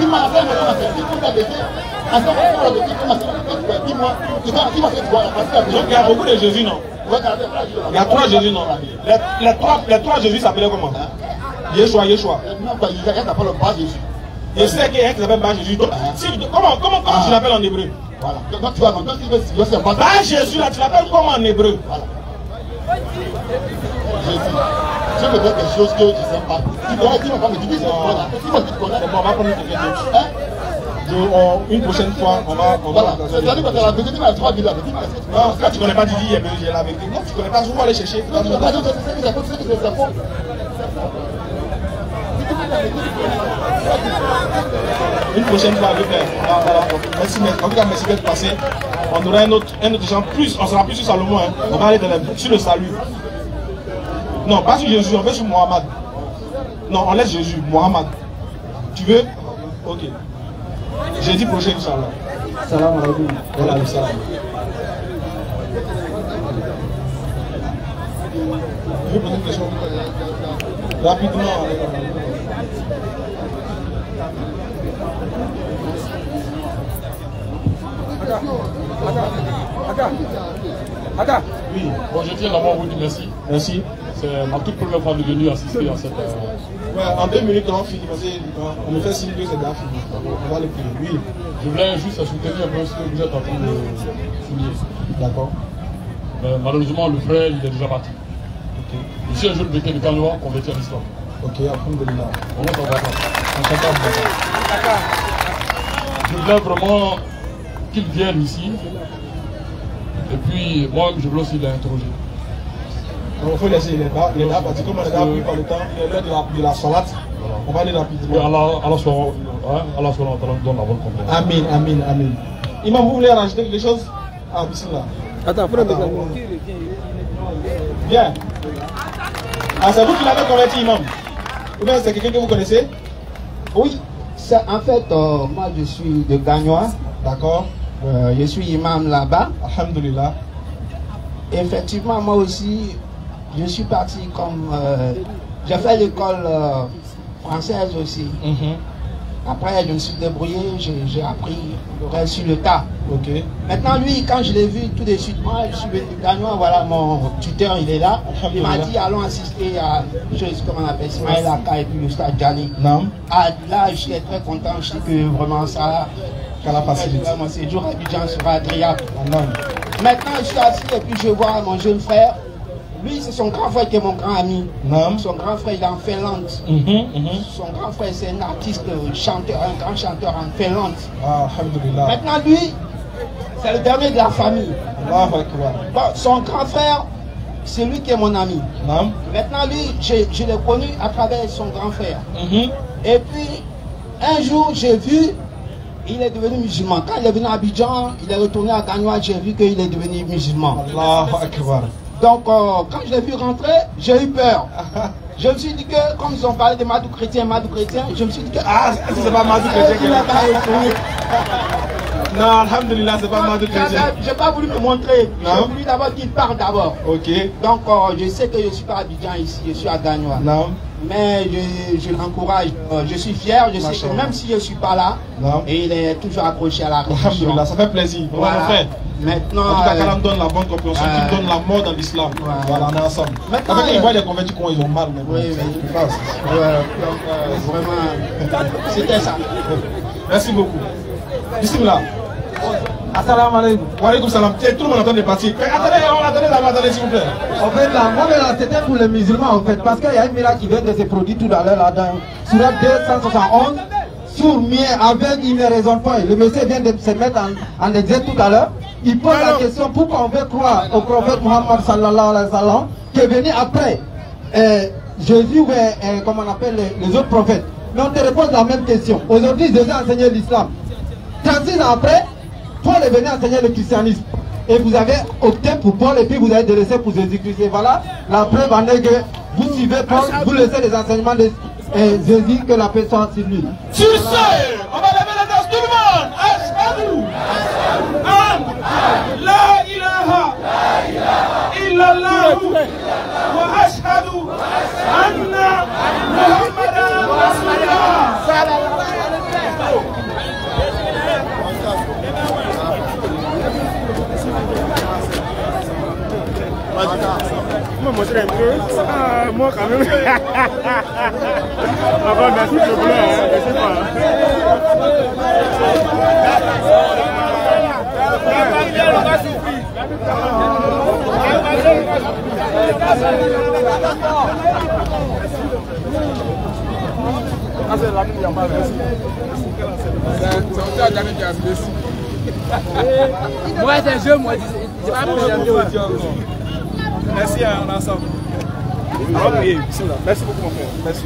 dis-moi, dis-moi, donc il y a beaucoup de Jésus, non? Il y a 3 Jésus, non? Les trois Jésus s'appelaient comment? Yeshua. Non, il y a pas le bas Jésus. Je sais qu'il y a un qui s'appelle Bas Jésus. Comment tu l'appelles en hébreu? Voilà. Donc tu vois, donc tu veux Bas Jésus, là, tu l'appelles comment en hébreu? Voilà. Je veux dire quelque chose que tu ne sais pas. Tu vas pas me dire que c'est voilà. Dis-moi que tu connais. C'est bon, on va prendre quelqu'un d'autre. Une prochaine fois, on va. Voilà. C'est-à-dire que la vérité, tu as 3 000 la vérité. Non, là, tu ne connais pas Didi, il y a la vérité. Non, tu ne connais pas, je vais aller chercher. Non, tu ne connais pas, c'est faux. Une prochaine fois, merci, en tout cas, merci d'être passé. On aura un autre genre plus, on sera plus sur Salomon, hein. On va aller sur le salut. Non, pas sur Jésus, on va sur Mohamed. Non, on laisse Jésus, Mohamed. Tu veux? Ok. Jeudi prochain, Inch'Allah. Salam alaikum. Voilà le salam. Je vais poser une question. Rapidement. Oui, bon, je tiens d'abord à vous dire merci. Merci. C'est ma toute première fois de venir assister à cette. Ouais, en 2 minutes, on finit parce qu'on me fait signe que c'est déjà fini. On va le finir. Oui. Je voulais juste soutenir un peu ce que vous êtes en train de souligner. D'accord. Malheureusement, le frère, il est déjà parti. Ok. Je suis un jeune béquet de Canois converti à l'islam. Ok, alhamdoulilah. On est en vacances. Je voulais vraiment qu'il vienne ici. Et puis, moi, je voulais aussi l'interroger. Il faut laisser les bas, parce que comme on est là pris par le temps, il est l'heure de la salade. Voilà. On va aller rapidement. Et Allah soit donne la bonne compréhension. Amin. Imam, vous voulez rajouter quelque chose? Ah, bismillah. Attends, prends le Bien. Ah, c'est vous qui l'avez converti, imam? Ou bien c'est quelqu'un que vous connaissez? Oui, en fait, moi je suis de Gagnois. D'accord. Je suis imam là-bas. Alhamdulillah. Effectivement, moi aussi, je suis parti comme... j'ai fait l'école française aussi. Après, je me suis débrouillé, j'ai appris le reste sur le tas. Ok. Maintenant, lui, quand je l'ai vu tout de suite, moi, je suis venu Gagnois, voilà, mon tuteur, il est là. Il m'a dit, allons assister à une chose, comme on appelle, Ismaël Aka et puis le stade Djani. Non. Ah, là, je suis très content, je sais que vraiment ça... Qu'à la facilité. Mon séjour à Abidjan sera agréable. Non. Maintenant, je suis assis et puis je vois mon jeune frère. Lui, c'est son grand frère qui est mon grand ami. Non. Son grand frère, il est en Finlande. Son grand frère, c'est un artiste, chanteur, un grand chanteur en Finlande. Ah, alhamdulillah. Maintenant, lui, c'est le dernier de la famille. Allahu Akbar. Bon, son grand frère, c'est lui qui est mon ami. Non. Maintenant, lui, je l'ai connu à travers son grand frère. Et puis, un jour, j'ai vu, il est devenu musulman. Quand il est venu à Abidjan, il est retourné à Gagnois, j'ai vu qu'il est devenu musulman. Allahu Akbar. Donc, quand je l'ai vu rentrer, j'ai eu peur. Je me suis dit que, comme ils ont parlé de Madou chrétien, je me suis dit que... Ah, c'est pas Madou chrétien qui l'a parlé. Non, alhamdulillah, c'est pas Madou chrétien. J'ai pas voulu me montrer. J'ai voulu d'abord qu'il parle d'abord. Ok. Donc, je sais que je ne suis pas à Abidjan ici, je suis à Gagnois. Non. Mais je l'encourage, je suis fier, je sais que même si je ne suis pas là, et il est toujours accroché à la religion. Alhamdulillah, ça fait plaisir. Voilà. Maintenant, en tout cas, qu'Allah me donne la bonne compréhension, qu'il donne la mort dans l'islam. Voilà, on est ensemble. Maintenant, ils voient les convertis comment ils ont mal. Mais oui, donc, vraiment, c'était ça. Merci beaucoup. Bismillah. Assalamu alaikum. Wa alaikum salam. Tout le monde entend de partir. Attendez là-bas, attendez s'il vous plaît. En fait, là, moi, là, c'était pour les musulmans, en fait, parce qu'il y a un miracle qui vient de se produire tout à l'heure, là, dans Surat 271, sur Mien, avec il ne raisonne pas. Le monsieur vient de se mettre en exergue tout à l'heure. Il pose la question pourquoi on veut croire au prophète Muhammad sallallahu alayhi wa sallam, qui est venu après Jésus ou comme on appelle les autres prophètes. Mais on te repose la même question. Aujourd'hui, Jésus a enseigné l'islam. 36 ans après, Paul est venu enseigner le christianisme. Et vous avez opté pour Paul et puis vous avez délaissé pour Jésus-Christ. Et voilà, la preuve en est que vous suivez Paul, vous laissez les enseignements de Jésus, que la paix soit sur lui. Sur ce, on va lever la danse tout le monde. Ashhadu an la ilaha illallah wa ashhadu anna Muhammadan rasulullah. Moi, montrer un peu. Moi, quand même. Ah bah, merci de le bleu, hein. Je sais pas. Ah, c'est la même, il n'y a pas de merci. C'est un dernier qui a blessé. Moi, c'est un jeu, moi, je vais pas présenter aujourd'hui encore. Merci, on est ensemble. Alors, merci beaucoup, mon frère. Merci.